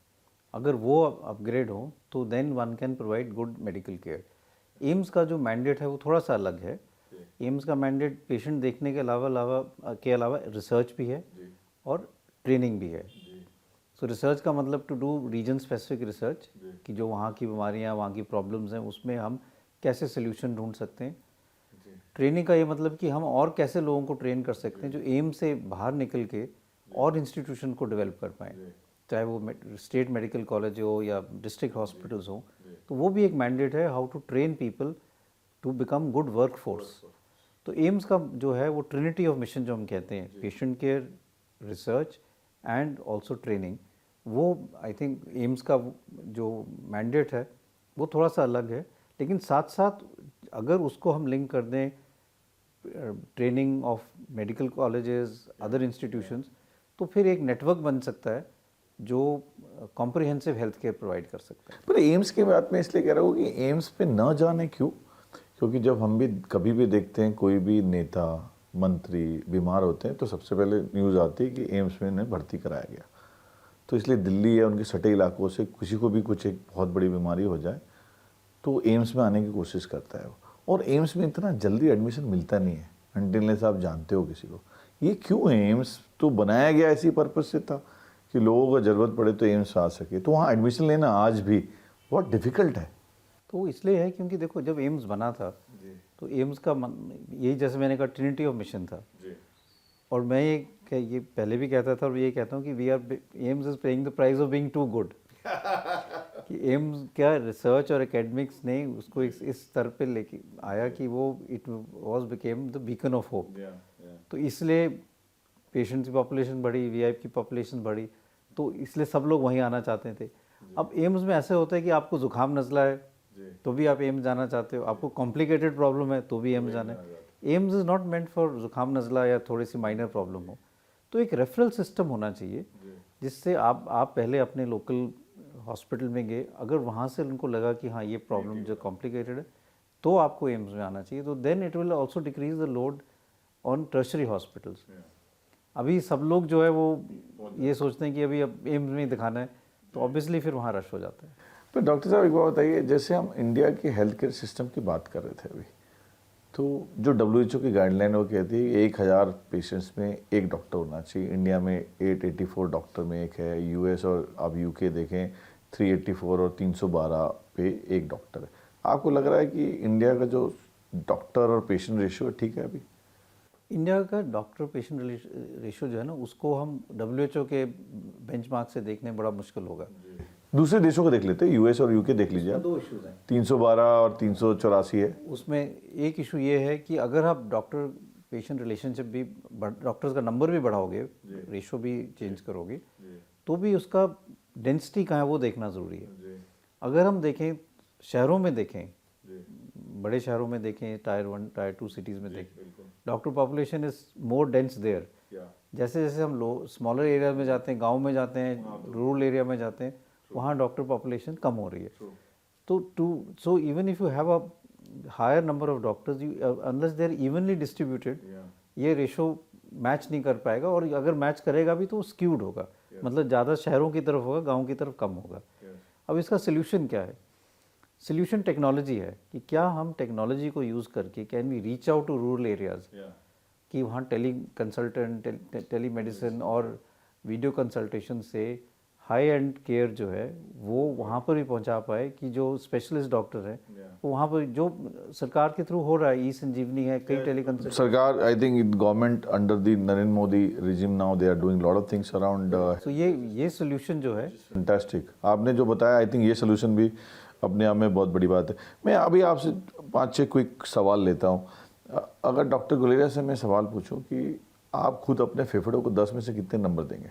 B: अगर वो अपग्रेड हो तो then one can provide good medical care. AIIMS का जो मैंडेट है वो थोड़ा सा अलग है। एम्स का मैंडेट पेशेंट देखने के अलावा रिसर्च भी है और ट्रेनिंग भी है। सो रिसर्च का मतलब to do region specific research, कि जो वहाँ की बीमारियाँ, वहाँ की प्रॉब्लम्स हैं, उसमें हम कैसे सोल्यूशन ढूंढ सकते हैं। ट्रेनिंग का ये मतलब कि हम और कैसे लोगों को ट्रेन कर सकते हैं जो एम से बाहर निकल के और इंस्टीट्यूशन को डेवलप कर पाएँ, चाहे वो स्टेट मेडिकल कॉलेज हो या डिस्ट्रिक्ट हॉस्पिटल्स हो। तो वो भी एक मैंडेट है, how to train people to become good work force. तो एम्स का जो है वो ट्रिनिटी ऑफ मिशन जो हम कहते हैं, patient care, research and also training, वो आई थिंक एम्स का जो मैंडेट है वो थोड़ा सा अलग है। लेकिन साथ साथ अगर उसको हम लिंक कर दें training of medical colleges, other institutions, तो फिर एक नेटवर्क बन सकता है जो कॉम्प्रिहेंसिव हेल्थ केयर प्रोवाइड कर सकता है।
A: पर एम्स की बात मैं इसलिए कह रहा हूँ कि एम्स पे न जाने क्यों, क्योंकि जब हम भी कभी भी देखते हैं कोई भी नेता, मंत्री बीमार होते हैं तो सबसे पहले न्यूज़ आती है कि एम्स में इन्हें भर्ती कराया गया। तो इसलिए दिल्ली या उनके सटे इलाकों से किसी को भी कुछ एक बहुत बड़ी बीमारी हो जाए तो एम्स में आने की कोशिश करता है वो। और एम्स में इतना जल्दी एडमिशन मिलता नहीं है अनटिल आप जानते हो किसी को। ये क्यों है? एम्स तो बनाया गया इसी पर्पज से था कि लोगों को ज़रूरत पड़े तो एम्स आ सके, तो वहाँ एडमिशन लेना आज भी बहुत डिफ़िकल्ट है।
B: तो इसलिए है क्योंकि देखो, जब एम्स बना था तो एम्स का यही, जैसे मैंने कहा, ट्रिनिटी ऑफ मिशन था। और मैं ये पहले भी कहता था और ये कहता हूँ कि AIIMS is paying the price of being too good. कि एम्स क्या, रिसर्च और एकेडमिक्स ने उसको इस स्तर पे लेके आया कि वो it was became the beacon of hope. तो इसलिए पेशेंट की पॉपुलेशन बढ़ी, वीआईपी की पॉपुलेशन बढ़ी, तो इसलिए सब लोग वहीं आना चाहते थे। अब एम्स में ऐसे होता है कि आपको जुकाम नज़ला है तो भी आप एम्स जाना चाहते हो, आपको कॉम्प्लिकेटेड प्रॉब्लम है तो भी एम्स जाना है। AIIMS is not meant for जुकाम नज़ला या थोड़ी सी माइनर प्रॉब्लम हो। तो एक रेफरल सिस्टम होना चाहिए जिससे आप पहले अपने लोकल हॉस्पिटल में गए, अगर वहाँ से उनको लगा कि हाँ ये प्रॉब्लम जो कॉम्प्लिकेटेड है तो आपको एम्स में आना चाहिए। तो then it will also decrease the load on tertiary hospitals. अभी सब लोग जो है वो ये सोचते हैं कि अभी अब एम्स में ही दिखाना है, तो ऑब्वियसली फिर वहाँ रश हो जाता है।
A: पर डॉक्टर साहब एक बात बताइए, जैसे हम इंडिया के हेल्थ केयर सिस्टम की बात कर रहे थे अभी, तो जो WHO की गाइडलाइन वो कहती है 1000 पेशेंट्स में एक डॉक्टर होना चाहिए। इंडिया में 884 डॉक्टर में एक है, US और आप UK देखें 384 और 312 पे एक डॉक्टर है। आपको लग रहा है कि इंडिया का जो डॉक्टर और पेशेंट रेशियो ठीक है अभी?
B: इंडिया का डॉक्टर पेशेंट रेशियो जो है ना, उसको हम WHO के बेंचमार्क से देखने बड़ा मुश्किल होगा।
A: दूसरे देशों को देख लेते हैं, यूएस और यूके देख लीजिए आप।
B: 2 इश्यूज हैं
A: 312 और 384 है।
B: उसमें। एक इशू ये है कि अगर आप डॉक्टर पेशेंट रिलेशनशिप भी, डॉक्टर्स का नंबर भी बढ़ाओगे, रेशो भी चेंज करोगे, तो भी उसका डेंसिटी कहाँ है वो देखना ज़रूरी है। अगर हम देखें शहरों में, देखें बड़े शहरों में, देखें टायर 1 टायर 2 सिटीज़ में देखें, doctor population is more dense there. जैसे जैसे हम स्मॉलर एरिया में जाते हैं, गांव में जाते हैं, रूरल एरिया में जाते हैं, वहाँ डॉक्टर पॉपुलेशन कम हो रही है। तो so even if you have a higher number of doctors, you unless they are evenly distributed, ये रेशो मैच नहीं कर पाएगा, और अगर मैच करेगा भी तो स्क्यूड होगा, मतलब ज़्यादा शहरों की तरफ होगा, गाँव की तरफ कम होगा। अब इसका सोल्यूशन क्या है? सोल्यूशन टेक्नोलॉजी है कि क्या हम टेक्नोलॉजी को यूज़ करके can we reach out to rural areas, कि वहाँ टेली कंसल्टेंट, टेली मेडिसिन और वीडियो कंसल्टेशन से हाई एंड केयर जो है वो वहाँ पर भी पहुँचा पाए, कि जो स्पेशलिस्ट डॉक्टर हैं वो वहाँ पर, जो सरकार के थ्रू हो रहा है, ई संजीवनी है, कई टेली कंसल्टेंट।
A: सरकार, I think government under the Narendra Modi regime now they are doing lot of things around.
B: तो ये सोल्यूशन जो है,
A: फैंटास्टिक आपने जो बताया, आई थिंक ये सोल्यूशन भी अपने आप में बहुत बड़ी बात है। मैं अभी आपसे 5-6 क्विक सवाल लेता हूँ। अगर डॉक्टर गुलेरिया से मैं सवाल पूछूं कि आप खुद अपने फेफड़ों को 10 में से कितने नंबर देंगे?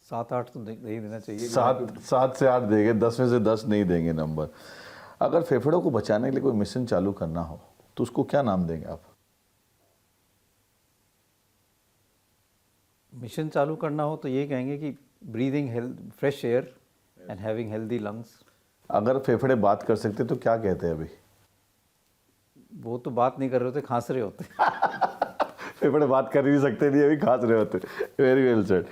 B: 7-8 तो दे ही देना चाहिए।
A: 7 से 8 देंगे, 10 में से 10 नहीं देंगे नंबर। अगर फेफड़ों को बचाने के लिए कोई मिशन चालू करना हो तो उसको क्या नाम देंगे आप?
B: मिशन चालू करना हो तो ये कहेंगे कि breathing fresh air and having healthy lungs.
A: अगर फेफड़े बात कर सकते तो क्या कहते हैं अभी?
B: वो तो बात नहीं कर रहे होते, खांस रहे होते।
A: फेफड़े बात कर ही नहीं सकते, नहीं अभी खांस रहे होते। Very well said.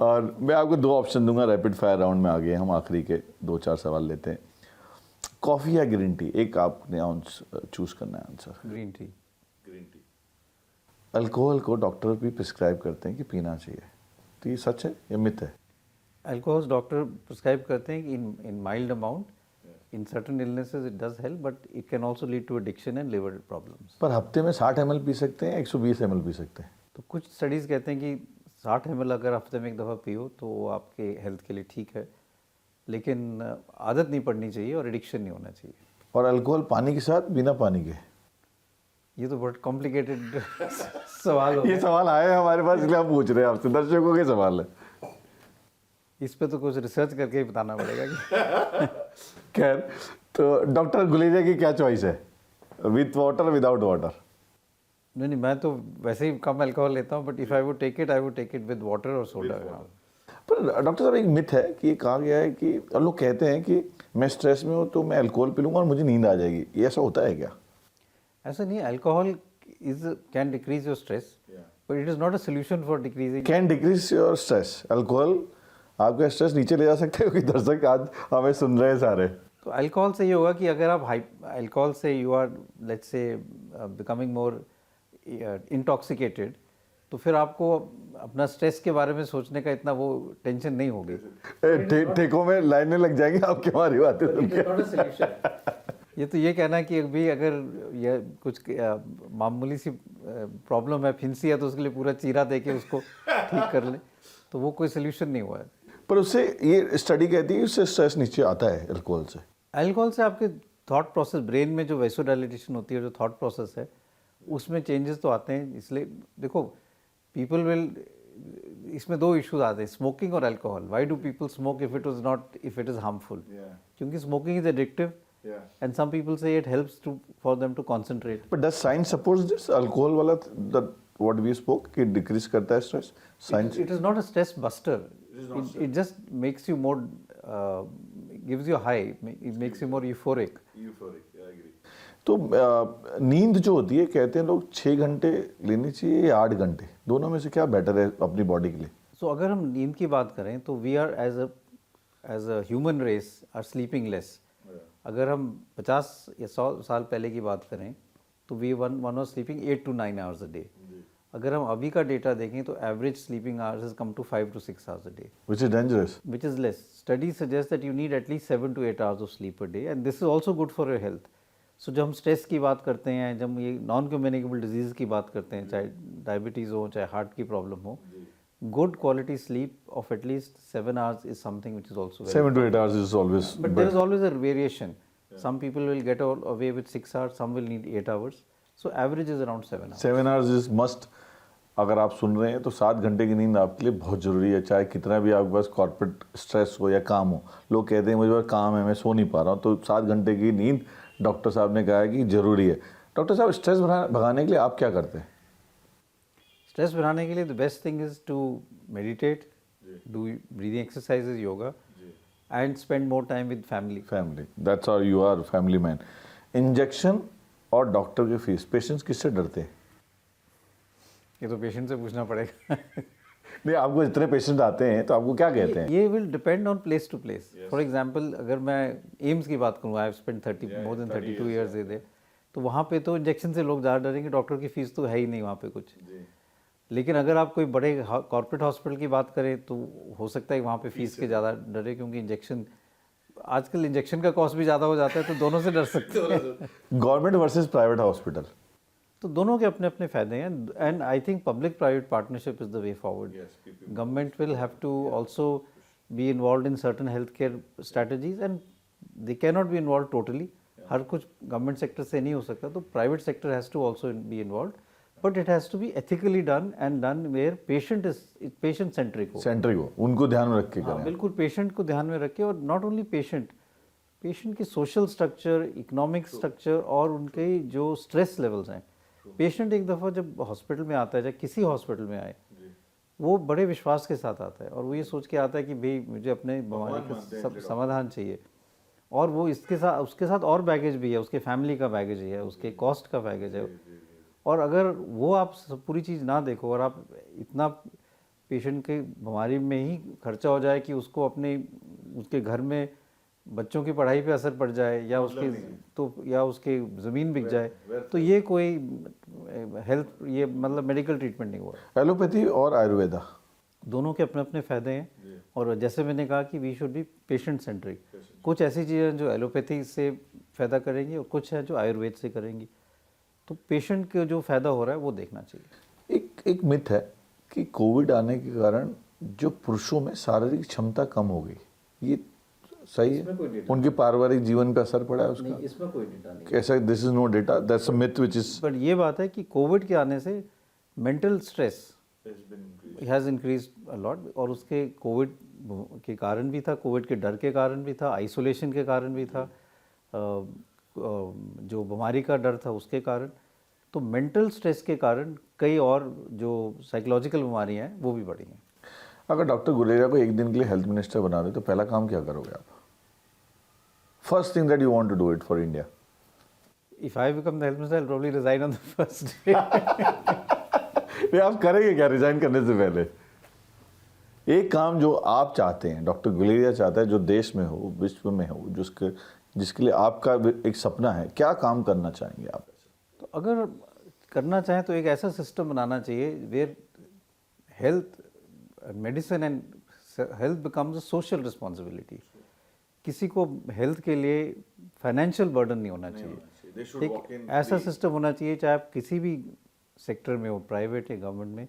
A: और मैं आपको 2 ऑप्शन दूंगा, रैपिड फायर राउंड में आ गए हम, आखिरी के 2-4 सवाल लेते हैं। कॉफ़ी या ग्रीन टी, एक आपने चूज करना है आंसर।
B: Green tea.
A: अल्कोहल को डॉक्टर भी प्रिस्क्राइब करते हैं कि पीना चाहिए, तो ये सच है या मिथ है?
B: अल्कोहल डॉक्टर प्रिस्क्राइब करते हैं कि in mild amount, in certain illnesses it does help, but it can also lead to addiction and liver problems.
A: पर हफ्ते में 60 ml पी सकते हैं, 120 ml पी सकते हैं?
B: तो कुछ स्टडीज़ कहते हैं कि 60 ml अगर हफ्ते में एक दफ़ा पियो तो वो आपके हेल्थ के लिए ठीक है, लेकिन आदत नहीं पड़नी चाहिए और एडिक्शन नहीं होना चाहिए।
A: और अल्कोहल पानी के साथ, बिना पानी के?
B: ये तो बहुत कॉम्प्लिकेटेड सवाल हो
A: ये
B: गया।
A: सवाल आए हैं हमारे पास, इसलिए हम पूछ रहे हैं आपसे, दर्शकों के सवाल है।
B: इस पे तो कुछ रिसर्च करके ही बताना पड़ेगा कि
A: खैर, तो डॉक्टर गुलेरिया की क्या चॉइस है, विथ वाटर विदाउट वाटर?
B: नहीं, मैं तो वैसे ही कम अल्कोहल लेता हूँ, but if I would take it with water और सोडा।
A: पर डॉक्टर साहब, एक मिथ है कि ये कहा गया है कि, और लोग कहते हैं कि मैं स्ट्रेस में हूँ तो मैं अल्कोहल पी लूँगा और मुझे नींद आ जाएगी, ये ऐसा होता है क्या?
B: ऐसा नहीं, alcohol can decrease your stress, but it is not a solution for decreasing.
A: Can decrease your stress, alcohol आपका स्ट्रेस नीचे ले जा सकते हो? कि दर्शक आज हमें सुन रहे हैं सारे।
B: तो अल्कोहल से ये होगा कि अगर आप अल्कोहल से you are let's say becoming more intoxicated, तो फिर आपको अपना स्ट्रेस के बारे में सोचने का इतना वो टेंशन नहीं होगी।
A: ठेकों में लाइनें लग जाएंगी आपकी हमारी बातें सुन के।
B: ये तो ये कहना है कि अभी अगर ये कुछ मामूली सी प्रॉब्लम है, फिंसी है, तो उसके लिए पूरा चीरा दे के उसको ठीक कर ले, तो वो कोई सोल्यूशन नहीं हुआ है।
A: पर उससे, ये स्टडी कहती है उससे स्ट्रेस नीचे आता है अल्कोहल से?
B: अल्कोहल से आपके थॉट प्रोसेस, ब्रेन में जो वैसोडाइलेटेशन होती है, जो थॉट प्रोसेस है, उसमें चेंजेस तो आते हैं। इसलिए देखो, पीपल विल, इसमें 2 इश्यूज आते हैं, स्मोकिंग और alcohol. Why do people smoke if it is harmful? क्योंकि smoking is addictive and some people say it helps for them to concentrate.
A: But does science supports this, alcohol वाला, that what we spoke, कि decrease करता है stress? Science,
B: it is not a stress buster, it just makes you more, gives you high, it makes you more euphoric.
A: तो नींद जो होती है, कहते हैं लोग 6 घंटे लेनी चाहिए या 8 घंटे, दोनों में से क्या बेटर है अपनी बॉडी के लिए?
B: सो अगर हम नींद की बात करें तो we are as a human race are sleeping less. अगर हम 50 या 100 साल पहले की बात करें तो one was sleeping 8 to 9 hours a day। अगर हम अभी का डेटा देखें तो average sleeping hours has come to 5 to 6 hours a day,
A: which is dangerous.
B: which is less. Studies suggest that you need at least 7 to 8 hours of sleep a day, and this is also good for your health. So जब हम stress की बात करते हैं, जब हम ये non communicable disease की बात करते हैं, चाहे डायबिटीज़ हो, चाहे हार्ट की प्रॉब्लम हो, good quality sleep of at least 7 hours is something which is also very
A: 7 to 8 hours is always.
B: but there is always a variation. Some people will get away with 6 hours, some will need 8 hours. So average is around 7 hours.
A: 7 hours is must. अगर आप सुन रहे हैं तो 7 घंटे की नींद आपके लिए बहुत ज़रूरी है, चाहे कितना भी आपके पास कॉर्पोरेट स्ट्रेस हो या काम हो. लोग कहते हैं मुझे पास काम है, मैं सो नहीं पा रहा हूँ, तो 7 घंटे की नींद डॉक्टर साहब ने कहा है कि ज़रूरी है. डॉक्टर साहब, स्ट्रेस भगाने के लिए आप क्या करते हैं?
B: स्ट्रेस बढ़ाने के लिए the best thing is to meditate, do breathing exercises, yoga, and spend more time with family.
A: That's how you are family man. Injection और डॉक्टर की फीस, पेशेंट्स किससे डरते हैं?
B: ये तो पेशेंट से पूछना पड़ेगा.
A: नहीं, आपको इतने पेशेंट आते हैं तो आपको क्या कहते हैं?
B: ये will depend on place to place. For example अगर मैं एम्स की बात करूँ, I have spent more than 32 years there, तो वहाँ पे तो इंजेक्शन से लोग ज़्यादा डरेंगे, डॉक्टर की फीस तो है ही नहीं वहाँ पे कुछ. लेकिन अगर आप कोई बड़े कॉर्पोरेट हॉस्पिटल की बात करें तो हो सकता है वहाँ पे फीस के ज़्यादा डरे, क्योंकि इंजेक्शन आजकल इंजेक्शन का कॉस्ट भी ज़्यादा हो जाता है, तो दोनों से डर सकते हैं.
A: गवर्नमेंट वर्सेस प्राइवेट हॉस्पिटल,
B: तो दोनों के अपने अपने फ़ायदे हैं, and I think public private partnership is the way forward. Government will have to also be involve in certain health care strategies, and they can not be involve totally. हर कुछ government sector से नहीं हो सकता, तो private sector has to also be involve, but it has to be ethically done and done where patient centric हो.
A: उनको ध्यान में रख के करें.
B: बिल्कुल पेशेंट को ध्यान में रखे, और नॉट ओनली पेशेंट की सोशल स्ट्रक्चर, इकोनॉमिक स्ट्रक्चर और उनके जो स्ट्रेस लेवल्स हैं. पेशेंट एक दफ़ा जब हॉस्पिटल में आता है, चाहे किसी हॉस्पिटल में आए, वो बड़े विश्वास के साथ आता है, और वो ये सोच के आता है कि भाई मुझे अपने बीमारी का समाधान चाहिए, और वो उसके साथ और बैगेज भी है, उसके फैमिली का बैगेज है, उसके कॉस्ट का बैगेज है. और अगर वो आप पूरी चीज़ ना देखो और आप इतना पेशेंट के बीमारी में ही खर्चा हो जाए कि उसको उसके घर में बच्चों की पढ़ाई पे असर पड़ जाए, या उसके ज़मीन बिक जाए, तो ये कोई हेल्थ, ये मतलब मेडिकल ट्रीटमेंट नहीं हुआ.
A: एलोपैथी और आयुर्वेदा
B: दोनों के अपने अपने फ़ायदे हैं, और जैसे मैंने कहा कि we should be patient centric. कुछ ऐसी चीज़ें जो एलोपैथी से फ़ायदा करेंगी और कुछ है जो आयुर्वेद से करेंगी, तो पेशेंट को जो फ़ायदा हो रहा है वो देखना चाहिए.
A: एक मिथ है कि कोविड आने के कारण जो पुरुषों में शारीरिक क्षमता कम हो गई, ये सही है? उनके पारिवारिक जीवन पे असर पड़ा है उसका?
B: नहीं, इसमें कोई डेटा नहीं.
A: कैसा? This is no data, that's a myth which is.
B: But ये बात है कि कोविड के आने से mental stress has increased a lot, और उसके कोविड के कारण भी था, कोविड के डर के कारण भी था, आइसोलेशन के कारण भी था, जो बीमारी का डर था उसके कारण. तो मेंटल स्ट्रेस के कारण कई और जो साइकोलॉजिकल बीमारियां हैं वो भी बढ़ी हैं.
A: अगर डॉक्टर गुलेरिया को एक दिन के लिए हेल्थ मिनिस्टर बना दे तो पहला काम क्या करोगे आप? First thing that you want to do it for India.
B: If I become the health minister, I will probably resign on the first day.
A: नहीं, आप करेंगे क्या रिजाइन करने से पहले? एक काम जो आप चाहते हैं, डॉक्टर गुलेरिया चाहता है, जो देश में हो, विश्व में हो, जिसके लिए आपका एक सपना है, क्या काम करना चाहेंगे आप?
B: तो अगर करना चाहें तो एक ऐसा सिस्टम बनाना चाहिए where health, medicine and health becomes a social responsibility. किसी को हेल्थ के लिए फाइनेंशियल बर्डन नहीं होना चाहिए. एक ऐसा सिस्टम होना चाहिए, चाहे आप किसी भी सेक्टर में हो, प्राइवेट या गवर्नमेंट में,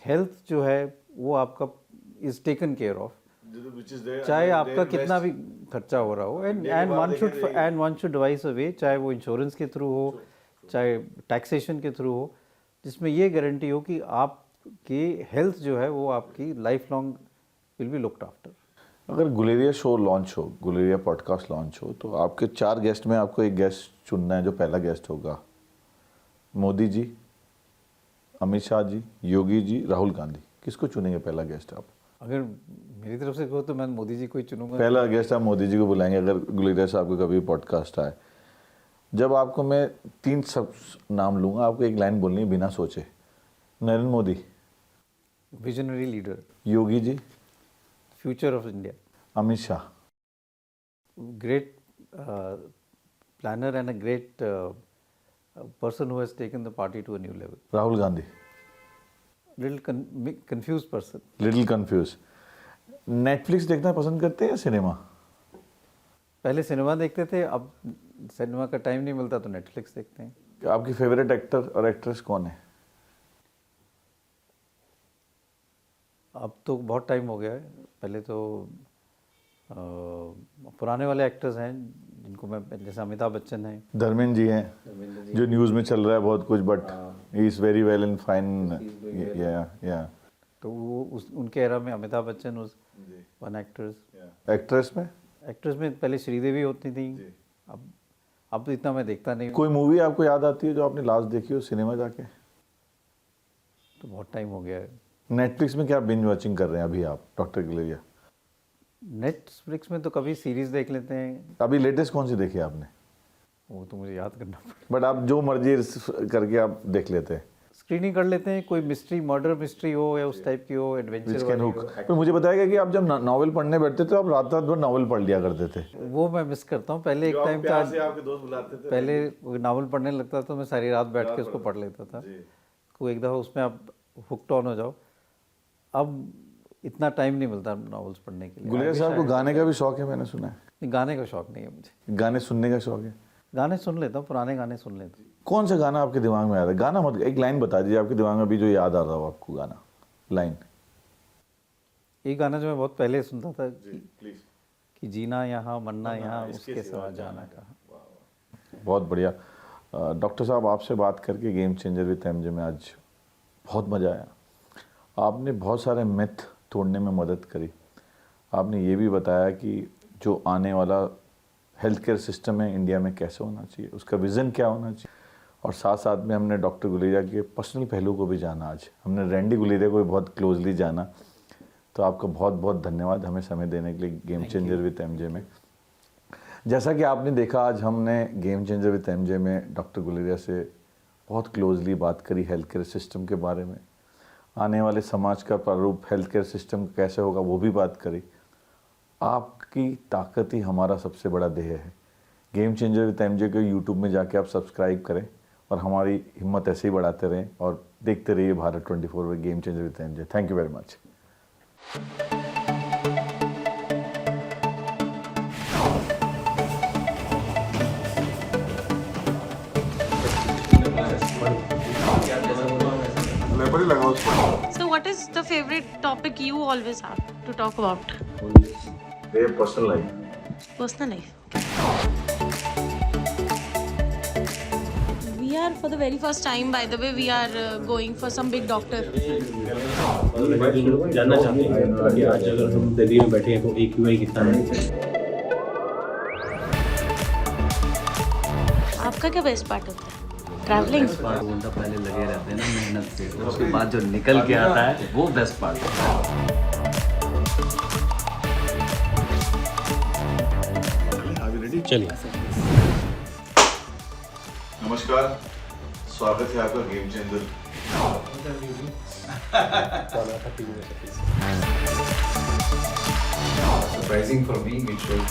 B: हेल्थ जो है वो आपका इज टेकन केयर ऑफ, चाहे आपका कितना भी खर्चा हो रहा हो, एंड वन शुड डिवाइस अ वे, चाहे वो इंश्योरेंस के थ्रू हो, चाहे टैक्सेशन के थ्रू हो, जिसमें ये गारंटी हो कि आपकी हेल्थ जो है वो आपकी life long will be looked after.
A: अगर गुलेरिया शो लॉन्च हो, गुलेरिया पॉडकास्ट लॉन्च हो, तो आपके 4 गेस्ट में आपको एक गेस्ट चुनना है जो पहला गेस्ट होगा. मोदी जी, अमित शाह जी, योगी जी, राहुल गांधी, किसको चुनेंगे पहला गेस्ट आप?
B: अगर मेरी तरफ से कहो तो मैं मोदी जी को ही चुनूंगा.
A: पहला गेस्ट आप मोदी जी को बुलाएंगे अगर गुलेरिया साहब को कभी पॉडकास्ट आए. जब आपको मैं 3 सब नाम लूँगा, आपको एक लाइन बोलनी है बिना सोचे. Narendra Modi,
B: visionary leader.
A: Yogi ji,
B: future of India.
A: Amit Shah,
B: great planner and a great person who has taken the party to a new level.
A: Rahul Gandhi,
B: little confuse person.
A: Little confuse. Netflix देखना पसंद करते हैं या सिनेमा?
B: पहले सिनेमा देखते थे, अब सिनेमा का टाइम नहीं मिलता तो नेटफ्लिक्स देखते हैं।
A: आपकी फेवरेट एक्टर और एक्ट्रेस कौन है?
B: अब तो बहुत टाइम हो गया है, पहले तो पुराने वाले एक्टर्स हैं जिनको मैं, जैसे अमिताभ बच्चन हैं,
A: धर्मेंद्र जी हैं, जो न्यूज़ में चल रहा है बहुत कुछ, but he is very well in fine. या
B: तो वो उनके एरा में अमिताभ बच्चन उस वन एक्टर्स।
A: एक्ट्रेस में?
B: एक्ट्रेस में पहले श्रीदेवी होती थी, अब तो इतना मैं देखता नहीं।
A: कोई मूवी आपको याद आती है जो आपने लास्ट देखी हो सिनेमा जाके?
B: तो बहुत टाइम हो गया है।
A: नेटफ्लिक्स में क्या बिंज वॉचिंग कर रहे हैं अभी आप, डॉक्टर गिलेरिया?
B: नेटफ्लिक्स में तो कभी सीरीज देख लेते हैं।
A: अभी लेटेस्ट कौन सी देखी आपने?
B: वो तो मुझे याद करना पड़ेगा,
A: बट आप जो मर्जी करके आप देख लेते हैं।
B: स्क्रीनिंग कर लेते हैं, कोई मिस्ट्री, मर्डर मिस्ट्री हो या उस टाइप की हो, एडवेंचर वाली हो।
A: तो मुझे बताएगा कि आप जब नॉवेल पढ़ने बैठते थे तो आप रात रात भर नॉवेल पढ़ लिया करते थे।
B: वो मैं मिस करता हूँ। पहले एक टाइम था,
A: आपके दोस्त बुलाते थे,
B: पहले नावल पढ़ने लगता तो मैं सारी रात बैठ के उसको पढ़ लेता था। कोई एक दफ़ा उसमें आप हुक्ड ऑन हो जाओ। अब इतना टाइम नहीं मिलता नॉवेल्स पढ़ने के लिए।
A: गुलेरिया साहब को गाने का भी शौक है, मैंने सुना है।
B: गाने का शौक नहीं है मुझे।
A: गाने सुनने का शौक है?
B: गाने सुन लेता हूँ, पुराने गाने सुन लेता हूँ।
A: कौन सा गाना आपके दिमाग में आ रहा है? गाना मत, एक लाइन बता दीजिए आपके दिमाग में अभी जो याद आ रहा हो आपको, गाना लाइन।
B: ये गाना जो मैं बहुत पहले सुनता था कि जीना यहाँ मरना यहाँ, उसके सिवा जाना कहाँ।
A: बहुत बढ़िया। डॉक्टर साहब, आपसे बात करके गेम चेंजर विद एमजे में आज बहुत मज़ा आया। आपने बहुत सारे मिथ तोड़ने में मदद करी। आपने ये भी बताया कि जो आने वाला हेल्थ केयर सिस्टम है इंडिया में कैसे होना चाहिए, उसका विज़न क्या होना चाहिए, और साथ साथ में हमने डॉक्टर गुलेरिया के पर्सनल पहलू को भी जाना। आज हमने रैंडी गुलेरिया को भी बहुत क्लोजली जाना। तो आपका बहुत बहुत धन्यवाद हमें समय देने के लिए गेम चेंजर विद एमजे में। जैसा कि आपने देखा, आज हमने गेम चेंजर विद एमजे में डॉक्टर गुलेरिया से बहुत क्लोजली बात करी हेल्थ केयर सिस्टम के बारे में। आने वाले समाज का प्रारूप हेल्थ केयर सिस्टम कैसे होगा वो भी बात करी। आपकी ताकत ही हमारा सबसे बड़ा ध्येय है। गेम चेंजर विद एमजे को यूट्यूब में जाके आप सब्सक्राइब करें और हमारी हिम्मत ऐसे ही बढ़ाते रहें और देखते रहिए भारत 24 में game changer with MJ. Thank you very much.
C: So what is the favorite topic you always have to talk about?
A: Their personal life.
C: Personal life. We are for the very first time, by the way, we are going for some big doctor.
D: जानना चाहते हैं कि आज अगर हम दिल्ली में बैठे हैं तो AQI कितना है?
C: आपका क्या बेस्ट पार्ट होता है? ट्रैवलिंग।
E: घंटा पहले लगे रहते हैं ना मेहनत से, उसके बाद जो निकल के आता है वो बेस्ट पार्ट है।
D: चलिए।
A: नमस्कार, स्वागत है आपका game changer.
E: Surprising for me, it shows